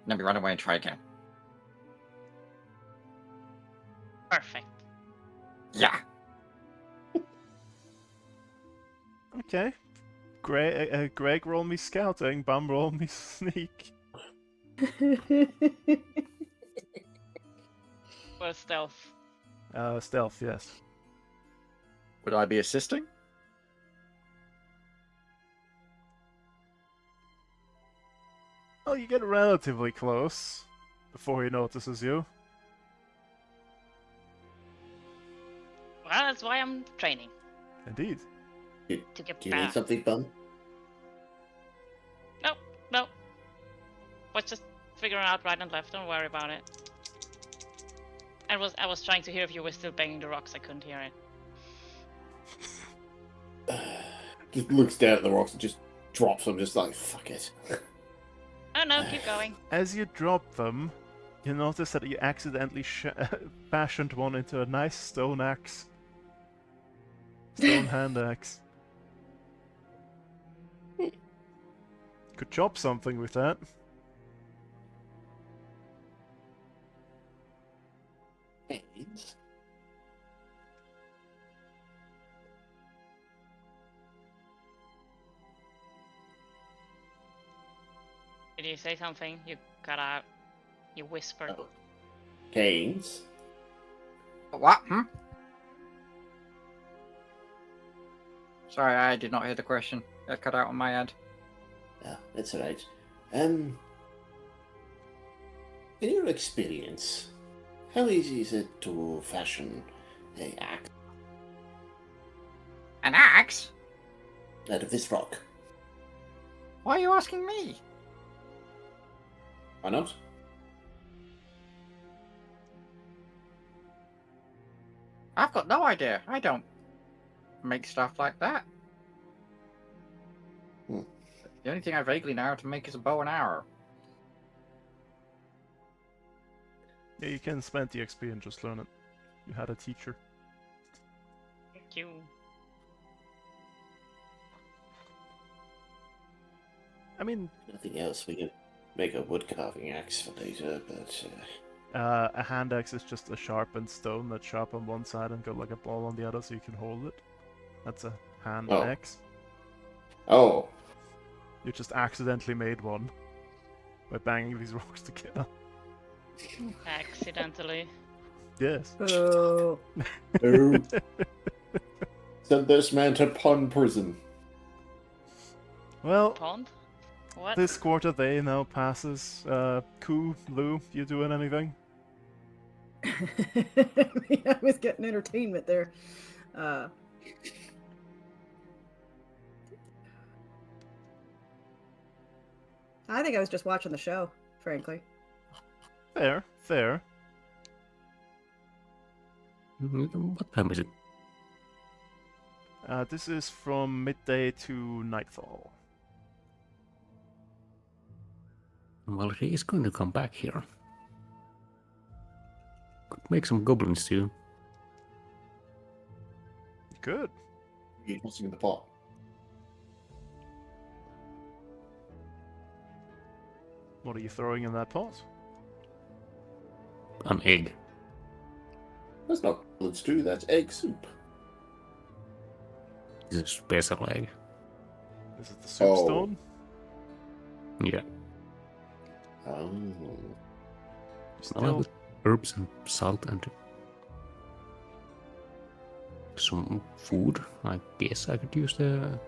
And then we run away and try again. Perfect. Yeah. Okay. Greg roll me scouting, Bum roll me sneak. Or stealth. Stealth, yes. Would I be assisting? Well, you get relatively close before he notices you. Well, that's why I'm training. Indeed. To get Do you need back. something, Bum? No. Let's just figure it out right and left. Don't worry about it. I was trying to hear if you were still banging the rocks. I couldn't hear it. Just looks down at the rocks and just drops them, just like, fuck it. Oh no, keep going. As you drop them, you notice that you accidentally fashioned one into a nice stone axe. Stone hand axe. Could chop something with that. Canes? Did you say something? You cut out. You whispered. Oh. Canes? What? Sorry, I did not hear the question. That cut out on my end. Yeah, that's alright. In your experience, how easy is it to fashion an axe An axe? out of this rock? Why are you asking me? Why not? I've got no idea. I don't make stuff like that. Hmm. The only thing I vaguely know how to make is a bow and arrow. Yeah, you can spend the XP and just learn it. You had a teacher. Thank you. I mean, Nothing else. We can make a wood carving axe for later, but a hand axe is just a sharpened stone that's sharp on one side and got like a ball on the other so you can hold it. That's a hand Oh. axe. oh, You just accidentally made one by banging these rocks together. Accidentally. Yes. Oh. no. Send this man to pun prison. Well, Pond? What? this quarter day now passes. Ku, Lu, you doing anything? I was getting entertainment there. I think I was just watching the show, frankly. Fair, fair. What time is it? This is from midday to nightfall. Well, he is going to come back here. Could make some goblin stew. Good. He's tossing in the pot. What are you throwing in that pot? An egg. That's not goblin stew, that's egg soup. It's a special egg. Is it the soup Oh. stone? Yeah. Oh. Well, with herbs and salt and some food. I guess I could use the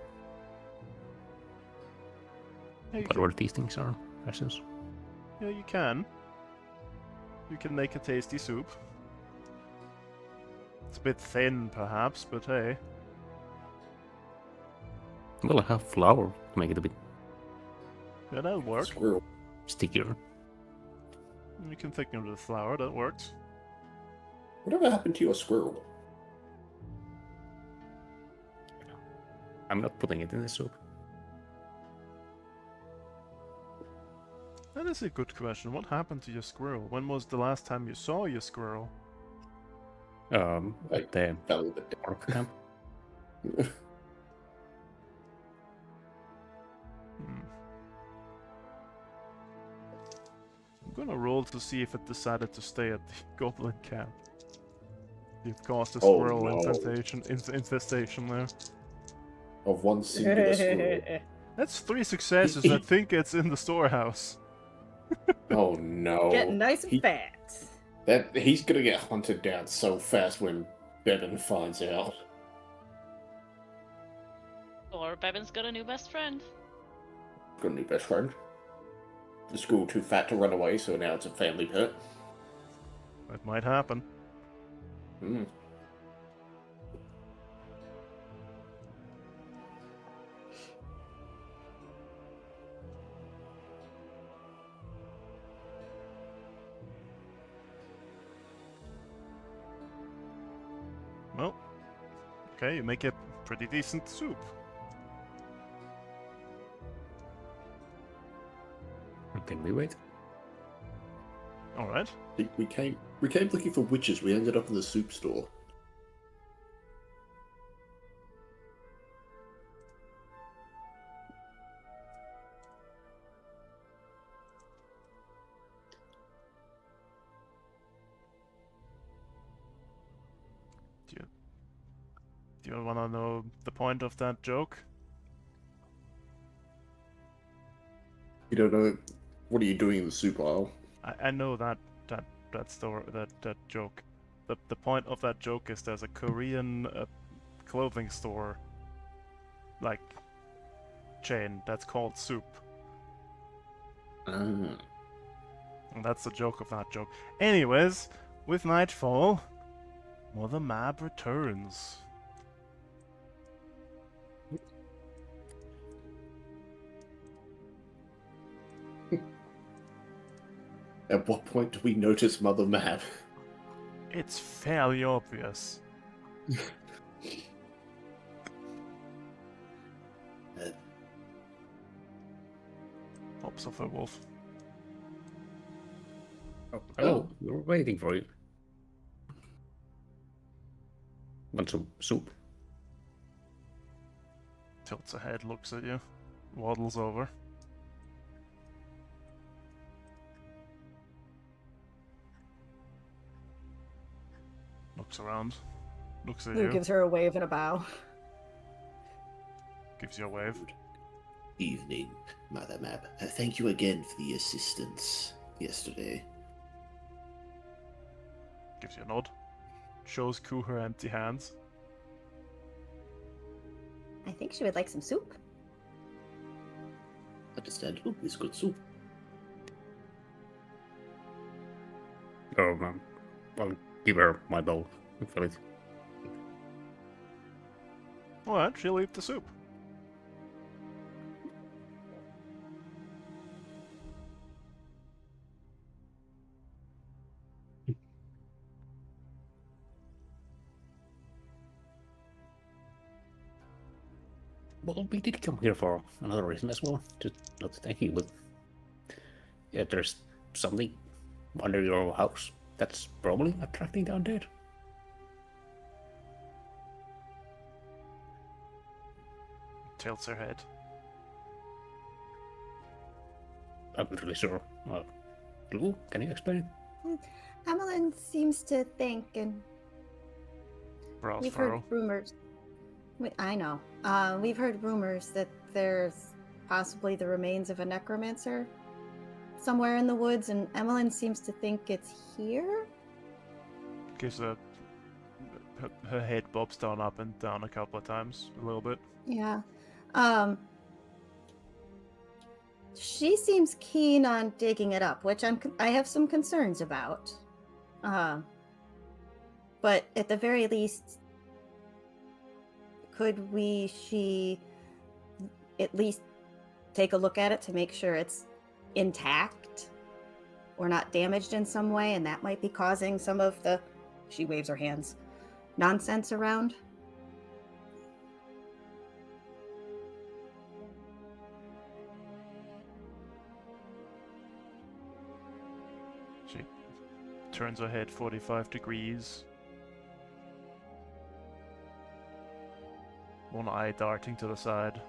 Yeah, you whatever these things are. Rations. Yeah, you can. You can make a tasty soup. It's a bit thin, perhaps, but hey. Well, I have flour to make it a bit Yeah, that'll work. Squirrel. stickier. You can thicken it with flour, that works. Whatever happened to your squirrel? I'm not putting it in the soup. That is a good question. What happened to your squirrel? When was the last time you saw your squirrel? At the Fell in the dead. orc camp. I'm gonna roll to see if it decided to stay at the goblin camp. You've caused a Oh, squirrel no. infestation there. Of one singular squirrel. That's 3 successes. I think it's in the storehouse. Oh no. Getting nice and He- fat. That he's gonna get hunted down so fast when Bevan finds out. Or Bevan's got a new best friend. Got a new best friend. The squirrel too fat to run away, so now it's a family pet. That might happen. Hmm. Okay, you make a pretty decent soup. Can we wait? Alright. We came looking for witches. We ended up in the soup store. Do you want to know the point of that joke? You don't know. What are you doing in the soup aisle? I know that story, that joke. The point of that joke is there's a Korean clothing store, like, chain that's called Soup. Ah. And that's the joke of that joke. Anyways, with nightfall, Mother Mab returns. At what point do we notice Mother Mab? It's fairly obvious. Hops of a wolf. Oh, hello. We were waiting for you. Want some soup? Tilts ahead, looks at you, waddles over. Looks around, looks at Lou you, gives her a wave and a bow. gives you a wave. Evening, Mother Mab. Thank you again for the assistance yesterday. Gives you a nod. Shows Ku her empty hands. I think she would like some soup. Understandable. It's good soup. Oh, I'll give her my bowl. Fill it. Alright, she'll eat the soup. Well, we did come here for another reason as well. Just not to thank you, but yeah, there's something under your house that's probably attracting the undead. Tilts her head. I'm not really sure. Lou, can you explain? Emmeline seems to think, and Brows we've furrow. heard rumors. I know. We've heard rumors that there's possibly the remains of a necromancer somewhere in the woods, and Emmeline seems to think it's here. Gives a... Her head bobs down up and down a couple of times, a little bit. Yeah. She seems keen on digging it up, which I have some concerns about. But at the very least, could she at least take a look at it to make sure it's intact or not damaged in some way, and that might be causing some of the, she waves her hands, nonsense around? She turns her head 45 degrees. One eye darting to the side.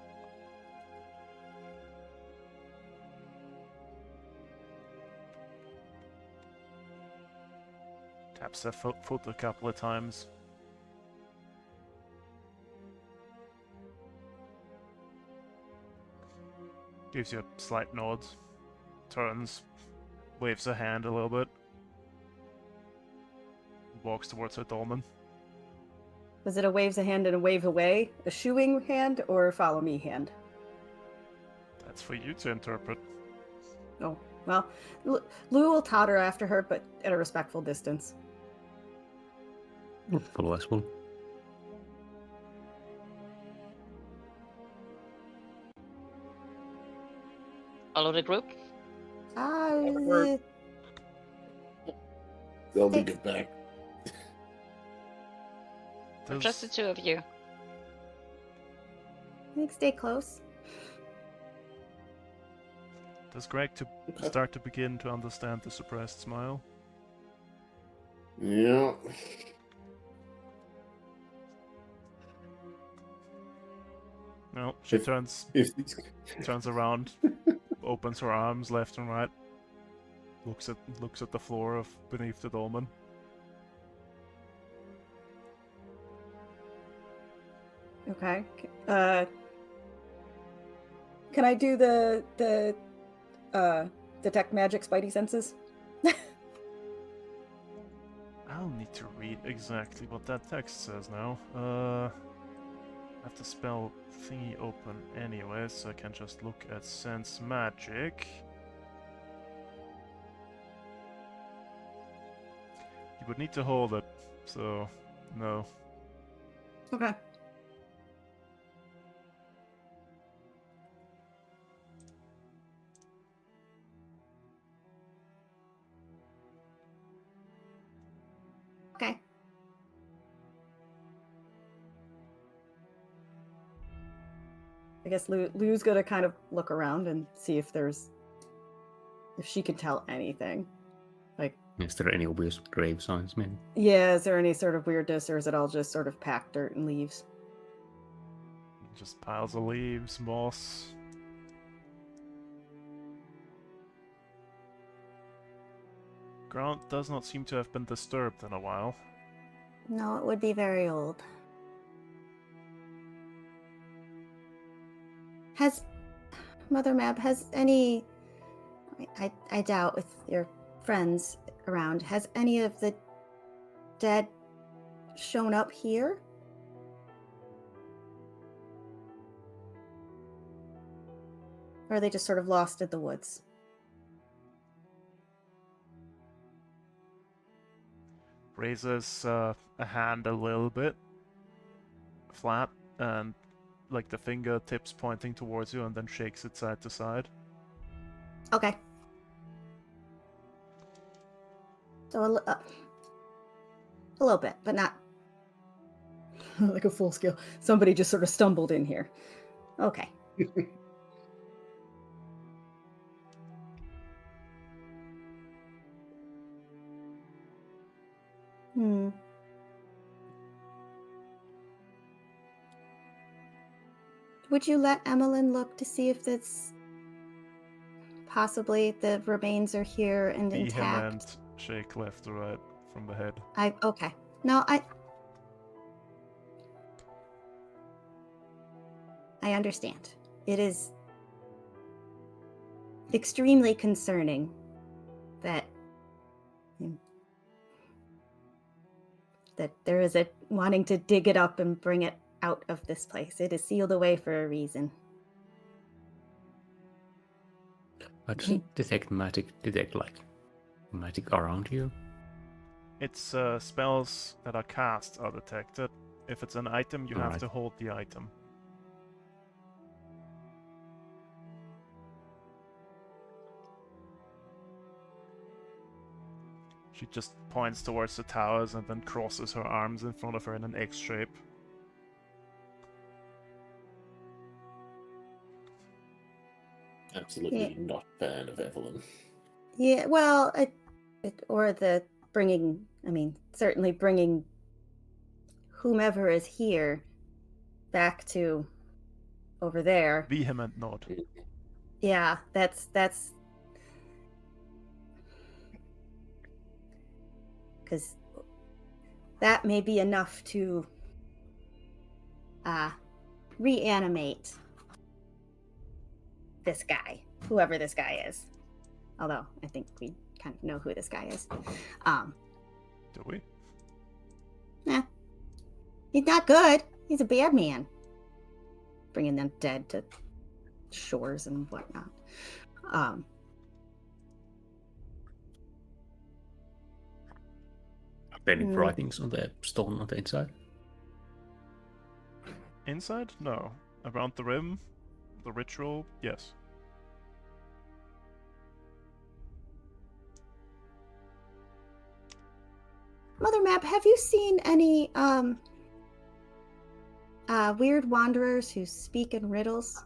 Taps her foot a couple of times. Gives you a slight nod. Turns. Waves her hand a little bit. Walks towards her dolmen. Was it a waves a hand and a wave away? A shooing hand or a follow me hand? That's for you to interpret. Oh, well, Lou will totter after her, but at a respectful distance. Follow as well. Follow the group. They'll lead it back. Just the two of you. I think stay close. Does Greg start to begin to understand the suppressed smile? Yeah. No, she If- turns If around, opens her arms left and right, looks at the floor of beneath the dolmen. Okay. Can I do the detect magic spidey senses? I'll need to read exactly what that text says now. I have to spell thingy open anyway, so I can just look at sense magic. You would need to hold it, so no. Okay. Okay. I guess Lou's gonna kind of look around and see if she can tell anything. Like, Is there any obvious grave signs, maybe? yeah, is there any sort of weirdness, or is it all just sort of packed dirt and leaves? Just piles of leaves, moss. Ground does not seem to have been disturbed in a while. No, it would be very old. Has Mother Mab, has any, I doubt with your friends around, has any of the dead shown up here? Or are they just sort of lost in the woods? Raises a hand a little bit, flat, and like the fingertips pointing towards you, and then shakes it side to side. Okay. So a little bit, but not. Like a full scale. Somebody just sort of stumbled in here. Okay. Hmm. Would you let Emmeline look to see if that's possibly the remains are here and Be him intact? and shake left to right from the head. Okay. No, I understand. It is extremely concerning that there is a wanting to dig it up and bring it out of this place. It is sealed away for a reason. I doesn't detect like magic around you. It's spells that are cast are detected. If it's an item, you have Alright. to hold the item. She just points towards the towers and then crosses her arms in front of her in an X shape. Absolutely not a fan of Evelyn. Yeah, well, or the bringing, certainly bringing whomever is here back to over there. Vehement nod. Yeah, that's because that may be enough to reanimate this guy, whoever this guy is. Although I think we kind of know who this guy is. Do we? He's not good. He's a bad man. Bringing them dead to shores and whatnot. Are there any writings on the stone on the inside? Inside? No. Around the rim? The ritual? Yes. Mother Map, have you seen any weird wanderers who speak in riddles.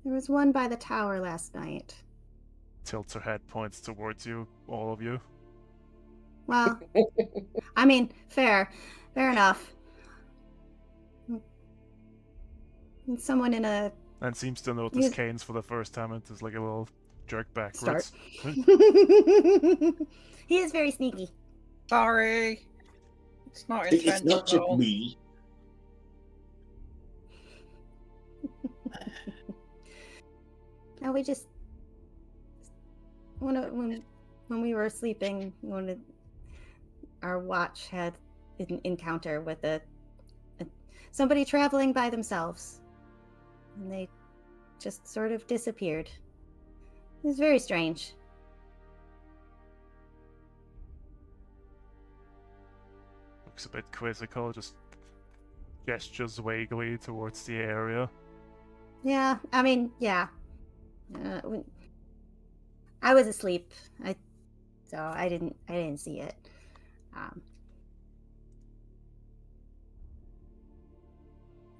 There was one by the tower last night. Tilts her head, points towards you, all of you. Well, I mean, fair enough. And someone in a And seems to notice You- Canes for the first time and does like a little jerk start. backwards. He is very sneaky. Sorry. It's not It's intentional. not just me. No, we just when we were sleeping, our watch had an encounter with somebody traveling by themselves, and they just sort of disappeared. It was very strange. Looks a bit quizzical, just gestures vaguely towards the area. Yeah, I mean, yeah. I was asleep, so I didn't see it.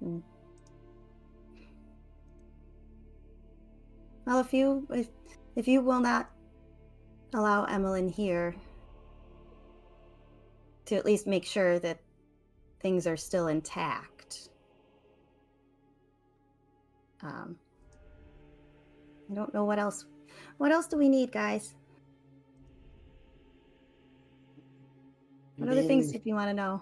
Mm. Well, if you will not allow Emmeline here to at least make sure that things are still intact, I don't know what else. What else do we need, guys? What other things did you want to know?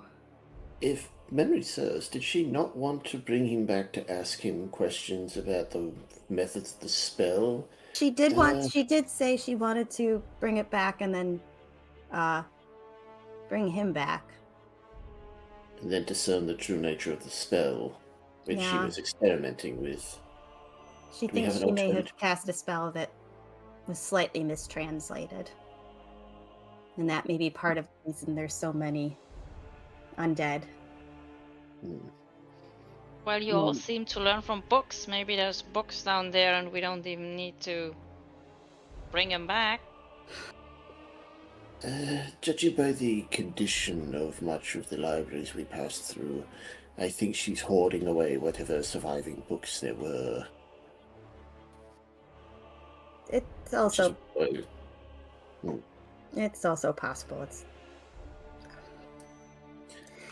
If memory serves, did she not want to bring him back to ask him questions about the methods of the spell? She did say she wanted to bring it back and then bring him back. And then discern the true nature of the spell, which she Yeah. was experimenting with. She Do we thinks have an she may have alternative? cast a spell that was slightly mistranslated. And that may be part of the reason there's so many undead. Hmm. Well, you all seem to learn from books. Maybe there's books down there and we don't even need to bring them back. Judging by the condition of much of the libraries we passed through, I think she's hoarding away whatever surviving books there were. It's also Well, it's also possible.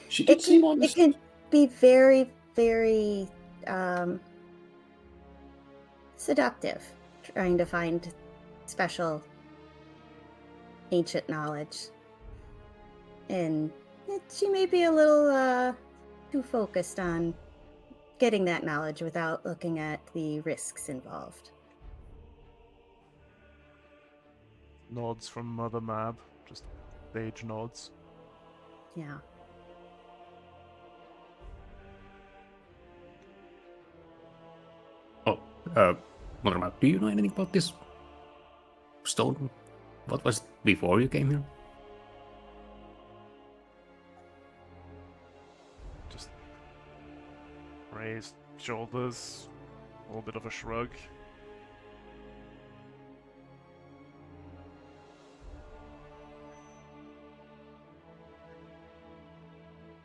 she did seem It honest. can be very, very seductive, trying to find special ancient knowledge. And she may be a little too focused on getting that knowledge without looking at the risks involved. Nods from Mother Mab, just sage nods. Yeah. Oh, Mother Map, do you know anything about this stone? What was it before you came here? Just raised shoulders, a little bit of a shrug.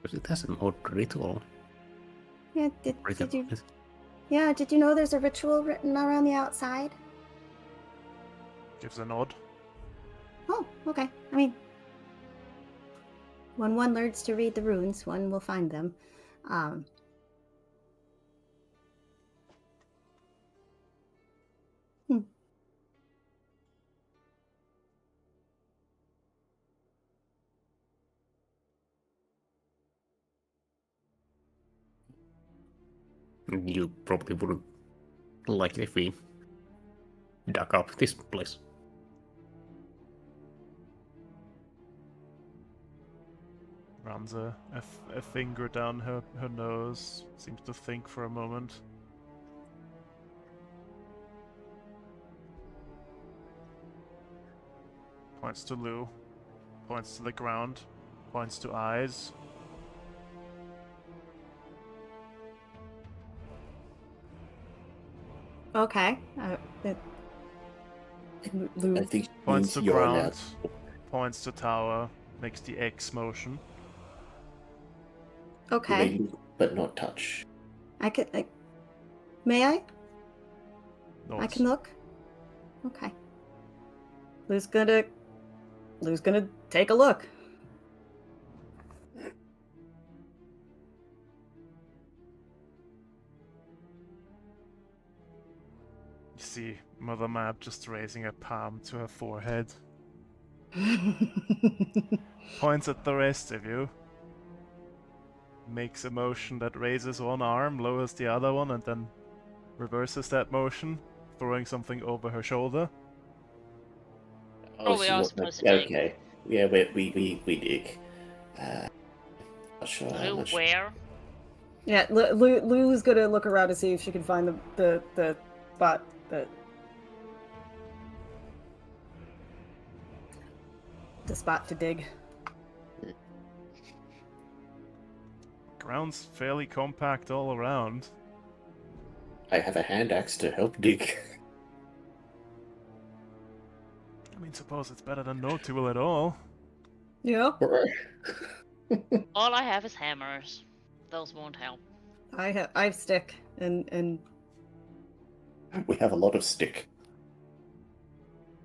Because it has an odd ritual. Yeah, written did you on it. Yeah, did you know there's a ritual written around the outside? Gives a nod. Oh, okay. I mean, when one learns to read the runes, one will find them. You probably wouldn't like it if we dug up this place. Runs a finger down her nose. Seems to think for a moment. Points to Lou. Points to the ground. Points to eyes. Okay. Lou. I think she Points means to you're ground. allowed. Points to tower. Makes the X motion. You Okay. may look, but not touch. I can. May I? I Nods. can look. Okay. Lou's gonna take a look. You see Mother Mab just raising a palm to her forehead. Points at the rest of you. Makes a motion that raises one arm, lowers the other one, and then reverses that motion, throwing something over her shoulder. Probably she are was supposed to dig. okay. Yeah, we dig. Not sure how Lou, much. where? Yeah, Lulu's gonna look around to see if she can find the spot that the spot to dig. Ground's fairly compact all around. I have a hand axe to help dig. I mean, suppose it's better than no tool at all. Yeah, All I have is hammers. Those won't help. I have stick and We have a lot of stick.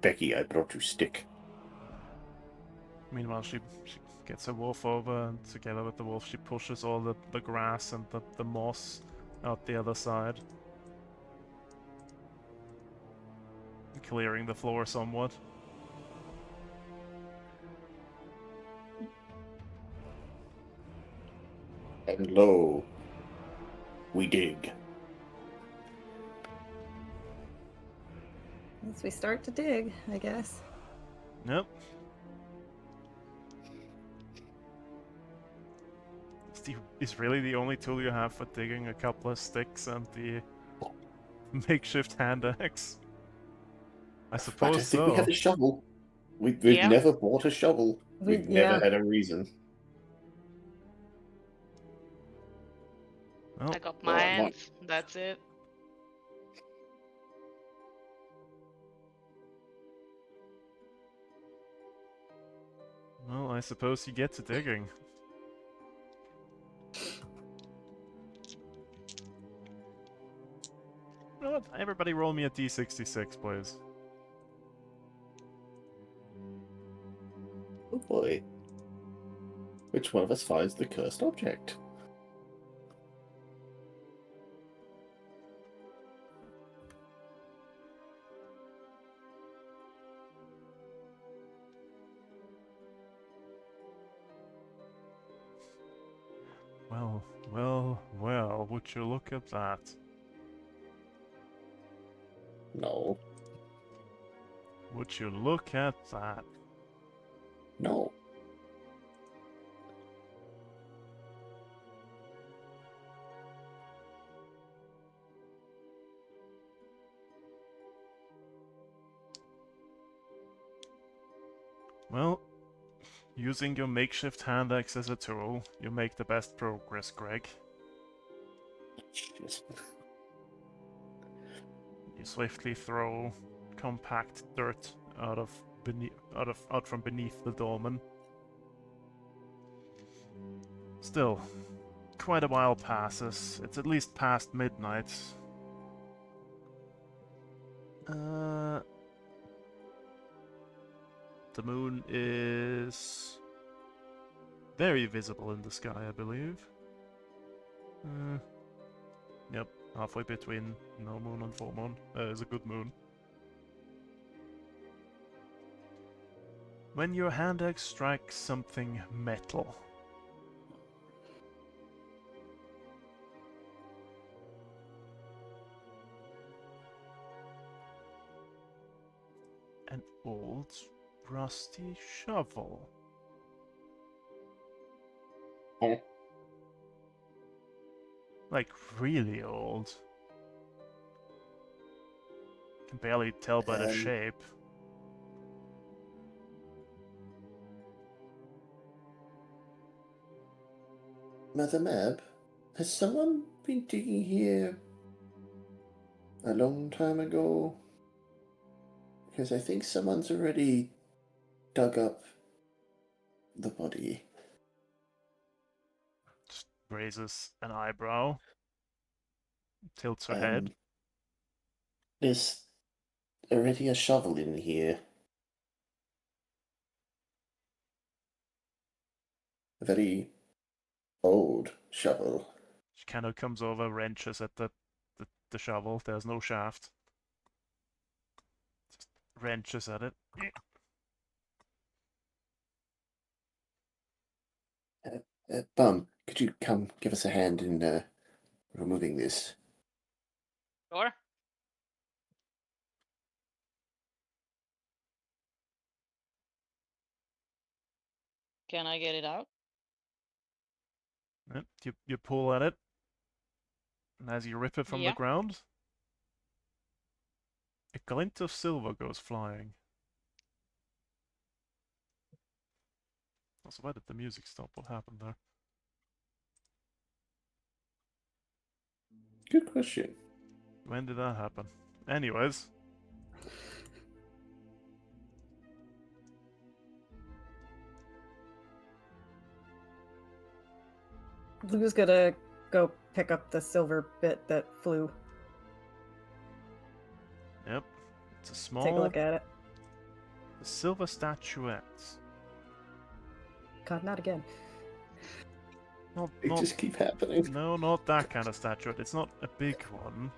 Becky, I brought you stick. Meanwhile, she gets a wolf over, and together with the wolf, she pushes all the grass and the moss out the other side, clearing the floor somewhat. And lo, we dig. as we start to dig, I guess. Yep. Is really the only tool you have for digging a couple of sticks and the makeshift hand axe? I But I suppose think we have so. a shovel. We've Yeah. never bought a shovel. We've never had a reason. Well, I got my Oh, hands. That's it. I suppose you get to digging. You know what? Everybody roll me a d66, please. Oh boy. Which one of us finds the cursed object? Well, would you look at that? No. Would you look at that? No. Well, using your makeshift hand axe as a tool, you make the best progress, Greg. Shit. You swiftly throw compact dirt out from beneath the dolmen. Still, quite a while passes. It's at least past midnight. The moon is very visible in the sky, I believe. Yep, halfway between no moon and full moon. Is a good moon. When your hand axe strikes something metal, an old, rusty shovel. Oh. Like, really old. Can barely tell by the shape. Mother Mab, has someone been digging here a long time ago? Because I think someone's already dug up the body? Just raises an eyebrow, tilts her head. There's already a shovel in here. A very old shovel. She kind of comes over, wrenches at the shovel. There's no shaft. Just wrenches at it. Bum, could you come give us a hand in removing this? Sure. Can I get it out? Yep, you pull at it, and as you rip it from the Yeah. ground, a glint of silver goes flying. Also, why did the music stop? What happened there? Good question. When did that happen? Anyways, Lou's gonna go pick up the silver bit that flew. yep, it's a small Take a look at it. silver statuette. God, not again. They just keep happening. No, not that kind of statuette. It's not a big one.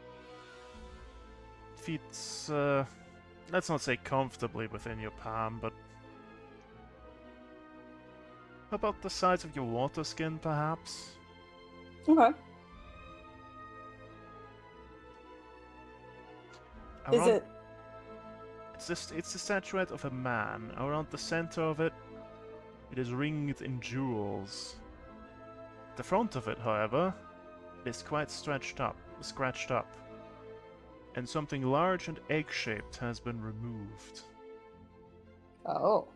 Fits, let's not say comfortably within your palm, but about the size of your water skin, perhaps? Okay. Is Around- it? It's a statuette of a man. Around the center of it, it is ringed in jewels. The front of it, however, is quite scratched up, and something large and egg-shaped has been removed. Oh.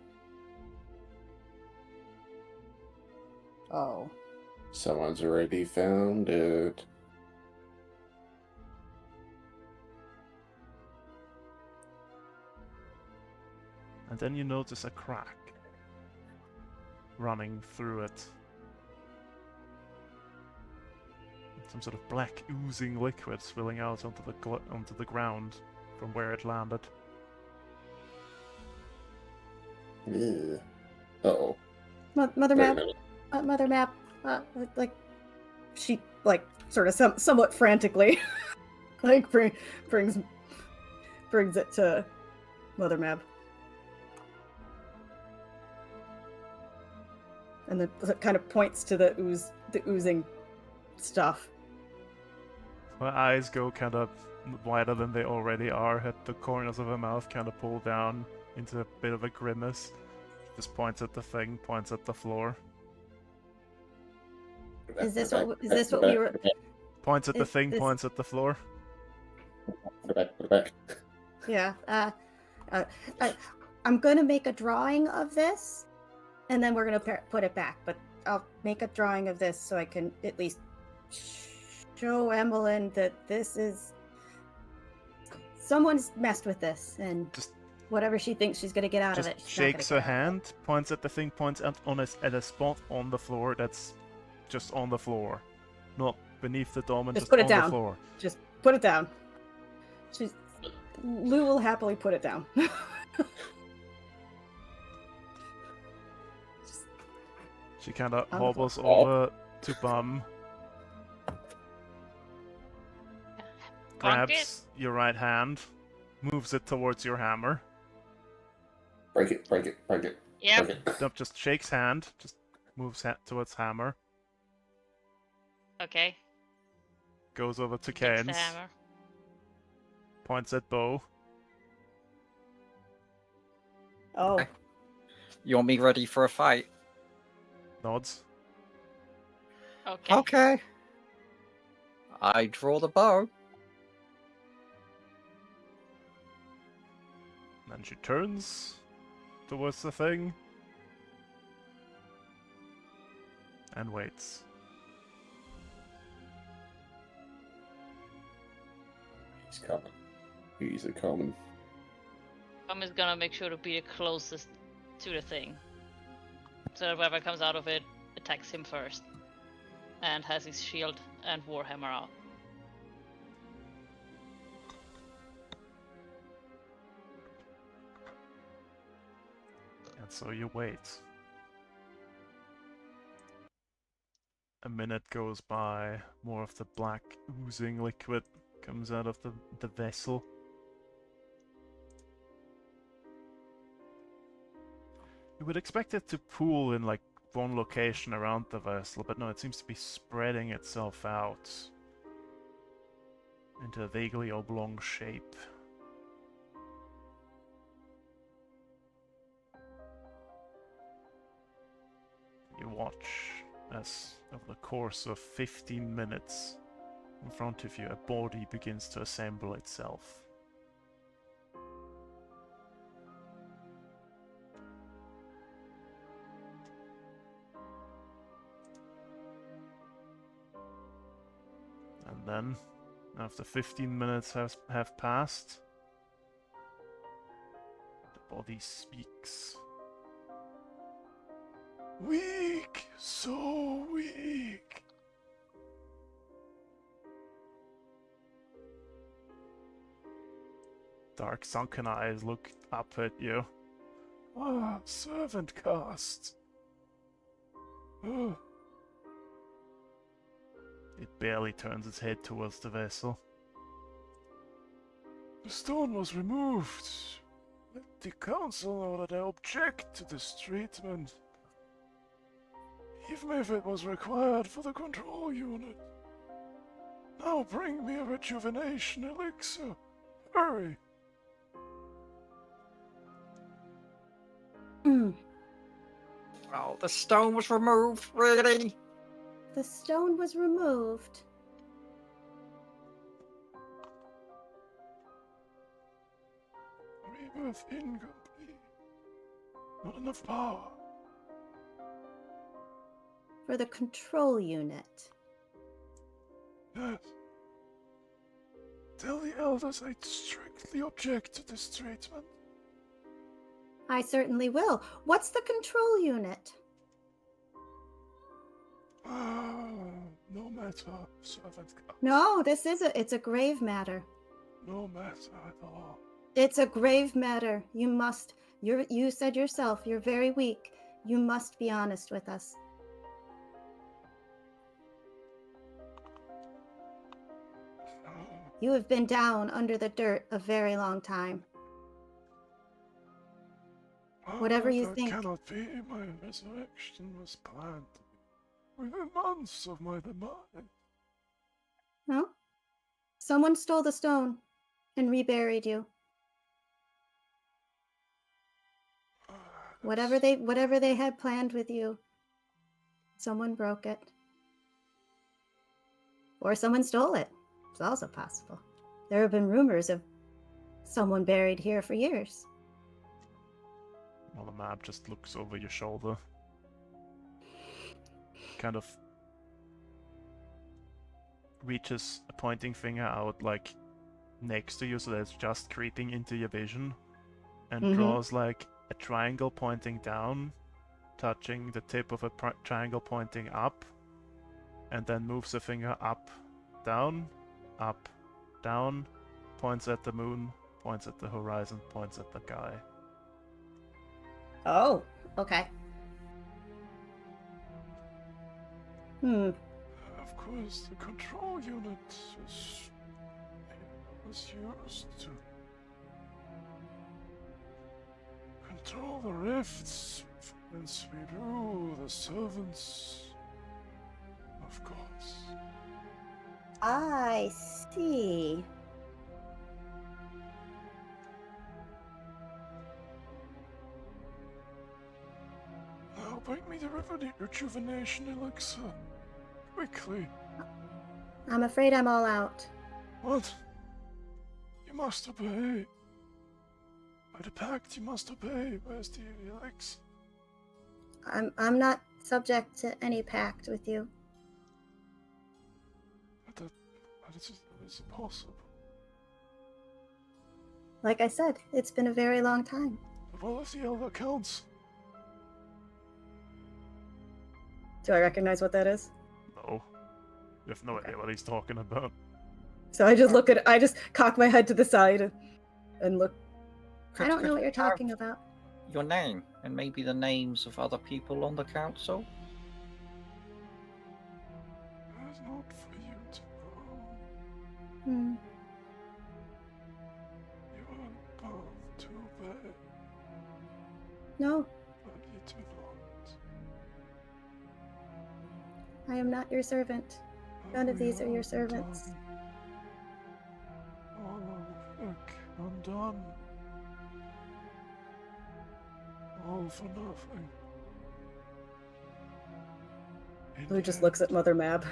Oh. Someone's already found it. And then you notice a crack running through it. Some sort of black oozing liquid spilling out onto the ground from where it landed. Ugh. Uh-oh. Mother Wait a Map. minute. Mother Map. Like, she sort of somewhat frantically, brings it to Mother Map. And then kind of points to the oozing stuff. Her eyes go kind of wider than they already are, at the corners of her mouth kind of pull down into a bit of a grimace. Just points at the thing, points at the floor. Is this what we were? Points at the thing, this- points at the floor. Put it back. Yeah. I'm gonna make a drawing of this, and then we're gonna put it back. But I'll make a drawing of this so I can at least show Emmeline that this is someone's messed with this, and Just whatever she thinks she's gonna get out of Just it, she's not shakes gonna her get out of hand, points at the thing, points at a spot on the floor that's just on the floor. Not beneath the dome, and Just just put it on down. the floor. it. Just put it down. Lou will happily put it down. She kind of On the hobbles floor. over to Bum, grabs your right hand, moves it towards your hammer. Break it. Yep. Break it. Dump just shakes hand, just moves towards hammer, Okay. goes over to Takes the Kane's, hammer. points at Bo. Oh, You want me ready for a fight? Nods. Okay. Okay. I draw the bow. Then she turns towards the thing and waits. He's coming. He's a coming. I'm just gonna make sure to be the closest to the thing. So whoever comes out of it attacks him first. And has his shield and warhammer out. And so you wait. A minute goes by, more of the black oozing liquid comes out of the vessel. You would expect it to pool in like one location around the vessel, but no, it seems to be spreading itself out into a vaguely oblong shape. You watch as, over the course of 15 minutes, in front of you, a body begins to assemble itself. And then, after 15 minutes have passed, the body speaks. Weak! So weak! Dark sunken eyes look up at you. Ah, servant cast. Oh. It barely turns its head towards the vessel. The stone was removed. Let the council know that I object to this treatment. Even if it was required for the control unit. Now bring me a rejuvenation elixir. Hurry. Oh, the stone was removed, really? The stone was removed. Rebirth incomplete. Not enough power. For the control unit. Yes. Tell the elders I strictly object to this treatment. I certainly will. What's the control unit? No matter, servant. No, it's a grave matter. No matter at all. It's a grave matter. You said yourself, you're very weak. You must be honest with us. You have been down under the dirt a very long time. Whatever you that think. Cannot be. My resurrection was planned within months of my demise. No? Someone stole the stone and reburied you. Whatever they had planned with you, someone broke it. Or someone stole it. It's also possible. There have been rumors of someone buried here for years. Well, the map just looks over your shoulder. Kind of reaches a pointing finger out, like, next to you, so that it's just creeping into your vision. And draws, like, a triangle pointing down, touching the tip of a triangle pointing up. And then moves the finger up, down, points at the moon, points at the horizon, points at the guy. Oh, okay. Of course, the control unit was used to control the rifts once we drew the servants, of course. I see. Now bring me the rejuvenation elixir. Quickly. I'm afraid I'm all out. What? You must obey. By the pact, you must obey. Where's the elixir? I'm not subject to any pact with you. But it's impossible. Like I said, it's been a very long time. But what of the Elder Council? Do I recognize what that is? No. You have no idea what he's talking about. So I just I just cock my head to the side and look. I don't know what you're talking about. Your name and maybe the names of other people on the council. It's not for you to know. Hmm. You are both to obey, No, but you do not. I am not your servant. None of these are your servants. Oh, look, I'm done. All for nothing. Lou just looks at Mother Mab.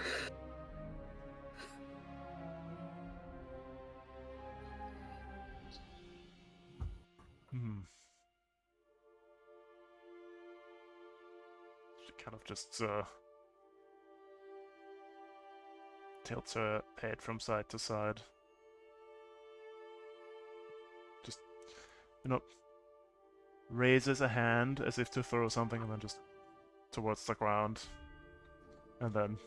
She kind of just tilts her head from side to side. Just, raises a hand as if to throw something and then just towards the ground. And then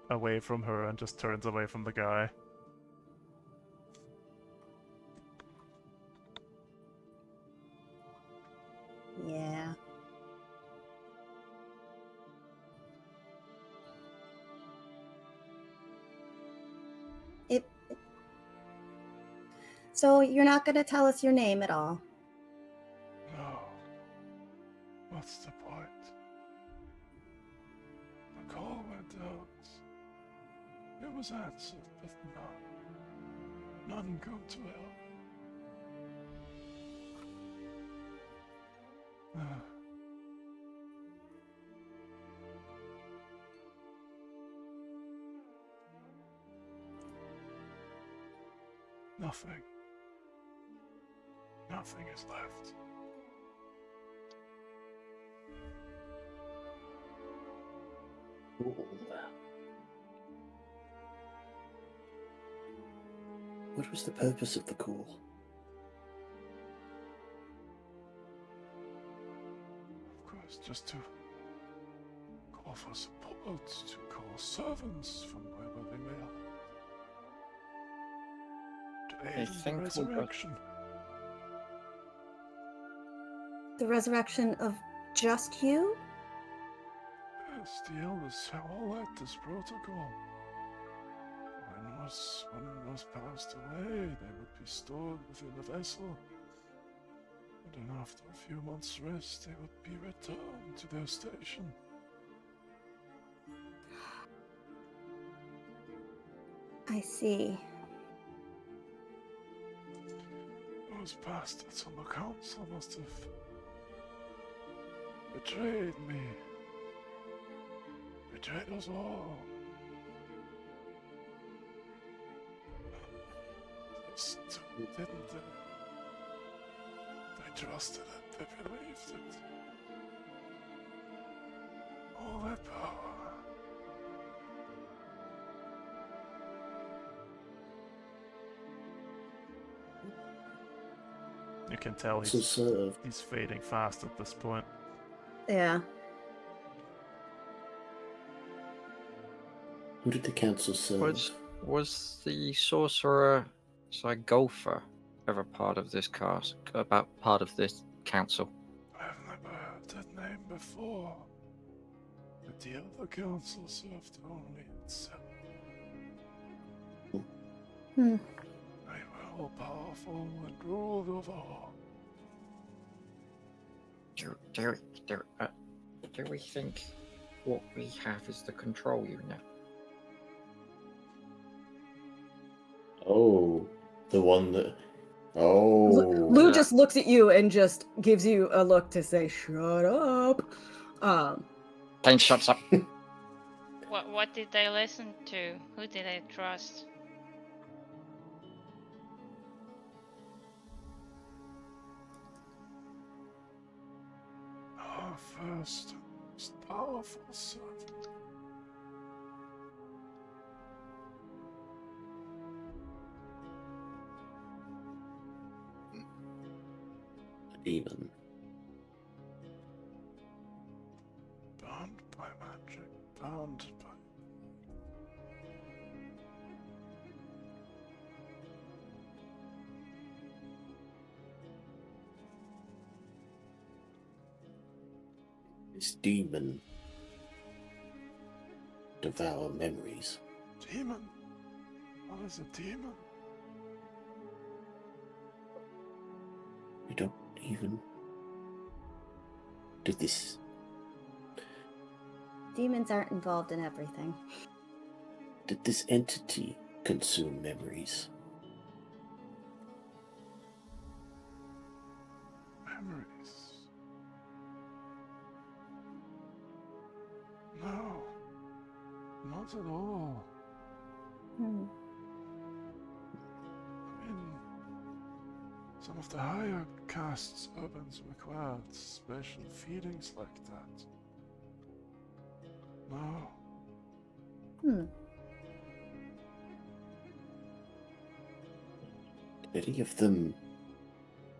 away from her and just turns away from the guy. Yeah. So you're not going to tell us your name at all? No. What's the point? The call went out. It was answered, but none go to help. Nothing. Nothing is left. What was the purpose of the call? Of course, just to call for support, to call servants from wherever they may are. To aid in the resurrection. The resurrection of just you? Yes, the elders have all led this protocol. When one was passed away, they would be stored within a vessel. And then after a few months' rest, they would be returned to their station. I see. Those bastards on the council must have betrayed me. Betrayed us all. They still didn't. They trusted it. They believed it. All that power. You can tell he's fading fast at this point. Yeah. Who did the council serve? Was the sorcerer Golfer ever part of this cast? About part of this council? I've never heard that name before. But the other council served only itself. Hmm. They were all powerful and ruled over all. Do we think what we have is the control unit? Oh, the one that. Oh. Lou just looks at you and just gives you a look to say, "Shut up." Kane shuts up. What did they listen to? Who did they trust? Our first, most powerful servant. A demon. Bound by magic. surrounded by. This demon devour memories. Demon? What is a demon? You don't even. Did this. Demons aren't involved in everything. Did this entity consume memories? Memories? No. Not at all. Hmm. I mean, some of the higher castes urbans required special feedings like that. No. Hmm. Did any of them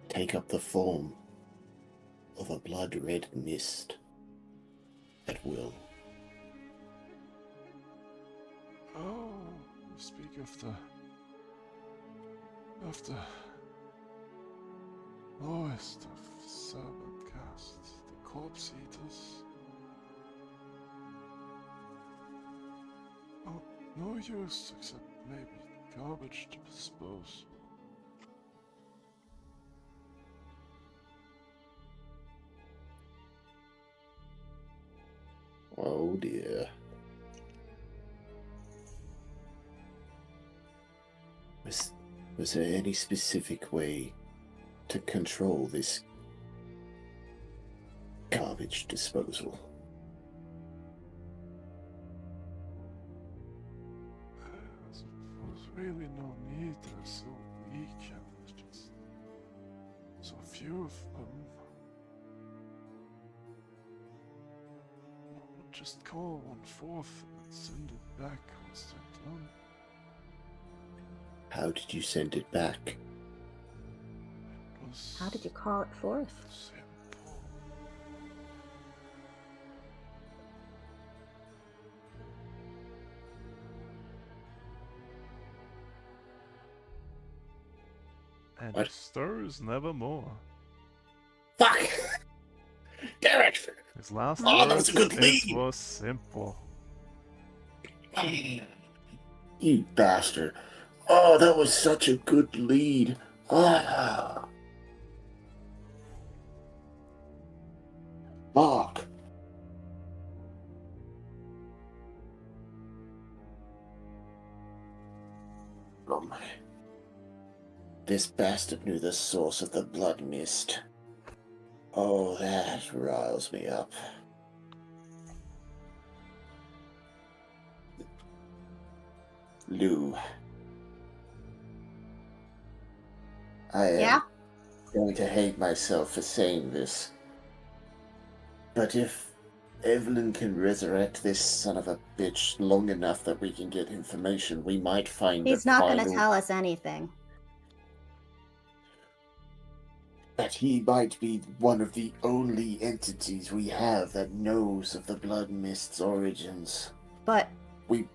take up the form of a blood-red mist at will? Oh, you speak of the lowest of serpent castes, the corpse eaters. Oh, no use except maybe garbage to dispose. Oh dear. Was there any specific way to control this garbage disposal? There's really no need, they're so weak and there's just so few of them. We'll just call one forth and send it back once they're done. How did you send it back? It was How did you call it forth? simple. And What? stirs nevermore. Fuck! Damn it! His last Oh, that was a words, good lead. it was simple. You bastard. Oh, that was such a good lead. Ah. Fuck. Oh my. This bastard knew the source of the blood mist. Oh, that riles me up. Lou. I am Yeah? going to hate myself for saying this. But if Evelyn can resurrect this son of a bitch long enough that we can get information, we might find He's the not going to final... tell us anything. That he might be one of the only entities we have that knows of the blood mist's origins. But, We...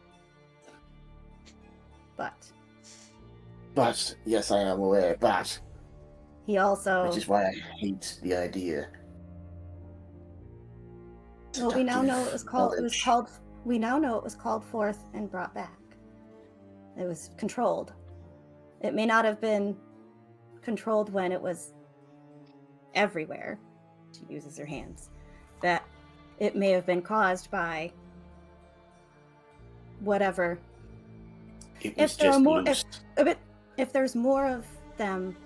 but, yes, I am aware, but... he also... Which is why I hate the idea. Well, we now know Knowledge. we now know it was called forth and brought back. It was controlled. It may not have been controlled when it was everywhere. She uses her hands. That it may have been caused by whatever. It was If there are just more, loose. if there's more of them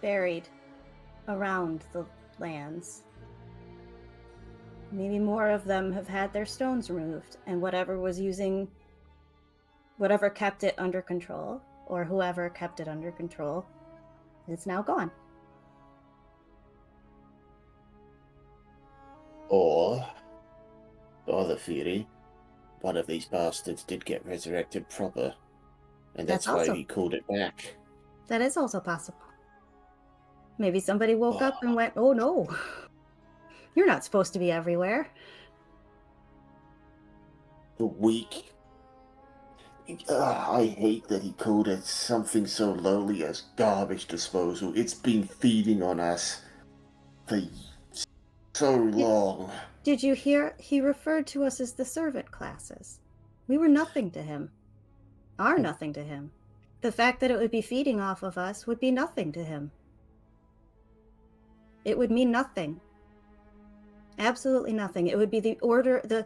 buried around the lands, maybe more of them have had their stones removed, and whatever kept it under control, or whoever kept it under control, is now gone. Or, the other theory, one of these bastards did get resurrected proper, and that's That's why also- he called it back. That is also possible. Maybe somebody woke up and went, "Oh no, you're not supposed to be everywhere." the weak. I hate that he called it something so lowly as garbage disposal. It's been feeding on us for so long. Did you hear? He referred to us as the servant classes. We were nothing to him. Are nothing to him. The fact that it would be feeding off of us would be nothing to him. It would mean nothing. Absolutely nothing. It would be the order, the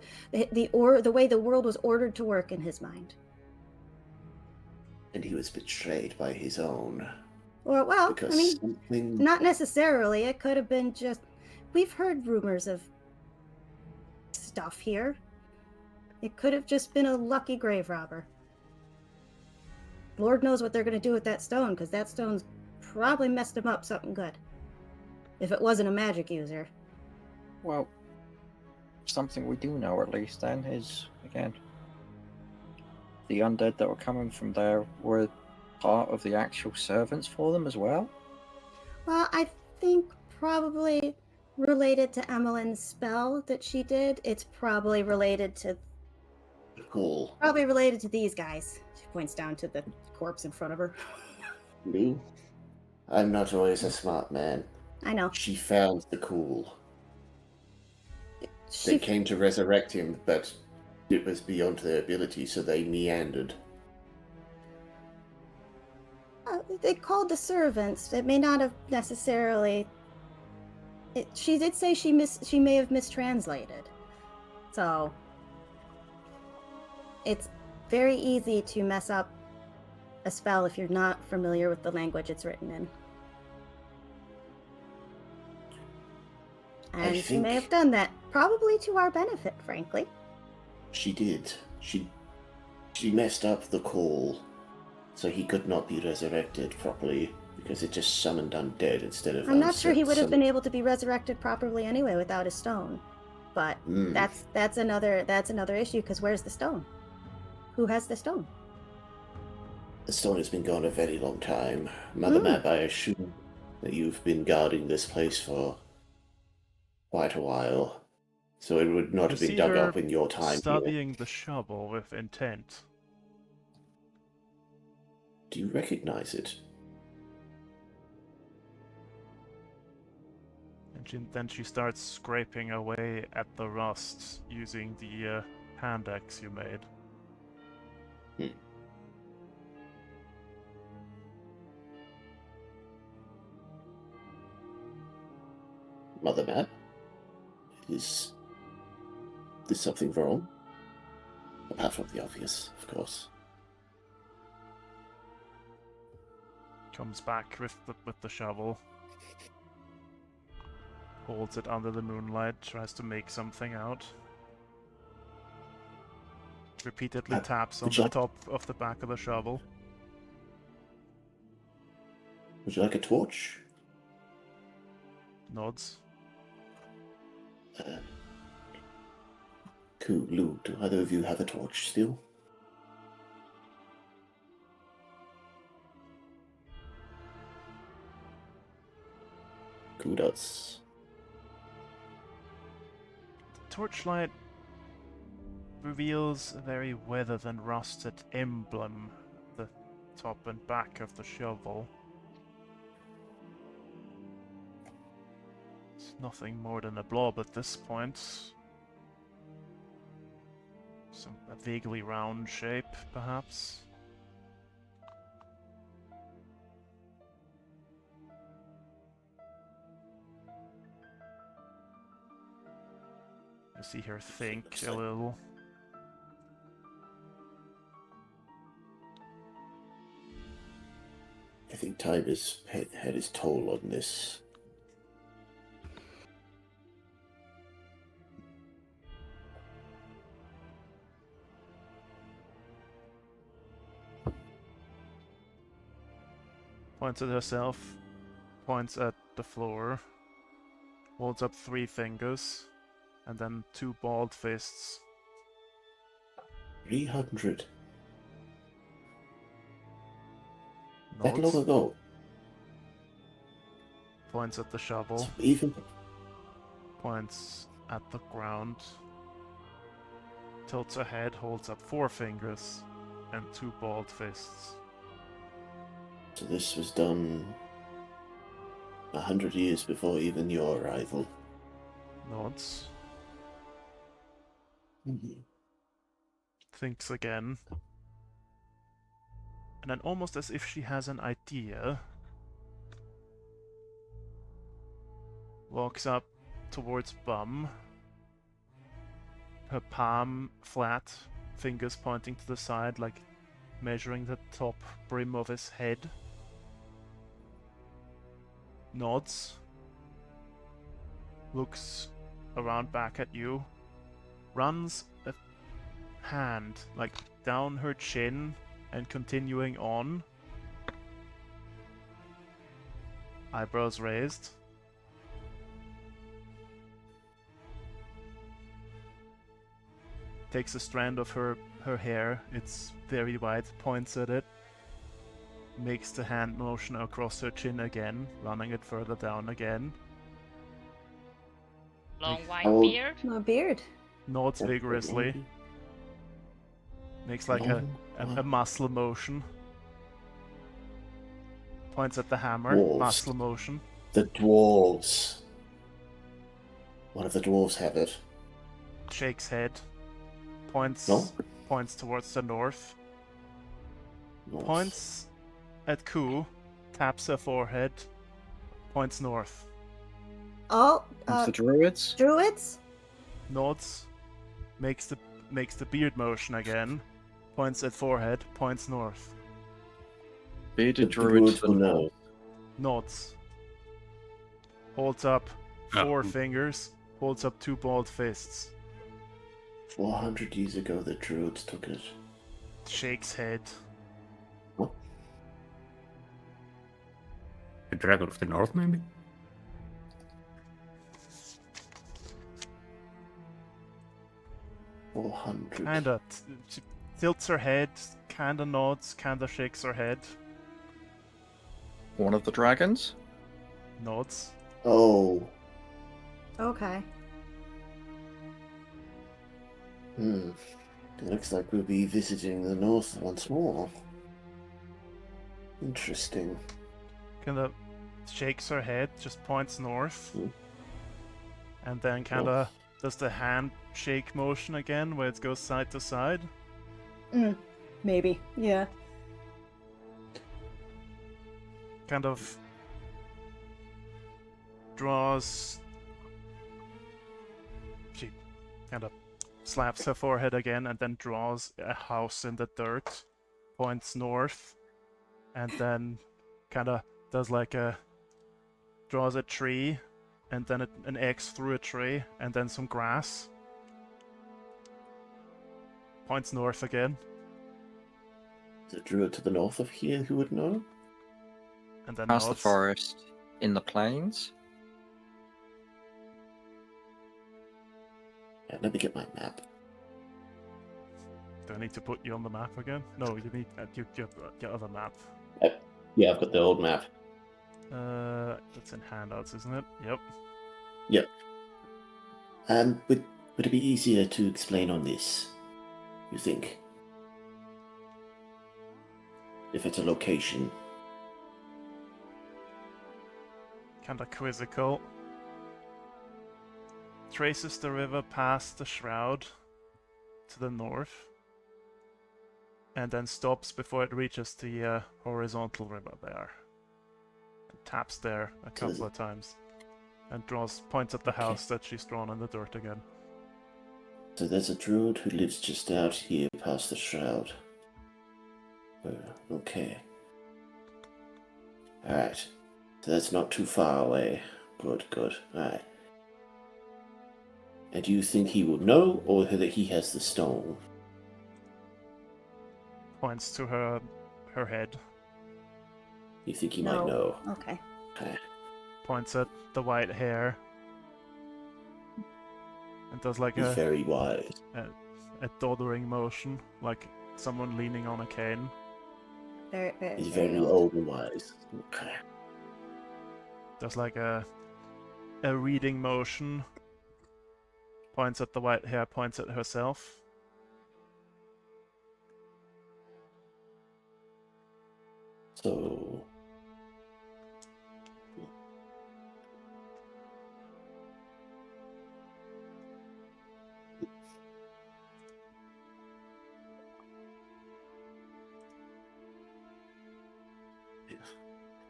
way the world was ordered to work in his mind. And he was betrayed by his own. Or, well, Because I mean, something... not necessarily. It could have been just... We've heard rumors of stuff here. It could have just been a lucky grave robber. Lord knows what they're going to do with that stone, because that stone's probably messed him up something good. If it wasn't a magic user. Well, something we do know at least then is, again, the undead that were coming from there were part of the actual servants for them as well? Well, I think probably related to Emmeline's spell that she did. It's probably related to Cool. Probably related to these guys. She points down to the corpse in front of her. Me? I'm not always a smart man. I know. She found the cool. They She, came to resurrect him, but it was beyond their ability, so they meandered. they called the servants. It may not have necessarily. She did say she may have mistranslated. So it's very easy to mess up a spell if you're not familiar with the language it's written in. And she may have done that, probably to our benefit, frankly. She did. She messed up the call, so he could not be resurrected properly, because it just summoned undead instead of... I'm not sure he would have been able to be resurrected properly anyway without his stone. But that's another issue, because where's the stone? Who has the stone? The stone has been gone a very long time. Mother Map, I assume that you've been guarding this place for quite a while, so it would not have been dug up in your time. Studying the shovel with intent. Do you recognize it? And then she starts scraping away at the rust using the hand axe you made. Mother Map? Is something wrong? Apart from the obvious, of course. Comes back with the shovel. Holds it under the moonlight, tries to make something out. Repeatedly taps on the top of the back of the shovel. Would you like a torch? Nods. Cool, Lou, do either of you have a torch still? Who does? The torchlight reveals a very weathered and rusted emblem at the top and back of the shovel. It's nothing more than a blob at this point. A vaguely round shape, perhaps. You see her think a little. I think time has had its toll on this. Points at herself, points at the floor, holds up 3 fingers, and then 2 balled fists. 300. Nods, That long ago. points at the shovel, Even points at the ground. tilts her head, holds up 4 fingers and 2 balled fists. So this was done 100 years before even your arrival. Nods. Mhm. Thinks again. And then almost as if she has an idea, walks up towards Bum, her palm flat, fingers pointing to the side, like measuring the top brim of his head. Nods. Looks around back at you. Runs a hand, like, down her chin and continuing on. Eyebrows raised. Takes a strand of her hair, it's very white, points at it. Makes the hand motion across her chin again, running it further down again. Long white Oh. beard. My beard. Nods vigorously. Makes like a muscle motion. Points at the hammer, Wolves. muscle motion. The dwarves. One of the dwarves have it. Shakes head. Points towards the north. North. Points at Ku. Taps her forehead. Points north. Oh, It's the druids. druids? Nods. Makes the beard motion again. Points at forehead. Points north. The Bearded druids druids will know. north. Nods. Holds up Oh. 4 fingers. Holds up 2 balled fists. 400 years ago, the druids took it. Shakes head. The Dragon of the North, maybe? Kinda she tilts her head, kinda nods, kinda shakes her head, One of the dragons. nods. Oh. Okay. It looks like we'll be visiting the north once more. Interesting. Kinda shakes her head, just points north. Hmm. And then kinda does the hand shake motion again, where it goes side to side. Maybe. Yeah. Kind of draws. She kind of slaps her forehead again and then draws a house in the dirt, points north, and then kind of does like draws a tree and then an X through a tree and then some grass. Points north again, The druid to the north of here who would know? and then Past the nods. forest. In the plains. Yeah, let me get my map. Do I need to put you on the map again? No, you need your other map. Yeah, I've got the old map. That's in handouts, isn't it? Yep. Yep. Would it be easier to explain on this, you think? If it's a location. Kinda quizzical. Traces the river past the shroud to the north. And then stops before it reaches the horizontal river there. And taps there a couple of times. And points at the Okay. house that she's drawn in the dirt again. So there's a druid who lives just out here past the shroud. Okay. Alright. So that's not too far away. Good. Alright. And do you think he will know, or that he has the stone? Points to her head. You think he No. might know? Okay. Okay. Points at the white hair. And does like He's a very wise. doddering motion, like someone leaning on a cane. Very, very, He's very very old. old and wise. Okay. Does like a reading motion. Points at the white hair, points at herself. So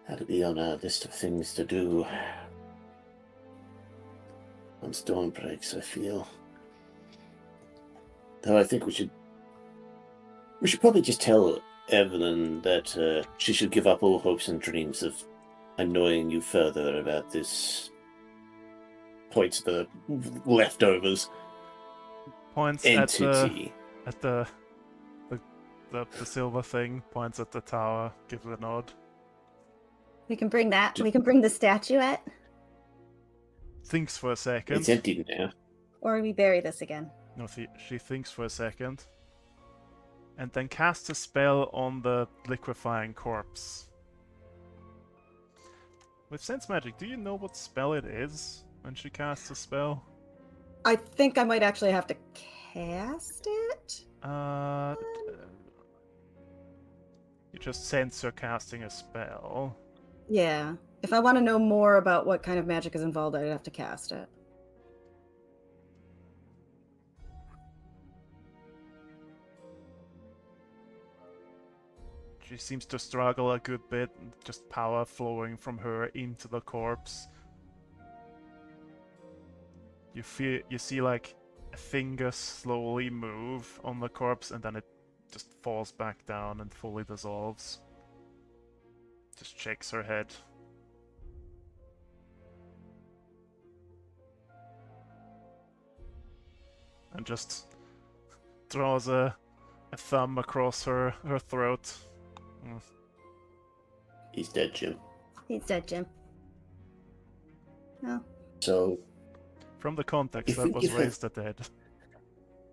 that'll be on our list of things to do on storm breaks, I feel. Though I think we should probably just tell Evelyn that she should give up all hopes and dreams of annoying you further about this. Points to the leftovers Points entity. at the silver thing. Points at the tower. Gives a nod. We can bring that. We can bring the statuette, Thinks for a second. It's empty now. or we bury this again. No, she thinks for a second. And then casts a spell on the liquefying corpse. With sense magic, do you know what spell it is when she casts a spell? I think I might actually have to cast it. You just sense her casting a spell. Yeah. If I want to know more about what kind of magic is involved, I'd have to cast it. She seems to struggle a good bit, just power flowing from her into the corpse. You see like a finger slowly move on the corpse and then it just falls back down and fully dissolves. Just shakes her head. And just draws a thumb across her throat. Mm. He's dead, Jim. He's dead, Jim. No. So From the context, If that we was give her- raised the dead.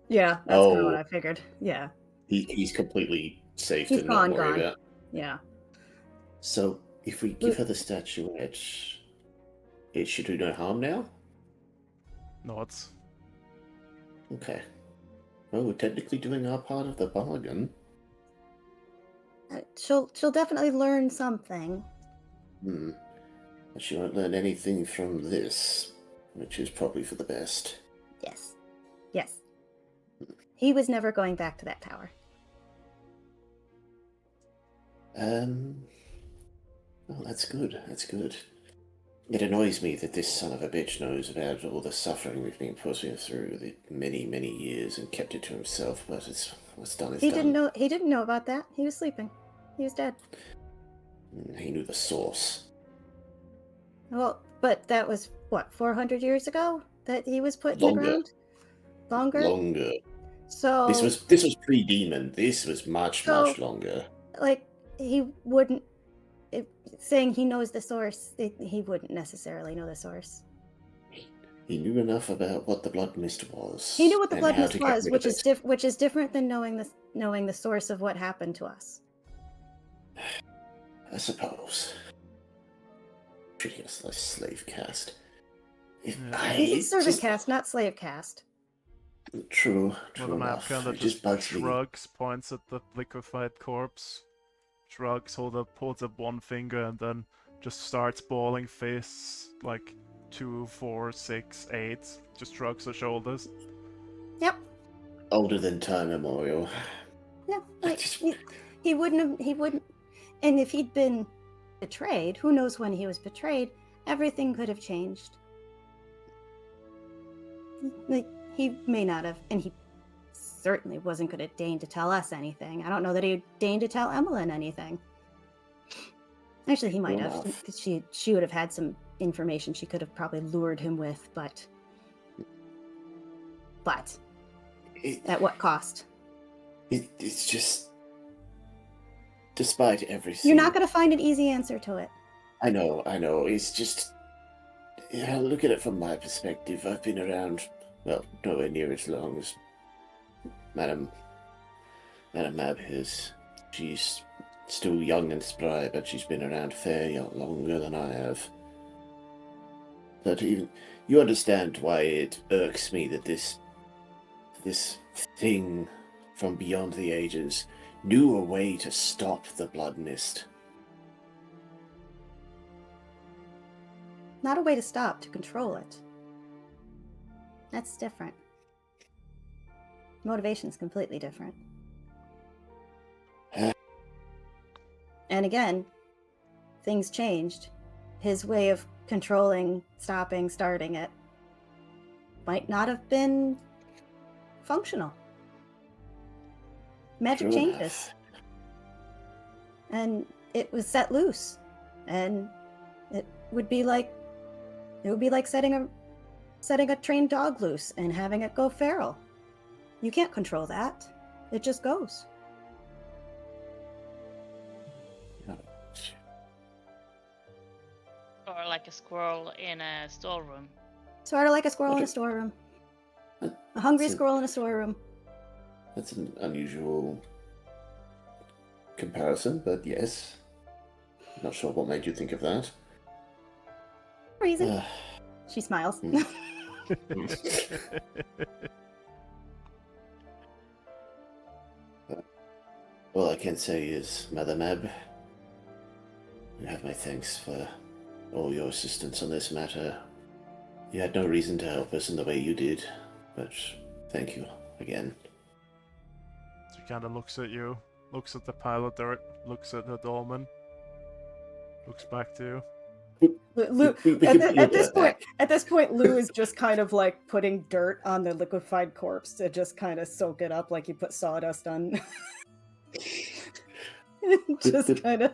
Yeah, that's kind of what Oh. I figured. Yeah. he's completely safe He's to not gone, worry gone. about. Yeah. So if we give her the statuette, it should do no harm now? Nods. Okay. Well, we're technically doing our part of the bargain. She'll definitely learn something. But she won't learn anything from this, which is probably for the best. Yes. Yes. He was never going back to that tower. Well, that's good. That's good. It annoys me that this son of a bitch knows about all the suffering we've been putting through the many, many years and kept it to himself, but it's what's done is He done. didn't know about that. He was sleeping. He was dead. He knew the source. Well, but that was what, 400 years ago that he was put in Longer. the ground? Longer? Longer. So This was pre-demon. This was much longer. like he wouldn't saying he knows the source, he wouldn't necessarily know the source. He knew enough about what the blood mist was. He knew what the and blood how mist to get was, rid which of is it. which is different than knowing the source of what happened to us. I suppose. Treating us like slave caste. If Yeah. I He's servant just- caste, not slave caste. True, Well, true the map enough. kind of It just bugs me. shrugs, points at the liquefied corpse. Shrugs, holds up one finger, and then just starts balling fists like 2, 4, 6, 8. Just shrugs her shoulders. Yep. Older than time immemorial. Yeah. I Like, just- he wouldn't. And if he'd been betrayed, who knows when he was betrayed? Everything could have changed. Like he may not have, and he certainly wasn't going to deign to tell us anything. I don't know that he would deign to tell Emmeline anything. Actually, he might have. Enough. 'Cause she would have had some information she could have probably lured him with, but It, at what cost? it's just. Despite everything. You're not going to find an easy answer to it. I know. It's just. Yeah, look at it from my perspective. I've been around, well, nowhere near as long as Madam Mab is. She's still young and spry, but she's been around fair longer than I have. But even you understand why it irks me that this thing from beyond the ages knew a way to stop the blood mist. not a way to stop, to control it. That's different. Motivation's completely different. And again, things changed. His way of controlling, stopping, starting it might not have been functional. Magic True changes. enough. And it was set loose. And it would be like setting a trained dog loose and having it go feral. You can't control that. It just goes. Or like a squirrel in a storeroom. Sort of like a squirrel What in a a- storeroom. Uh, A hungry that's a- squirrel in a storeroom. That's an unusual comparison, but yes. Not sure what made you think of that. Reason. Uh, She smiles. Hmm. All I can say is, Mother Mab, you have my thanks for all your assistance on this matter. You had no reason to help us in the way you did, but thank you again. She kind of looks at you, looks at the pile of dirt, looks at the dolmen, looks back to you. Lou, We can put your at this dirt point, back. Lou is just kind of like putting dirt on the liquefied corpse to just kind of soak it up, like you put sawdust on. Just kind of.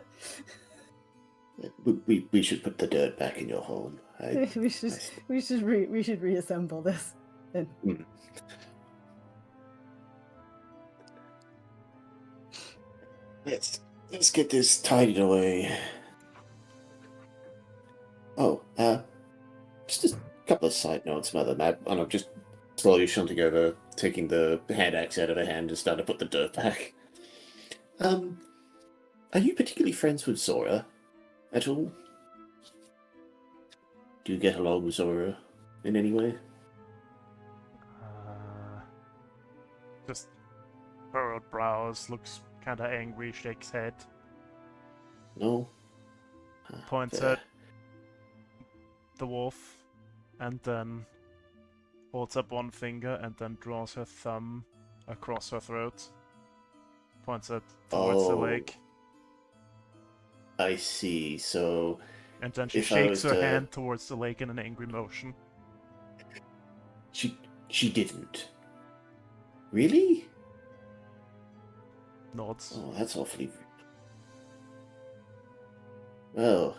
We should put the dirt back in your home. We should reassemble this. And Let's get this tidied away. Oh, just a couple of side notes, Mother Mab. And I'm just slowly shunting over, taking the hand axe out of her hand and starting to put the dirt back. Are you particularly friends with Zora at all? Do you get along with Zora in any way? Just furrowed brows, looks kind of angry, shakes head, No? points Fair. at the wolf, and then holds up one finger and then draws her thumb across her throat. Points it towards the Oh. lake, I see, so... and then she If I shakes was her to- hand towards the lake in an angry motion. She didn't. Really? Nods. Oh, that's awfully... Well,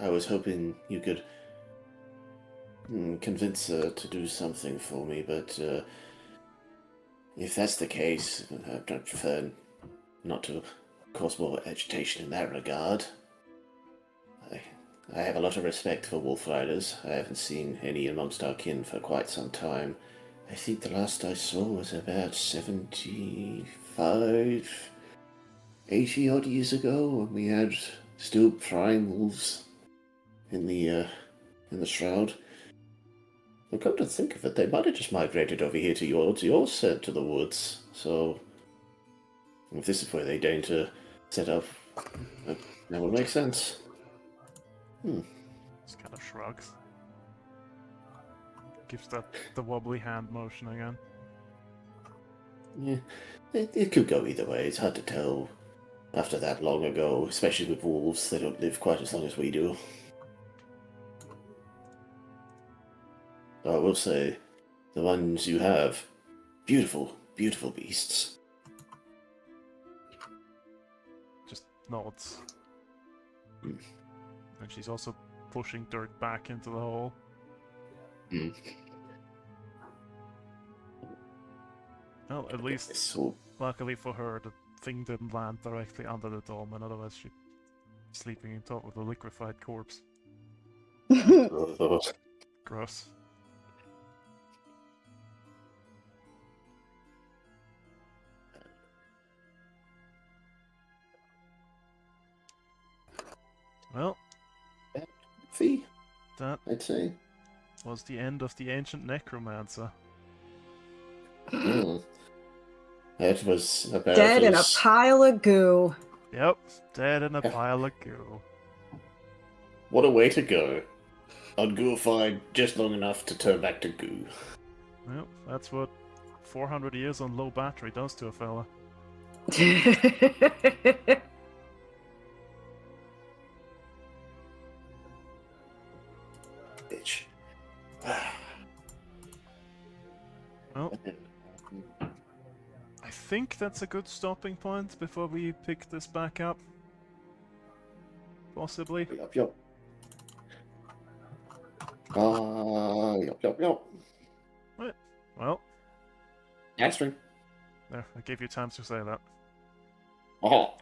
I was hoping you could convince her to do something for me, but if that's the case, I'd prefer not to cause more agitation in that regard. I have a lot of respect for wolf riders. I haven't seen any amongst our kin for quite some time. I think the last I saw was about 75, 80 odd years ago, when we had still prime wolves in the shroud. And come to think of it, they might have just migrated over here to your set to the woods. So if this is where they deign to set up, that would make sense. Just kind of shrugs. Gives the wobbly hand motion again. Yeah, it could go either way. It's hard to tell after that long ago, especially with wolves. They don't live quite as long as we do. Though I will say, the ones you have, beautiful, beautiful beasts. Just nods. Hmm. And she's also pushing dirt back into the hole. Mm. Well, at least, So, luckily for her, the thing didn't land directly under the dolmen, otherwise she'd be sleeping in top of a liquefied corpse. Gross. Well, fee, that I'd say. was the end of the ancient necromancer. Mm. That was about Dead in a as- pile of goo. Yep, dead in a pile of goo. What a way to go. on gooified just long enough to turn back to goo. Well, that's what 400 years on low battery does to a fella. Bitch. Well, I think that's a good stopping point before we pick this back up. Possibly. Yup. Yup. Right. Well, Answering. there, I gave you time to say that. Oh.